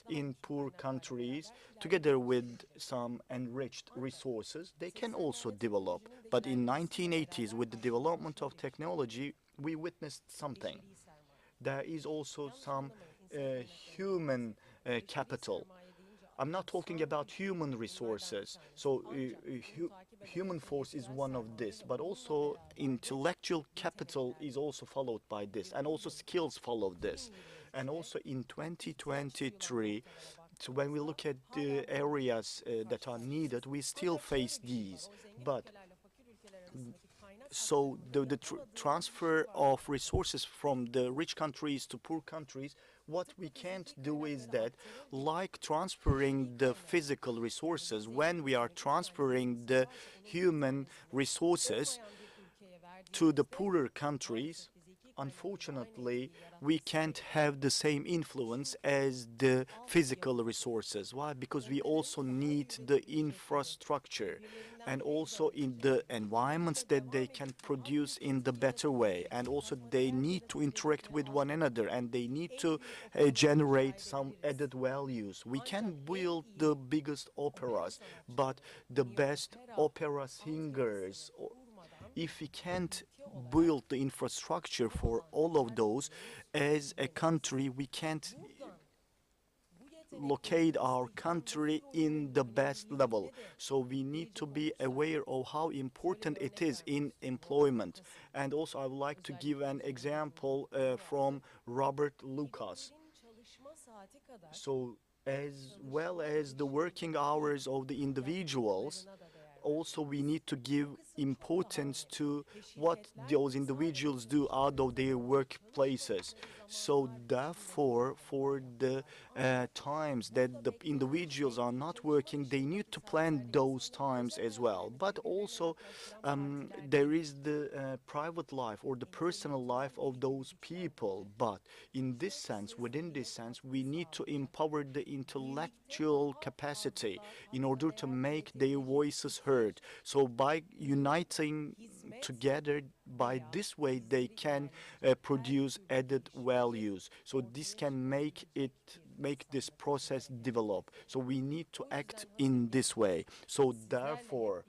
in poor countries, together with some enriched resources, they can also develop. But in 1980s, with the development of technology, we witnessed something. There is also some human capital. I'm not talking about human resources. So human force is one of this, but also intellectual capital is also followed by this, and also skills follow this. And also in 2023, so when we look at the areas that are needed, we still face these. But so the transfer of resources from the rich countries to poor countries, what we can't do is that, like transferring the physical resources, when we are transferring the human resources to the poorer countries, unfortunately, we can't have the same influence as the physical resources. Why? Because we also need the infrastructure and also in the environments that they can produce in the better way. And also they need to interact with one another, and they need to generate some added values. We can build the biggest operas, but the best opera singers, if we can't build the infrastructure for all of those, as a country, we can't locate our country in the best level. So we need to be aware of how important it is in employment. And also I would like to give an example from Robert Lucas. So as well as the working hours of the individuals. Also, we need to give importance to what those individuals do out of their workplaces. So therefore, for the times that the individuals are not working, they need to plan those times as well. But also, there is the private life or the personal life of those people. But in this sense, within this sense, we need to empower the intellectual capacity in order to make their voices heard. So by uniting together, by this way, they can produce added values. So this can make this process develop. So we need to act in this way. So therefore,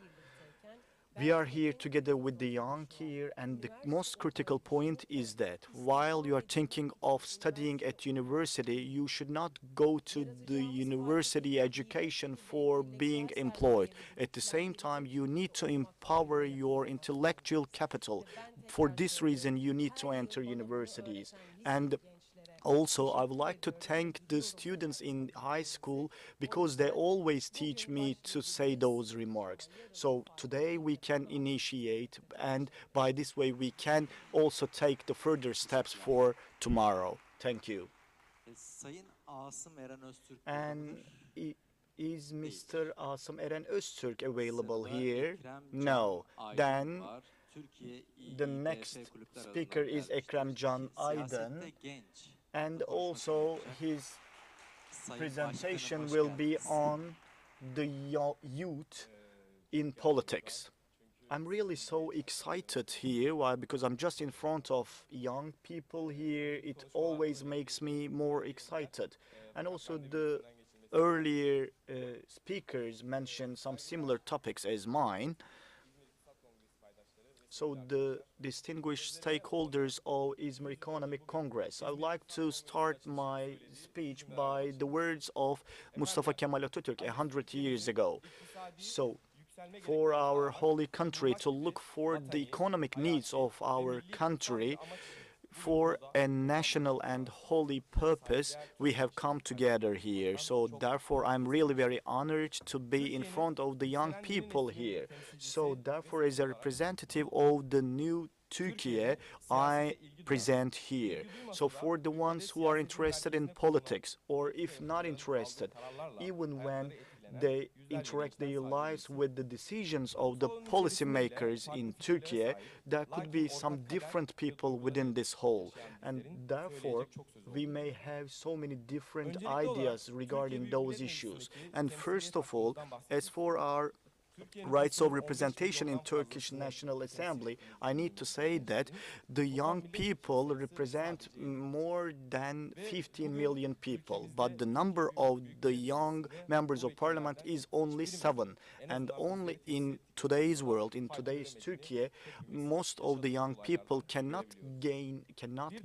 we are here together with the young here, and the most critical point is that while you are thinking of studying at university, you should not go to the university education for being employed. At the same time, you need to empower your intellectual capital. For this reason, you need to enter universities. And also, I would like to thank the students in high school because they always teach me to say those remarks. So today we can initiate, and by this way we can also take the further steps for tomorrow. Thank you. Sayın Asım Eren Öztürk And is Mr. Asım Eren Öztürk available Sırada here? Ekrem No. Can Aydın Then var. Türkiye the İİTF next kulüpler speaker adına is Ekrem Can Aydın. siyasette genç. And konuşmak also yapacak. his Sayın presentation Başkanım, hoş will be geldiniz. on the youth in politics. I'm really so excited here. Why? Because I'm just in front of young people here. It always makes me more excited. And also the earlier speakers mentioned some similar topics as mine. So the distinguished stakeholders of İzmir Economic Congress, I would like to start my speech by the words of Mustafa Kemal Atatürk 100 years ago. So for our holy country to look for the economic needs of our country, for a national and holy purpose, we have come together here. So therefore, I'm really very honored to be in front of the young people here. So therefore, as a representative of the new Turkey, I present here. So for the ones who are interested in politics, or if not interested, even when they interact their lives with the decisions of the policymakers in Turkey, there could be some different people within this whole. And therefore, we may have so many different ideas regarding those issues. And first of all, as for our rights of representation in Turkish National Assembly, I need to say that the young people represent more than 15 million people, but the number of the young members of parliament is only 7. And only in today's world, in today's Turkey, most of the young people cannot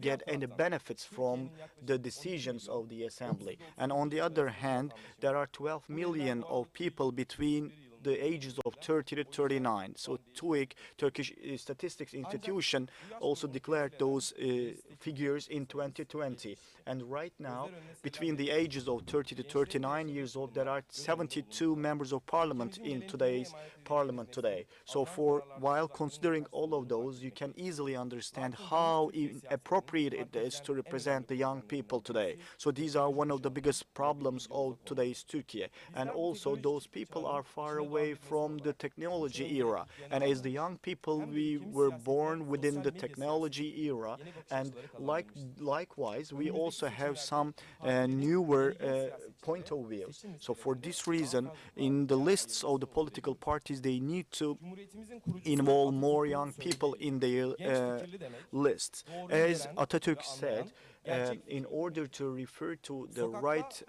get any benefits from the decisions of the assembly. And on the other hand, there are 12 million of people between the ages of 30 to 39. So TÜİK, Turkish Statistics Institution, also declared those figures in 2020. And right now, between the ages of 30 to 39 years old, there are 72 members of parliament in today's parliament today. So while considering all of those, you can easily understand how appropriate it is to represent the young people today. So these are one of the biggest problems of today's Turkey. And also those people are far away from the technology era. And as the young people, we were born within the technology era. And likewise, we also have some newer point of views. So for this reason, in the lists of the political parties, they need to involve more young people in their lists. As Atatürk said, in order to refer to the right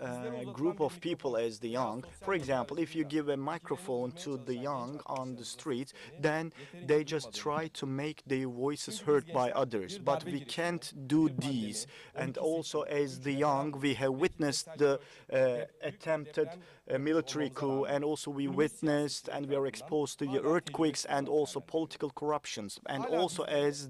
group of people as the young, for example, if you give a microphone to the young on the street, then they just try to make their voices heard by others. But we can't do these. And also as the young, we have witnessed the attempted military coup, and also we witnessed and we are exposed to the earthquakes and also political corruptions. And also as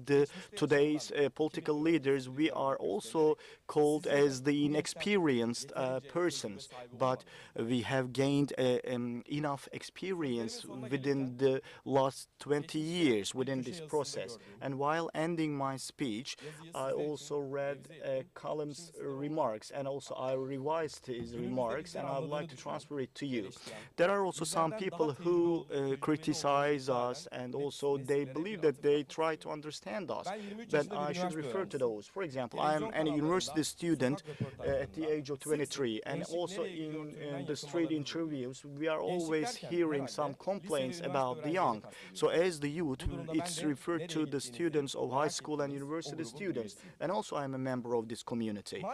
today's political leaders, we are also called as the inexperienced persons, but we have gained enough experience within the last 20 years within this process. And while ending my speech, I also read Callum's remarks, and also I revised his remarks, and I would like to transfer it to you. There are also some people who criticize us, and also they believe that they try to understand us, but I should refer to those. For example, I am a university student at the age of 23, and also in the street interviews, we are always hearing some complaints about the young. So as the youth, it's referred to the students of high school and university students, and also I'm a member of this community.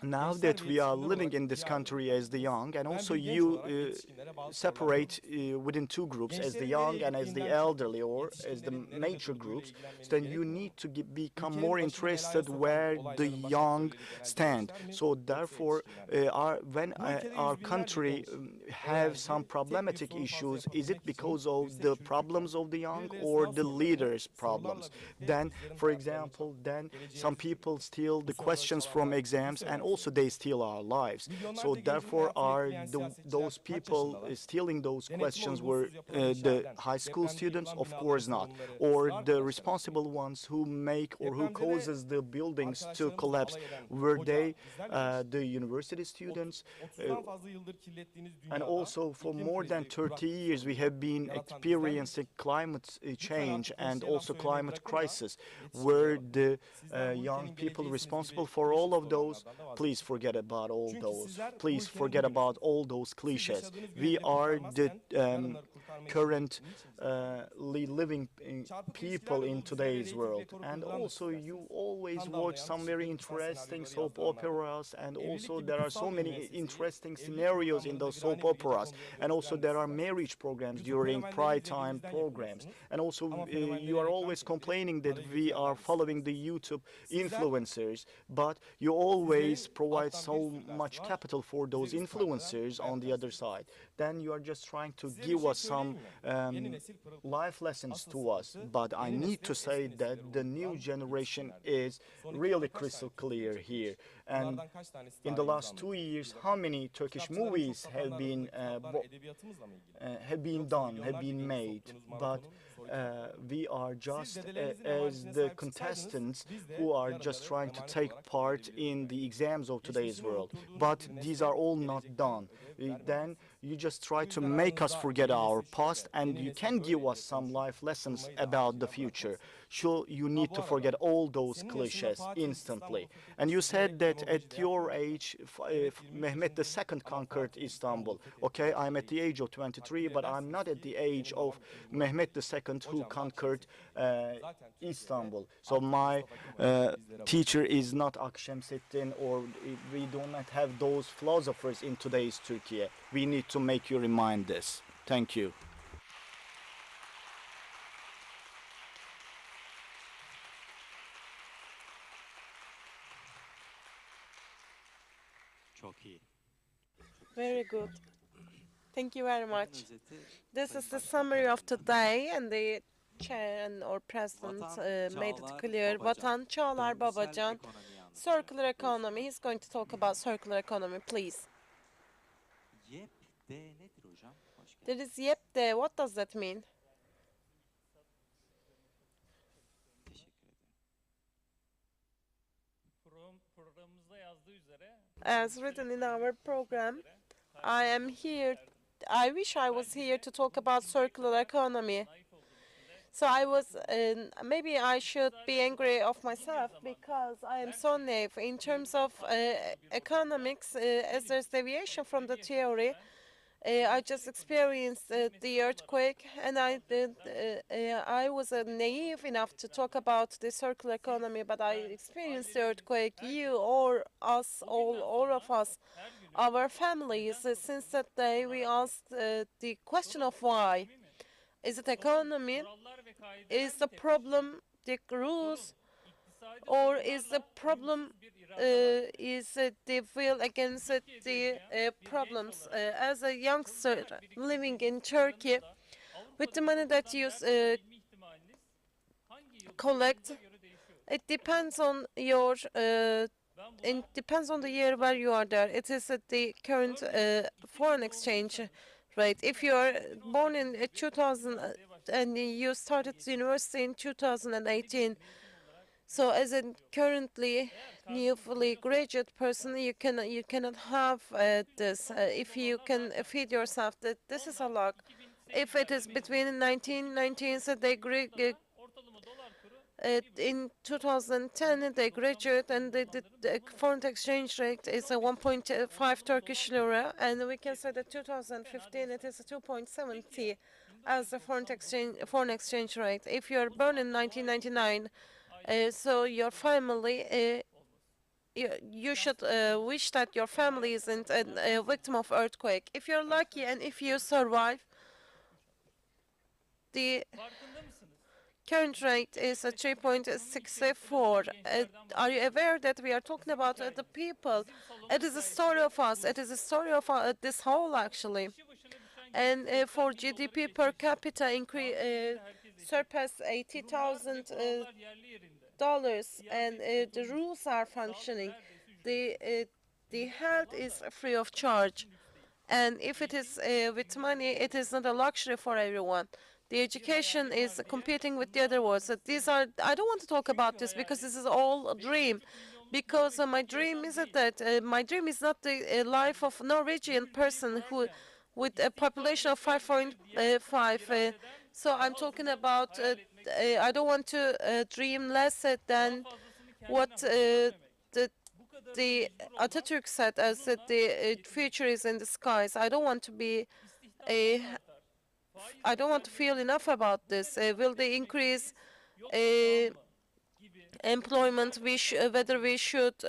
Now that we are living in this country as the young, and also you separate within two groups, as the young and as the elderly, or as the major groups, then you need to become more interested where the young stand. So therefore, when our country have some problematic issues, is it because of the problems of the young or the leaders' problems? Then, for example, then some people steal the questions from exams, and also they steal our lives. So therefore, are those people stealing those questions were the high school students? Of course not. Or the responsible ones who make or who causes the buildings to collapse, were they the university students? And also for more than 30 years we have been experiencing climate change and also climate crisis. Were the young people responsible for all of those? Please forget about all those. Please forget about all those cliches. We are the currently living people in today's world. And also you always watch some very interesting soap operas, and also there are so many interesting scenarios in those soap operas, and also there are marriage programs during pride time programs, and also you are always complaining that we are following the YouTube influencers, but you always provide so much capital for those influencers on the other side. Then you are just trying to give us some life lessons to us. But I need to say that the new generation is really crystal clear here. And in the last 2 years, how many Turkish movies have been done, have been made? But we are just as the contestants who are just trying to take part in the exams of today's world. But these are all not done. Then you just try to make us forget our past, and you can give us some life lessons about the future. Sure, you need to forget all those cliches instantly. And you said that at your age, Mehmet II conquered Istanbul. Okay, I'm at the age of 23, but I'm not at the age of Mehmet II who conquered Istanbul. So my teacher is not Akşemseddin, or we do not have those philosophers in today's Turkey. We need to make you remind this. Thank you. Çok iyi. Very good. Thank you very much. This is the summary of today, and the chair or president made it clear. Vatan Çağlar Babacan, circular economy. He's going to talk about circular economy, please. YEPD nedir hocam? There is YEPD. What does that mean? As written in our program, I wish I was here to talk about circular economy. So maybe I should be angry of myself because I am so naive. In terms of economics, as there's deviation from the theory, I just experienced the earthquake, and I was naive enough to talk about the circular economy, but I experienced the earthquake. You or us, all of us, our families. Since that day, we asked the question of why. Is it economy? Is the problem the rules or is the problem is the will against the problems? As a youngster living in Turkey, with the money that you collect, it depends on your it depends on the year where you are there. It is at the current foreign exchange rate. If you are born in 2000 and you started university in 2018, so as a currently newly graduate person, you cannot have this. If you can feed yourself, that this is a luck. If it is between 1919, so they in 2010 they graduate, and the foreign exchange rate is a 1.5 Turkish lira, and we can say that 2015 it is a 2.70 as the foreign exchange rate. If you are born in 1999, so your family, you should wish that your family isn't a victim of earthquake. If you're lucky and if you survive, the current rate is 3.64. Are you aware that we are talking about the people? It is a story of us. It is a story of this whole, actually. And for GDP per capita increase surpass $80,000, and the rules are functioning. The health is free of charge, and if it is with money, it is not a luxury for everyone. The education is competing with the other worlds. These are, I don't want to talk about this because this is all a dream. Because my dream is that my dream is not the life of Norwegian person who, with a population of 5.5. So I'm talking about. I don't want to dream less than what the Atatürk said, as the future is in the skies. I don't want to be a. I don't want to feel enough about this. Will they increase employment? Whether we should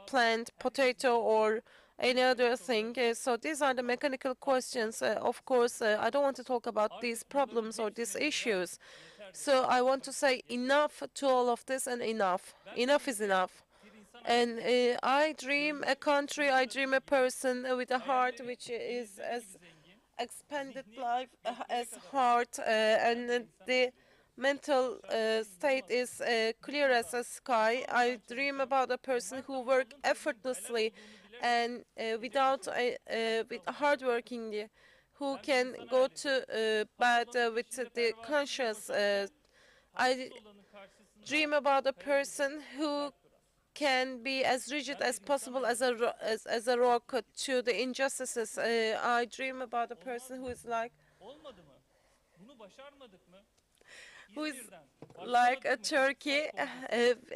plant potato or any other thing. So these are the mechanical questions. Of course, I don't want to talk about these problems or these issues. So I want to say enough to all of this, and enough. Enough is enough. And I dream a country, I dream a person with a heart which is as expanded life as heart, and the mental state is clear as a sky. I dream about a person who work effortlessly and with hardworking, who can go to bed with the conscious. I dream about a person who can be as rigid as possible as a rock to the injustices. I dream about a person who is like a Turkey.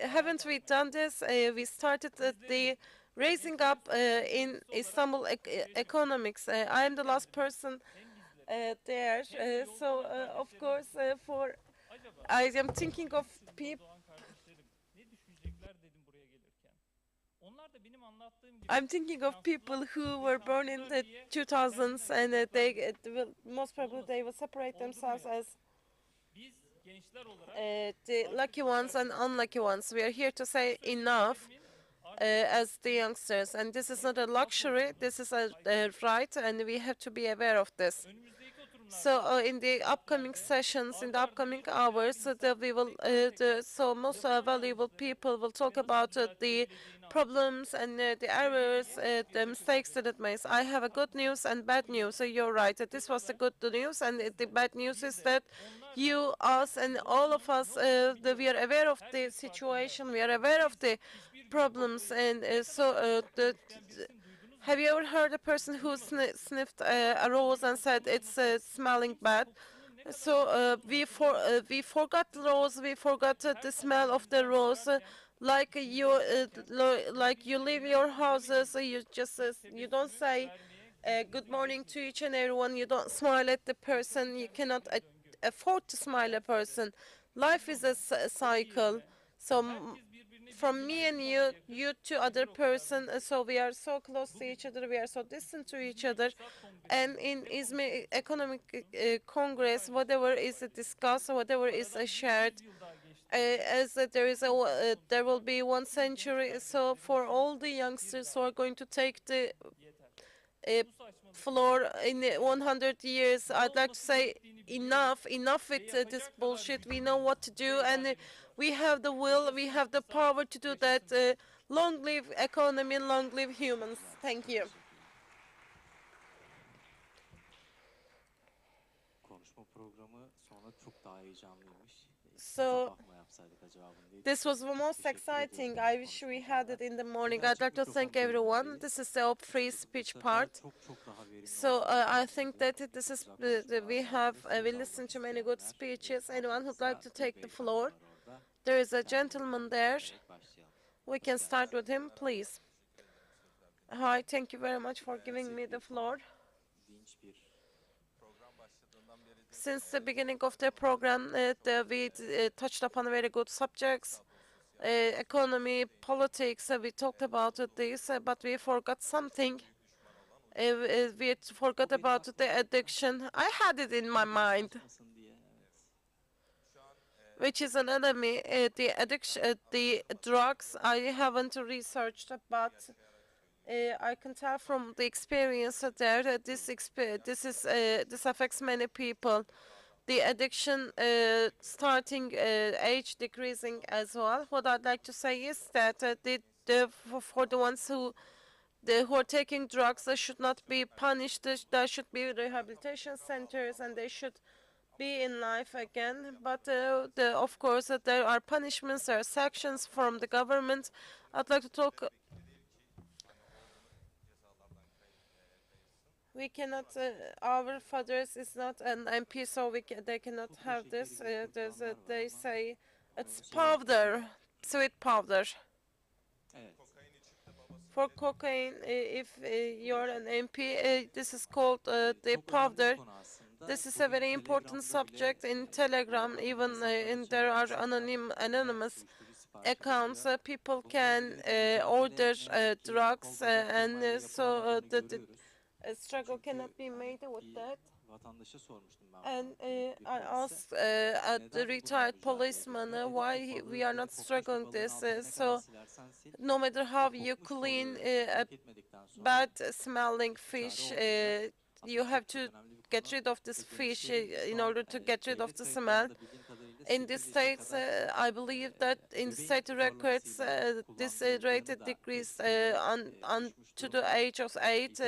Haven't we done this? We started the raising up in Istanbul economics. I am the last person there, so of course I am thinking of people. I'm thinking of people who were born in the 2000s, and most probably they will separate themselves as the lucky ones and unlucky ones. We are here to say enough as the youngsters, and this is not a luxury, this is a right, and we have to be aware of this. So in the upcoming sessions, in the upcoming hours, we will, so most valuable people will talk about the problems and the errors, the mistakes that it makes. I have a good news and bad news. So you're right. This was the good news, and the bad news is that you, us, and all of us, we are aware of the situation. We are aware of the problems, and have you ever heard a person who sniffed a rose and said it's smelling bad? So we forgot the rose. We forgot the smell of the rose. Like you leave your houses, you just you don't say good morning to each and everyone. You don't smile at the person. You cannot afford to smile at a person. Life is a cycle. So from me and you to other person, so we are so close to each other, we are so distant to each other. And in İzmir Economic Congress, whatever is discussed, whatever is shared, as there will be 1 century. So for all the youngsters who are going to take the floor in 100 years, I'd like to say enough with this bullshit. We know what to do, and we have the will, we have the power to do that. Long live economy, long live humans. Thank you. So this was the most exciting. I wish we had it in the morning. I'd like to thank everyone. This is the free speech part. So I think that this is we listened to many good speeches. Anyone who'd like to take the floor? There is a gentleman there. We can start with him, please. Hi, thank you very much for giving me the floor. Since the beginning of the program, we touched upon very good subjects. Economy, politics, we talked about this, but we forgot something. We forgot about the addiction. I had it in my mind, which is an enemy. The addiction, the drugs, I haven't researched, but I can tell from the experience there that this affects many people. The addiction starting age decreasing as well. What I'd like to say is that for the ones who are taking drugs, they should not be punished. There should be rehabilitation centers, and they should be in life again. But of course, there are punishments, there are sanctions from the government. I'd like to talk. We cannot. Our fathers is not an MP, so they cannot have this. They say it's powder, sweet powder. For cocaine, if you're an MP, this is called the powder. This is a very important subject in Telegram. Even there are anonymous accounts. People can order drugs, and so the struggle cannot be made with that. And I asked the retired policeman why we are not struggling this. So no matter how you clean a bad smelling fish, you have to get rid of this fish in order to get rid of the smell. In the States, I believe that in the state records, this rate decreased to the age of 8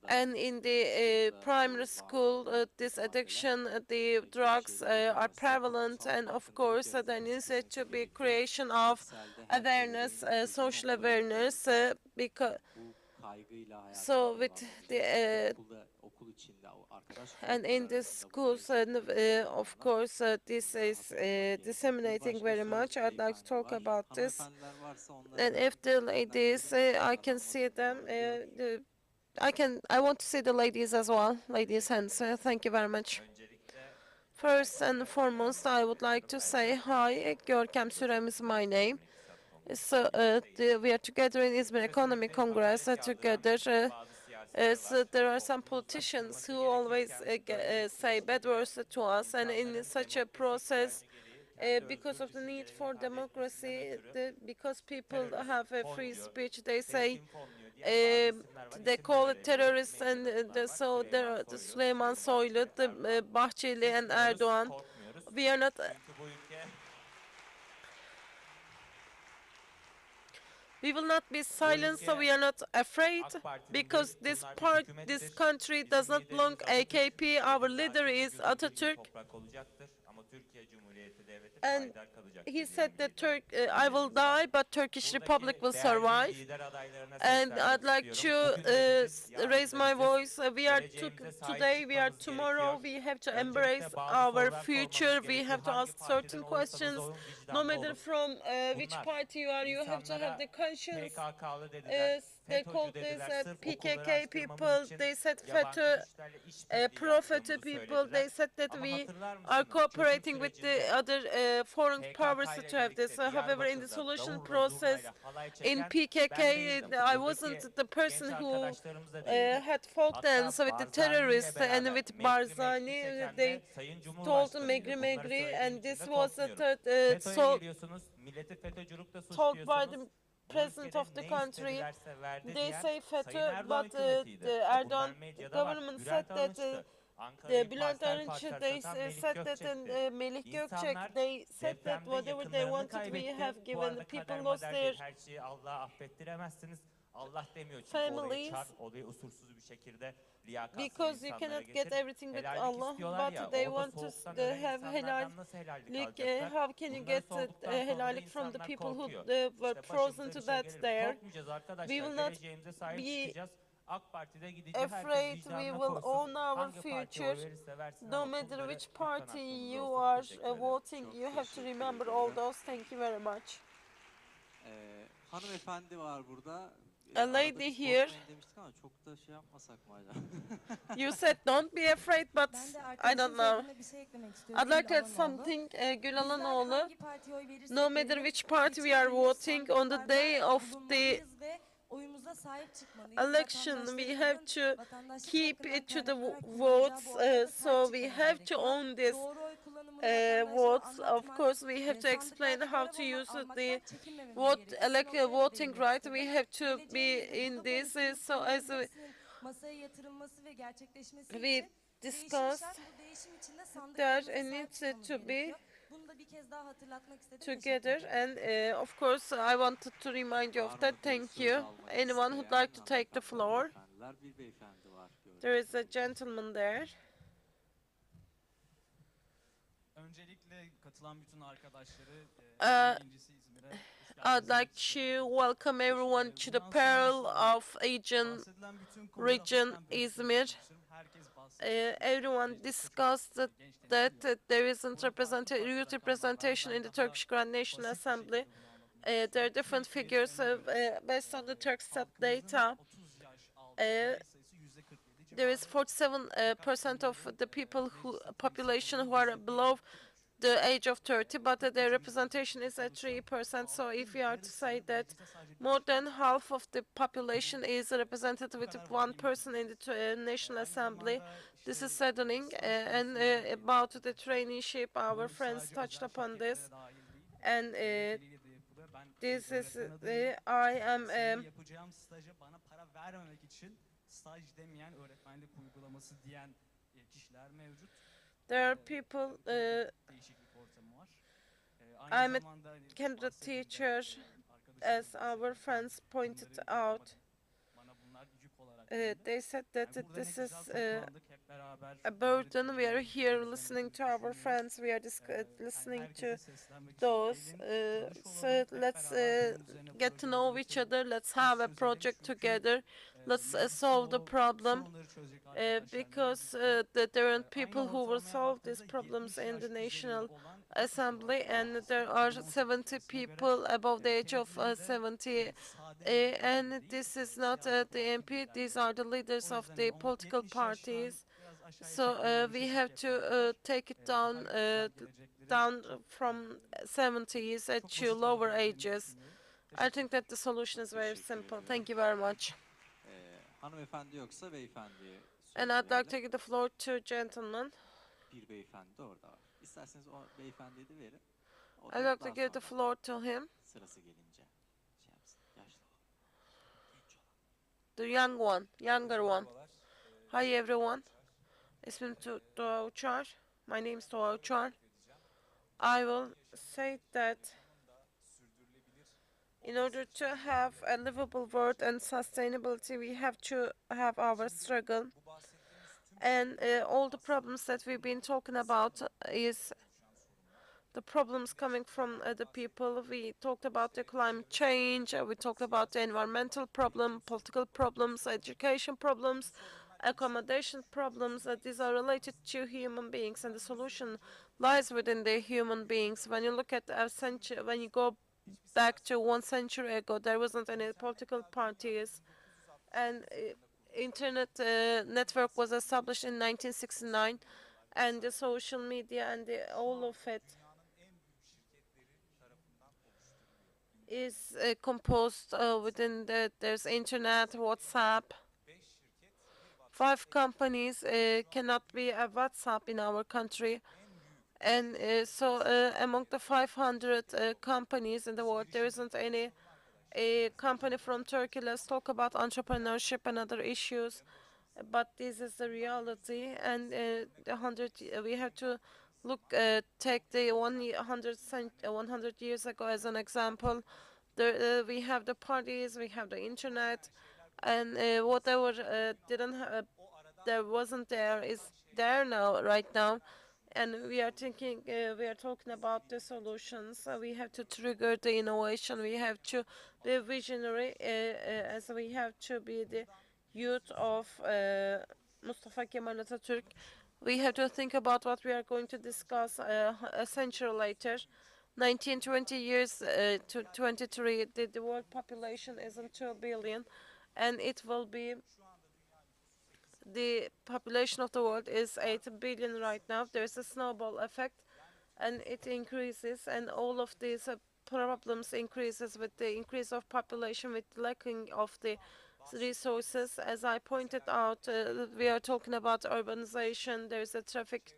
and in the primary school, this addiction, the drugs are prevalent, and of course there needs to be creation of awareness, social awareness, because so with the and in the schools, of course, this is disseminating very much. I'd like to talk about this. And if the ladies, I can see them. I want to see the ladies as well. Ladies' hands. Thank you very much. First and foremost, I would like to say hi. Görkem Sürem is my name. So we are together in İzmir Economic Congress together. So there are some politicians who always say bad words to us, and in such a process, because of the need for democracy, because people have a free speech, they say they call it terrorists, and so there are the Süleyman Soylu, the Bahçeli, and Erdoğan. We are not. We will not be silent, so we are not afraid, because this country does not belong to AKP. Our leader is Atatürk. And he said that I will die, but Turkish Republic will survive. And I'd like to raise my voice. We are today, we are tomorrow. We have to embrace our future. We have to ask certain questions. No matter from which party you are, you have to have the conscience they FETÖ'cü called this dediler. Sırf okulları PKK açtırmamız people. için They said yabancı FETÖ güçlerle işbirliği pro-FETÖ yaptığımızı people. They söylediler. said that Ama we hatırlar are mısınız? Çözüm cooperating with the sürecinde other foreign powers PKK to ile have this. birlikte However, in the Diyarbakır'da solution davulla process zurnayla halay in çeken PKK, ben değildim. I Buradaki wasn't the person genç who arkadaşlarımız da değildi. had fought Hatta dance with the Barzani ile terrorists and beraber with Mekri Barzani. çeken They de Sayın told Cumhurbaşkanı'ydı. Megri Bunları Megri, söylediğim and için this de was the korkmuyorum. third FETÖ'ye geliyorsunuz, milleti FETÖ'cülükle told by the suçluyorsunuz. Bu president ülkede of the ne country. istedilerse verdi They diyen say Sayın FETÖ, Erdoğan but hükümetiydi. the Bunlar Erdoğan medyada var. government said Bülent that Arınç'tı. the Ankara'yı Bülent parsel Arınç, parsel they satan Melih said that, Gökçek'ti. and Melih Gökçek, İnsanlar they said that depremde whatever they yakınlarını wanted, we have kaybetti. Bu given. arada The people kader lost mader their değil. Her şeyi Allah'a affettiremezsiniz. Allah demiyor çünkü olayı families, çar, olayı usursuz bir şekilde liyakatsız because you insanlara cannot get getir. everything with Helallik Allah, istiyorlar ya, but they orada want to soğuktan ölen have insanlardan nasıl helallik helallik. alacaklar? How can you Bunları get sorduktan sonra da helallik from the insanlar people who korkuyor. were İşte frozen başımıza to bir şey that gelir mi? there? Korkmayacağız We arkadaşlar. will not Geleceğimize sahip be çıkacağız. AK Parti'de gideceğiz. Herkes afraid. We vicdanına will koysun. own our Hangi partiye oy future. verirse versin No ama matter bunları which lütfen party aklımızda you olsun. are Teşekkür ederim. voting, Çok you have to teşekkür remember ederim. all those. Thank you very much. Hanımefendi var burada. A Arada lady biz here. korkmayın demiştik ama çok da şey yapmasak mı acaba? You said don't be afraid, but Ben de I don't arkadaşın know. söylediğine bir şey eklemek istiyorum. I'd like Gül to add Alanoğlu. something. Gül Bizler Alanoğlu. hangi partiye oy verirsek No matter verelim, which party we are seçimlerinde voting, on the day sandıklarda of the bulunmalıyız ve oyumuza sahip çıkmalıyız. election, we have to Vatandaşlık keep hakkından it to the kaynaklanarak votes, kullanacağı bu so haklara we sahip have to çıkmamız own gerekiyor. this Doğru oy kullanımını vatandaşlara votes. Of anlatmak, course, we have to explain sandıklarda how to görev use almaktan the çekinmememiz vote, gerekiyor. Bu noktaya da voting değinmek right. We istedim. have to be Geleceğimizde in burada this, konuştuğumuz so konuların as hepsinin masaya yatırılması ve gerçekleşmesi we için discussed, şart. Bu değişim içinde there sandıklarımıza sahip needs çıkmamız to be gerekiyor. Bunu da bir kez daha hatırlatmak istedim. Teşekkür together, ederim. and of course, I wanted to remind you of that. Thank you. Anyone who'd like to take the floor? Bir beyefendi var. There is a gentleman there. Öncelikle katılan bütün arkadaşları birincisi İzmir'e hoş I'd geldiniz. like to welcome everyone to the Pearl of Aegean Bahsedilen bütün konulara region, hafiften bir İzmir. çalışmıştım. Herkes bahsetti. Everyone discussed that there isn't youth representation in the Turkish Grand National Assembly. There are different figures based on the Turksat data. 30 yaş altı sayısı %47 There is 47% of the people population who are below the age of 30, but their representation is at 3%. So if you are to say that more than half of the population is represented with one person in the National Assembly, this is saddening. And about the traineeship, our friends touched upon this. And this is, I am yapacağım staja bana para vermemek için staj demeyen öğretmenlik uygulaması diyen kişiler mevcut. there are people, Değişiklik ortamı var. Aynı I'm a zamanda candidate bahsedilen, teacher, as our friends pointed out. bana bunlar yük olarak geldi. They said that Yani burada this ne is güzel toplandık hep beraber. a burden. We are here listening to our friends. We are listening to those. So let's get to know each other. Let's have a project together. Let's solve the problem, because there aren't people who will solve these problems in the National Assembly, and there are 70 people above the age of 70, and this is not the MP. These are the leaders of the political parties. So we have to take it down from 70s to lower ages. I think that the solution is very simple. Thank you very much. Hanımefendi yoksa beyefendiye And I'd like to give the floor to gentlemen. Bir beyefendi de orada var. İsterseniz o beyefendiye de verin. O da I'd like to daha give the sonra floor to him, sırası gelince şey yapsın. Yaşlı olan. Genç olan. the young one, younger one. Hi everyone. İsmim Doğa Uçar. My name is Doğa Uçar. I will say that in order to have a livable world and sustainability, we have to have our struggle. And all the problems that we've been talking about is the problems coming from the people. We talked about the climate change, we talked about the environmental problem, political problems, education problems, accommodation problems. These are related to human beings, and the solution lies within the human beings. When you look at a century, when you go back to 1 century ago, there wasn't any political parties. and internet network was established in 1969, and the social media and all of it is composed within there's internet, WhatsApp. 5 companies cannot be a WhatsApp in our country. And so among the 500 companies in the world, there isn't any a company from Turkey. Let's talk about entrepreneurship and other issues. But this is the reality, and we have to take the 100 years ago as an example. We have the parties, we have the internet, and whatever there wasn't there is there now, right now. And we are talking about the solutions. We have to trigger the innovation. We have to be visionary, as we have to be the youth of Mustafa Kemal Atatürk. We have to think about what we are going to discuss a century later. 19, 20 years to 23, the world population isn't 2 billion, and it will be the population of the world is 8 billion right now. There's a snowball effect, and it increases, and all of these problems increases with the increase of population, with lacking of the resources. As I pointed out, we are talking about urbanization. There's a traffic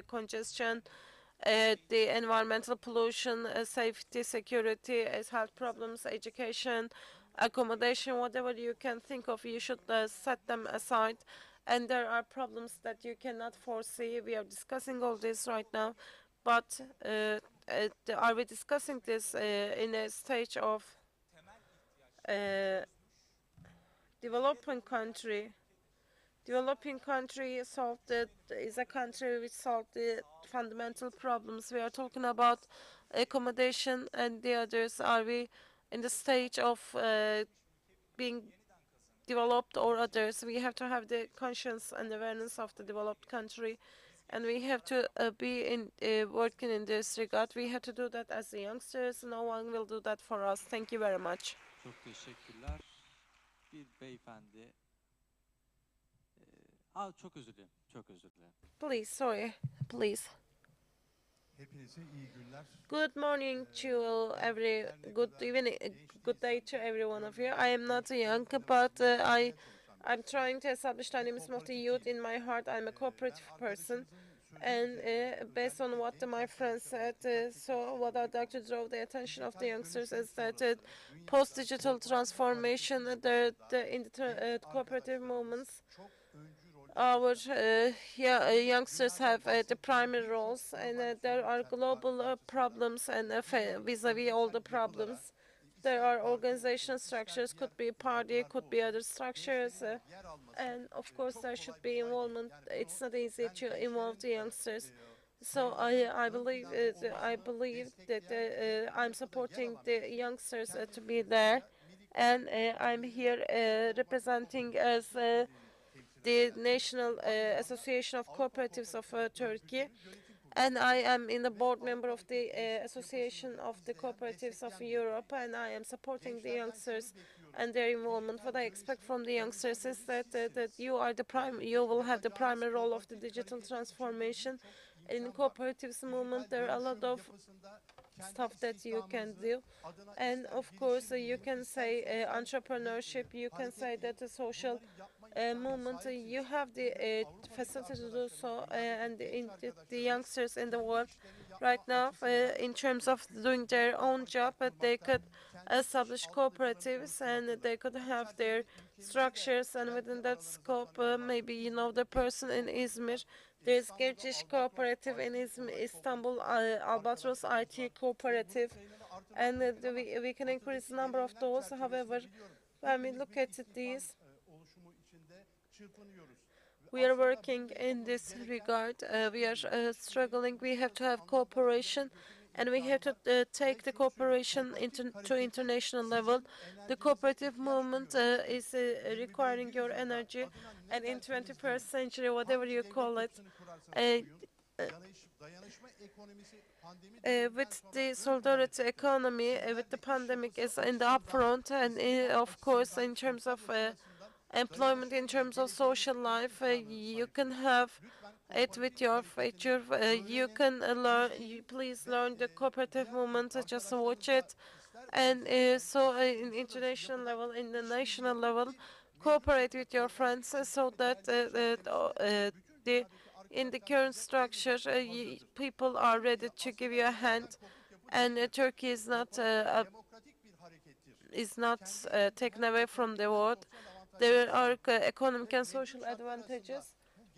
congestion, the environmental pollution, safety, security, health problems, education, accommodation, whatever you can think of, you should set them aside. And there are problems that you cannot foresee. We are discussing all this right now, but are we discussing this in a stage of developing country? Developing country is a country which solved the fundamental problems. We are talking about accommodation and the others. Are we in the stage of being developed or others? We have to have the conscience and awareness of the developed country, and we have to be working in this regard. We have to do that as the youngsters. No one will do that for us. Thank you very much. Çok teşekkürler. Bir beyefendi. Çok özür dilerim. Çok özür dilerim. Please, sorry. Please. Hepinize iyi günler. Good morning to good day to every one of you. I am not young, but I'm trying to establish dynamism of the youth in my heart. I'm a cooperative person, and based on what my friend said, so what I'd like to draw the attention of the youngsters is that post-digital transformation, in the cooperative movements, our youngsters have the primary roles, and there are global problems, and vis-a-vis all the problems, there are organizational structures, could be party, could be other structures, and of course there should be involvement. It's not easy to involve the youngsters. So I believe that I'm supporting the youngsters to be there, and I'm here representing as the National Association of Cooperatives of Turkey, and I am in the board member of the Association of the Cooperatives of Europe, and I am supporting the youngsters and their involvement. What I expect from the youngsters is that you will have the primary role of the digital transformation. In the cooperatives movement, there are a lot of stuff that you can do, and of course you can say entrepreneurship, you can say that the social movement, you have the facility to do so, and the youngsters in the world right now, in terms of doing their own job, they could establish cooperatives, and they could have their structures, and within that scope, maybe you know the person in Izmir. There's Gerçiş Cooperative in Istanbul, Albatros IT Cooperative, and we can increase the number of those. However, when we look at these, we are working in this regard. We are struggling. We have to have cooperation, and we have to take the cooperation to international level. The cooperative movement is requiring your energy, and in 21st century, whatever you call it, with the solidarity economy, with the pandemic is in the upfront, and of course, in terms of employment, in terms of social life, you can have it with your future. You can learn. You please learn the cooperative movement. Just watch it, and so in international level, in the national level, cooperate with your friends so that the in the current structure, people are ready to give you a hand, and Turkey is not taken away from the world. There are economic and social advantages,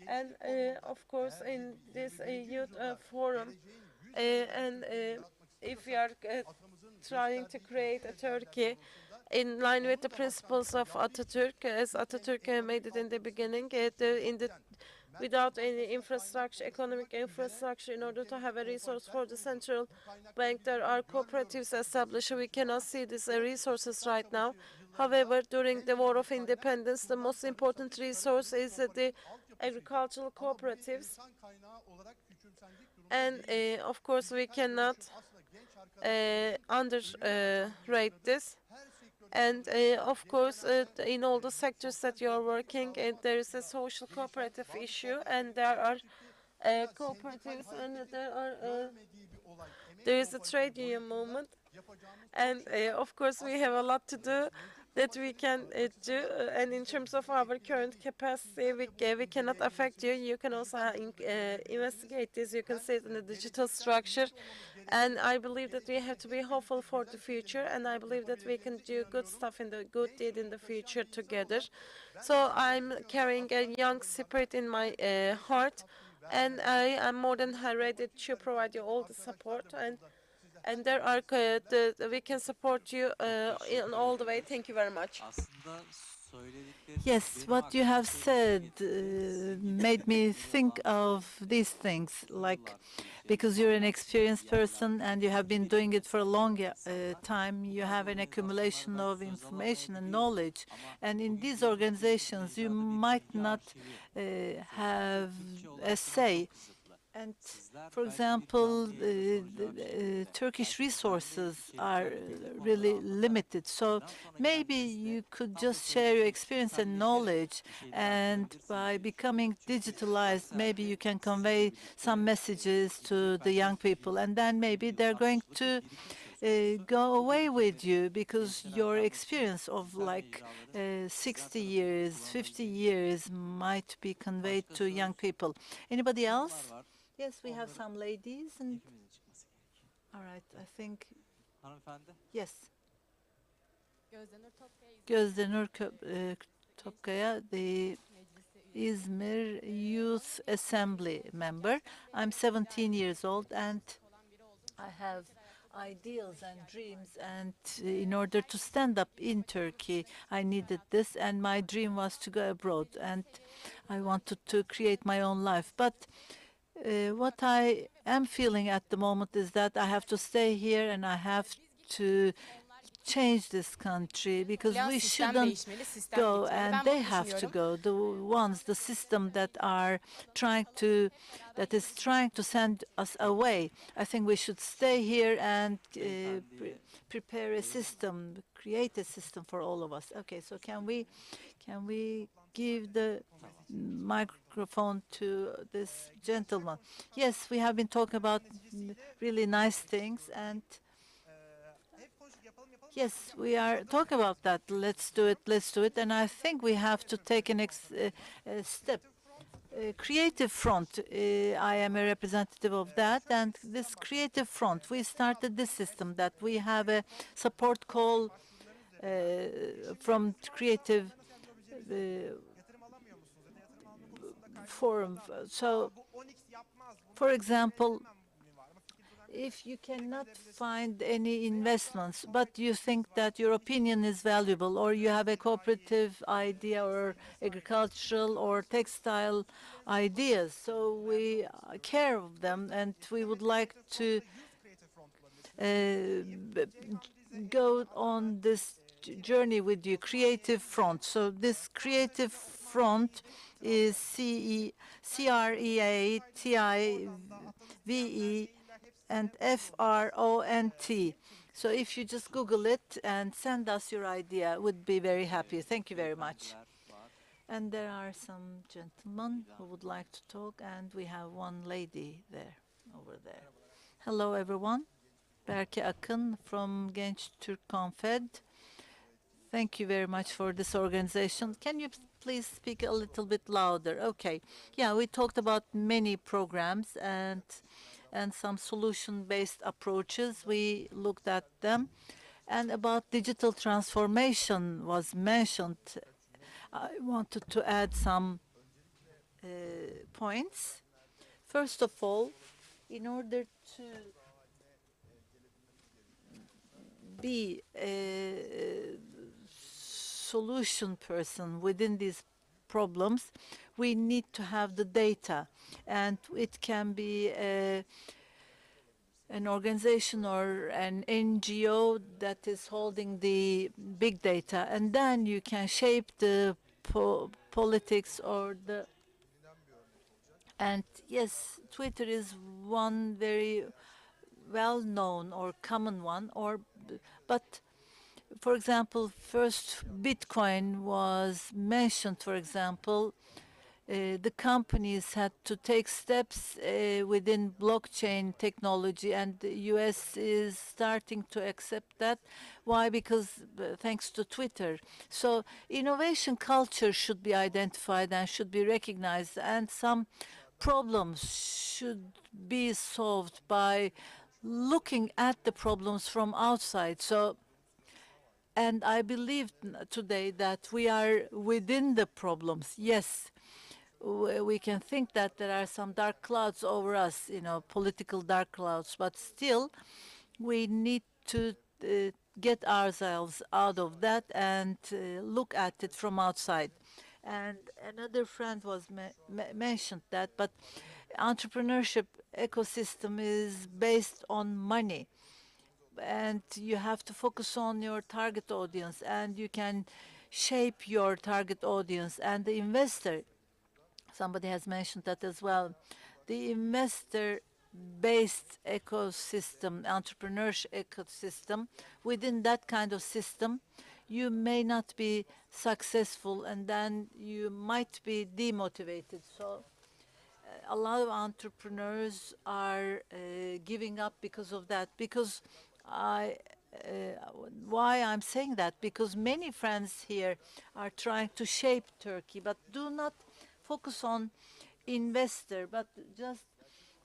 and of course, in this youth forum, and if we are trying to create a Turkey in line with the principles of Atatürk, as Atatürk made it in the beginning, without any infrastructure, economic infrastructure, in order to have a resource for the central bank, there are cooperatives established. We cannot see these resources right now. However, during the War of Independence, the most important resource is the agricultural cooperatives. And of course, we cannot underrate this. And of course, in all the sectors that you are working, there is a social cooperative issue, and there are cooperatives, and there is a trade union movement, and of course, we have a lot to do that we can do. And in terms of our current capacity, we cannot affect you. You can also investigate this. You can see it in the digital structure. And I believe that we have to be hopeful for the future, and I believe that we can do good stuff in the good deed in the future together. So I'm carrying a young spirit in my heart, and I am more than ready to provide you all the support, and there are we can support you in all the way. Thank you very much. Yes, what you have said made me think of these things, like because you're an experienced person and you have been doing it for a long time, you have an accumulation of information and knowledge. And in these organizations, you might not have a say. And for example, the Turkish resources are really limited. So maybe you could just share your experience and knowledge, and by becoming digitalized, maybe you can convey some messages to the young people, and then maybe they're going to go away with you because your experience of like 60 years, 50 years might be conveyed to young people. Anybody else? Yes, we have some ladies, and all right, I think yes. Gözdenur Topkaya, the İzmir Youth Assembly member. I'm 17 years old, and I have ideals and dreams, and in order to stand up in Turkey, I needed this, and my dream was to go abroad, and I wanted to create my own life. But what I am feeling at the moment is that I have to stay here and I have to change this country, because we shouldn't go and they have to go. The ones, the system that is trying to send us away. I think we should stay here and prepare a system, create a system for all of us. Okay, so can we give the microphone to this gentleman? Yes, we have been talking about really nice things, and yes, we are talking about that. Let's do it, let's do it. And I think we have to take a next step. Creative Front, I am a representative of that, and this Creative Front, we started this system that we have a support call from Creative Forum. So, for example, if you cannot find any investments, but you think that your opinion is valuable, or you have a cooperative idea or agricultural or textile ideas, so we care of them, and we would like to go on this journey with you, Creative Front. So this Creative Front is CREATIVE V-E and F-R-O-N-T. So if you just Google it and send us your idea, we'd be very happy. Thank you very much. And there are some gentlemen who would like to talk, and we have one lady there, over there. Hello, everyone. Berke Akın from Genç Türk Konfed. Thank you very much for this organization. Can you please speak a little bit louder? Okay. Yeah, we talked about many programs and some solution-based approaches. We looked at them. And about digital transformation was mentioned. I wanted to add some points. First of all, in order to be a solution person within these problems, we need to have the data, and it can be an organization or an NGO that is holding the big data, and then you can shape the politics or the. And yes, Twitter is one very well-known or common one, but for example, first Bitcoin was mentioned, for example, the companies had to take steps within blockchain technology, and the US is starting to accept that. Why? Because thanks to Twitter. So innovation culture should be identified and should be recognized, and some problems should be solved by looking at the problems from outside. So, and I believe today that we are within the problems. Yes, we can think that there are some dark clouds over us, political dark clouds, but still we need to get ourselves out of that and look at it from outside. And another friend was mentioned that, but entrepreneurship ecosystem is based on money, and you have to focus on your target audience, and you can shape your target audience. And the investor, somebody has mentioned that as well, the investor-based ecosystem, entrepreneurship ecosystem, within that kind of system, you may not be successful, and then you might be demotivated. So a lot of entrepreneurs are giving up because of that. Because why I'm saying that? Because many friends here are trying to shape Turkey, but do not focus on investor, but just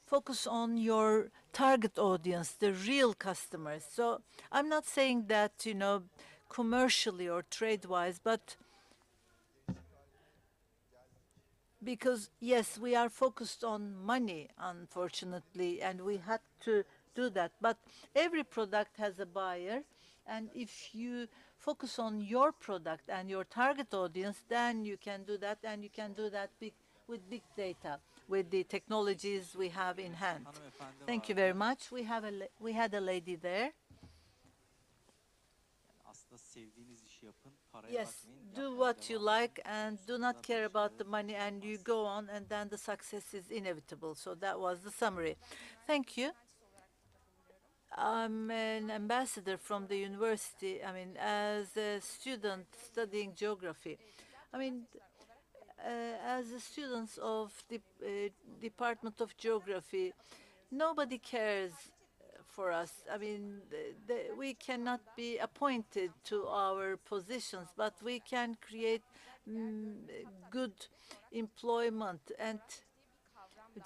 focus on your target audience, the real customers. So I'm not saying that, commercially or trade-wise, but because, yes, we are focused on money, unfortunately, and we had to do that. But every product has a buyer, and if you focus on your product and your target audience, then you can do that, and you can do that with big data, with the technologies we have in hand. Thank you very much. We had a lady there. Yes, do what you like and do not care about the money, and you go on, and then the success is inevitable. So that was the summary. Thank you. I'm an ambassador from the university, as a student studying geography. As a students of the Department of Geography, nobody cares for us. We cannot be appointed to our positions, but we can create good employment. And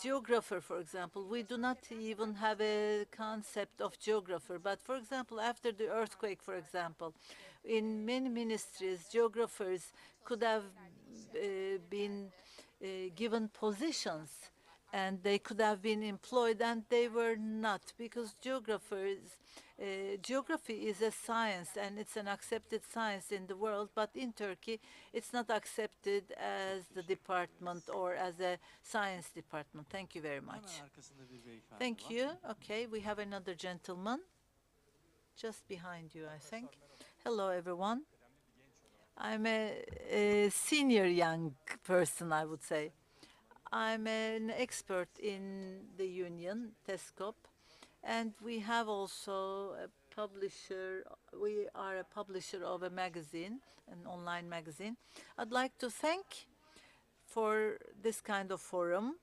geographer, for example, we do not even have a concept of geographer. But for example, after the earthquake, for example, in many ministries, geographers could have been given positions, and they could have been employed, and they were not, because geography is a science, and it's an accepted science in the world, but in Turkey, it's not accepted as the department or as a science department. Thank you very much. Thank you. Okay, we have another gentleman just behind you, I think. Hello, everyone. I'm a senior young person, I would say. I'm an expert in the union, TESCOP, and we have also a publisher. We are a publisher of a magazine, an online magazine. I'd like to thank for this kind of forum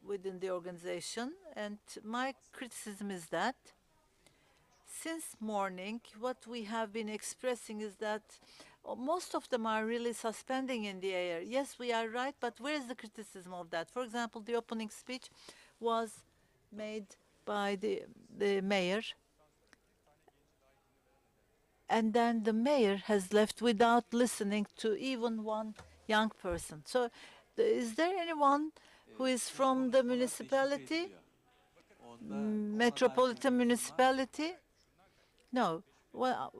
within the organization. And my criticism is that since morning, what we have been expressing is that most of them are really suspending in the air. Yes, we are right, but where is the criticism of that? For example, the opening speech was made by the mayor, and then the mayor has left without listening to even one young person. So is there anyone who is from the municipality, metropolitan municipality? No. Well,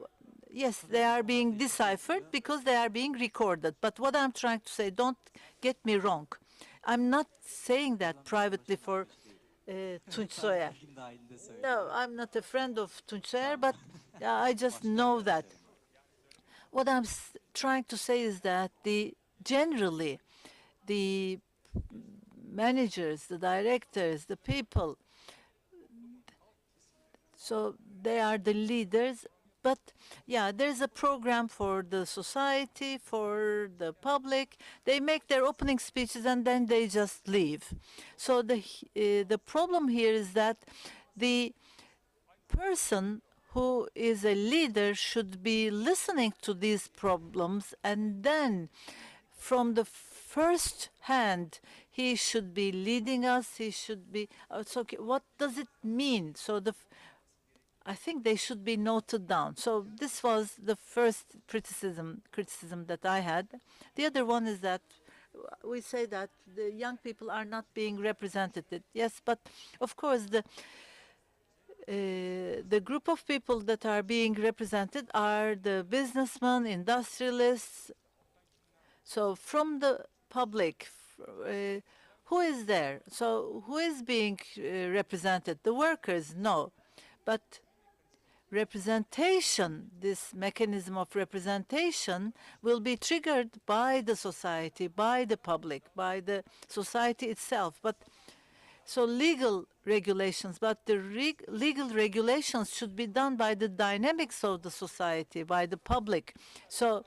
yes, they are being deciphered because they are being recorded. But what I'm trying to say, don't get me wrong. I'm not saying that privately for Tunç Soyer. No, I'm not a friend of Tunç Soyer, but I just know that. What I'm trying to say is that generally, the managers, the directors, the people, so they are the leaders. But yeah, there's a program for the society, for the public. They make their opening speeches and then they just leave. So the problem here is that the person who is a leader should be listening to these problems, and then from the first hand, he should be leading us. He should be. So what does it mean? So I think they should be noted down. So this was the first criticism that I had. The other one is that we say that the young people are not being represented. Yes, but of course the group of people that are being represented are the businessmen, industrialists. So from the public, who is there? So who is being represented? The workers? No. But representation, this mechanism of representation will be triggered by the society, by the public, by the society itself. But so legal regulations, but the legal regulations should be done by the dynamics of the society, by the public. So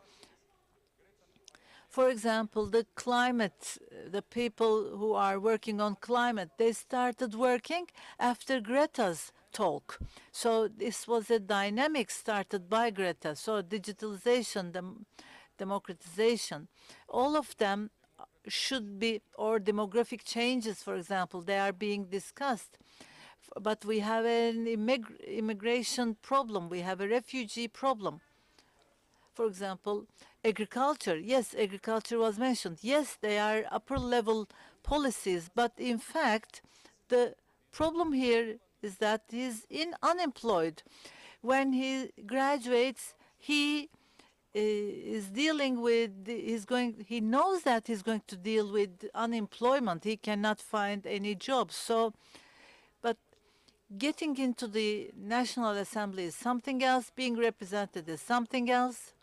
for example, the climate, the people who are working on climate, they started working after Greta's talk. So this was a dynamic started by Greta. So digitalization, democratization, all of them should be, or demographic changes, for example, they are being discussed. But we have an immigration problem. We have a refugee problem. For example, agriculture. Yes, agriculture was mentioned. Yes, they are upper level policies, but in fact, the problem here is that he's unemployed. When he graduates, he is dealing with, he knows that he's going to deal with unemployment. He cannot find any jobs. So, but getting into the National Assembly is something else, being represented is something else.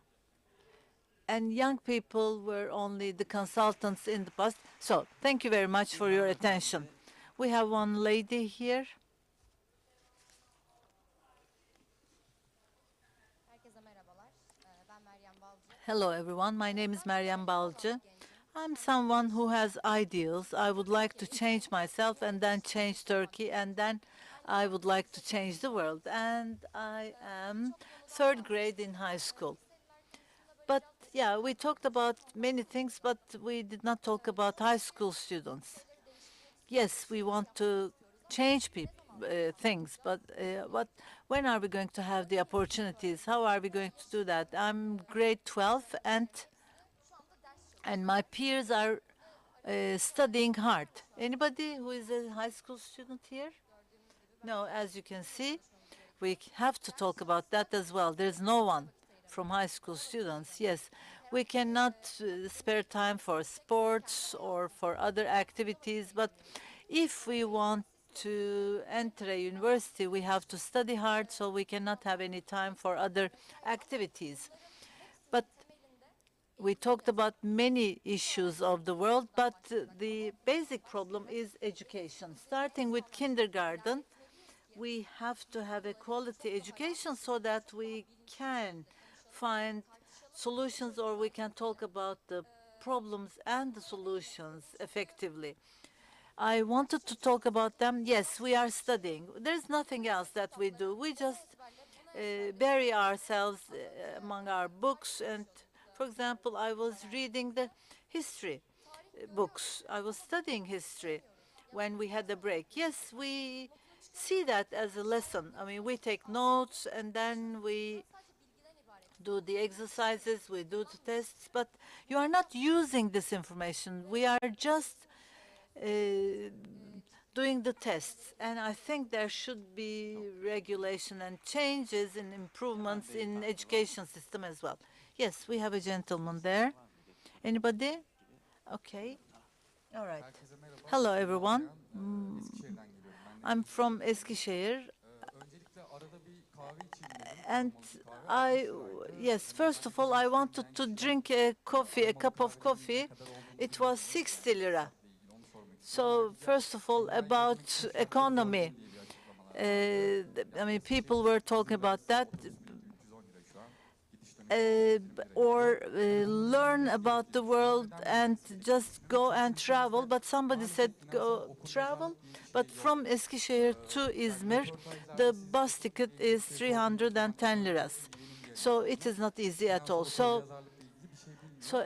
And young people were only the consultants in the past. So thank you very much for your attention. We have one lady here. Hello, everyone. My name is Meryem Balcı. I'm someone who has ideals. I would like to change myself and then change Turkey, and then I would like to change the world. And I am third grade in high school. But yeah, we talked about many things, but we did not talk about high school students. Yes, we want to change things, but when are we going to have the opportunities? How are we going to do that? I'm grade 12, and my peers are studying hard. Anybody who is a high school student here? No, as you can see, we have to talk about that as well. There's no one from high school students. Yes, we cannot spare time for sports or for other activities, but if we want to enter a university, we have to study hard, so we cannot have any time for other activities. But We talked about many issues of the world, but the basic problem is education. Starting with kindergarten, we have to have a quality education so that we can find solutions, or we can talk about the problems and the solutions effectively. I wanted to talk about them. Yes, we are studying. There's nothing else that we do. We just bury ourselves among our books. And, for example, I was reading the history books. I was studying history when we had a break. Yes, we see that as a lesson. I mean, we take notes and then we do the exercises, we do the tests, but you are not using this information. We are just doing the tests. And I think there should be regulation and changes and improvements in education system as well. Yes, we have a gentleman there. Anybody? Okay. All right. Hello, everyone. I'm from Eskişehir. And yes, first of all, I wanted to drink a cup of coffee. It was 60 lira. So first of all, about economy. I mean, people were talking about that. Or learn about the world and just go and travel. But somebody said go travel. But from Eskişehir to İzmir, the bus ticket is 310 liras. So it is not easy at all. So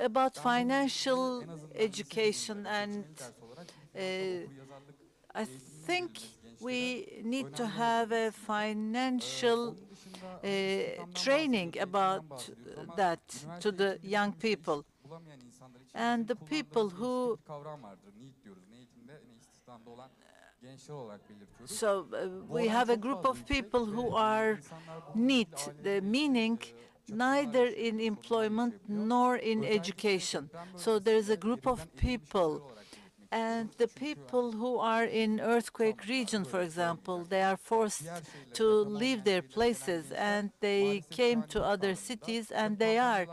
about financial education, and I think we need to have a financial training about that to the young people. And the people who we have a group of people who are NEET, the meaning neither in employment nor in education. So there is a group of people, and the people who are in earthquake region, for example, they are forced to leave their places and they came to other cities, and they are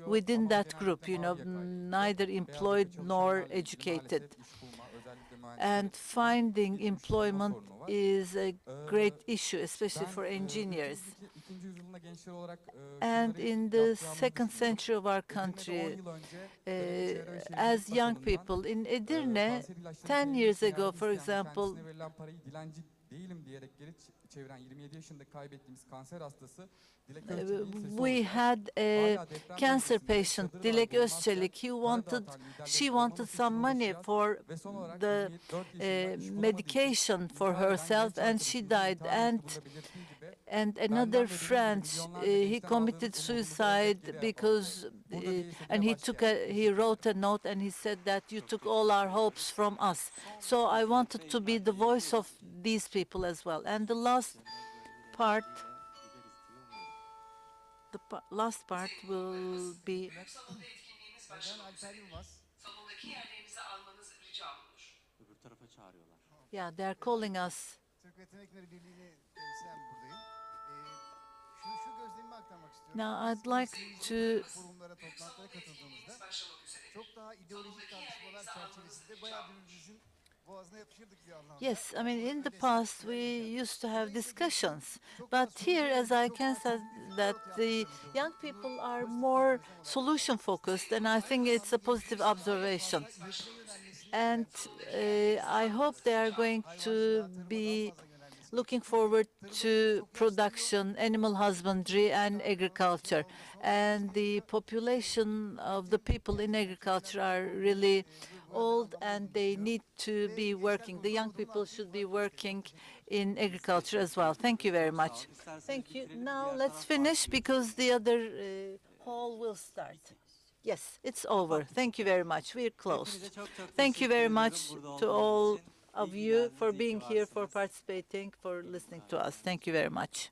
within that group, you know, neither employed nor educated. And finding employment is a great issue, especially for engineers. And in the second century of our country, as young people, in Edirne, 10 years ago, for example, we had a cancer patient, Dilek Özçelik. She wanted some money for the medication for herself, and she died. And another friend, he committed suicide because, and he wrote a note and he said that you took all our hopes from us. So I wanted to be the voice of these people as well. And the last part will be. Yeah, they're calling us. Now, I'd like to. Yes, I mean, in the past, we used to have discussions. But here, as I can say, that the young people are more solution-focused, and I think it's a positive observation. And I hope they are going to be looking forward to production, animal husbandry, and agriculture. And the population of the people in agriculture are really old, and they need to be working. The young people should be working in agriculture as well. Thank you very much. Thank you. Now let's finish because the other hall will start. Yes, it's over. Thank you very much. We're closed. Thank you very much to all of you for being here, for participating, for listening to us. Thank you very much.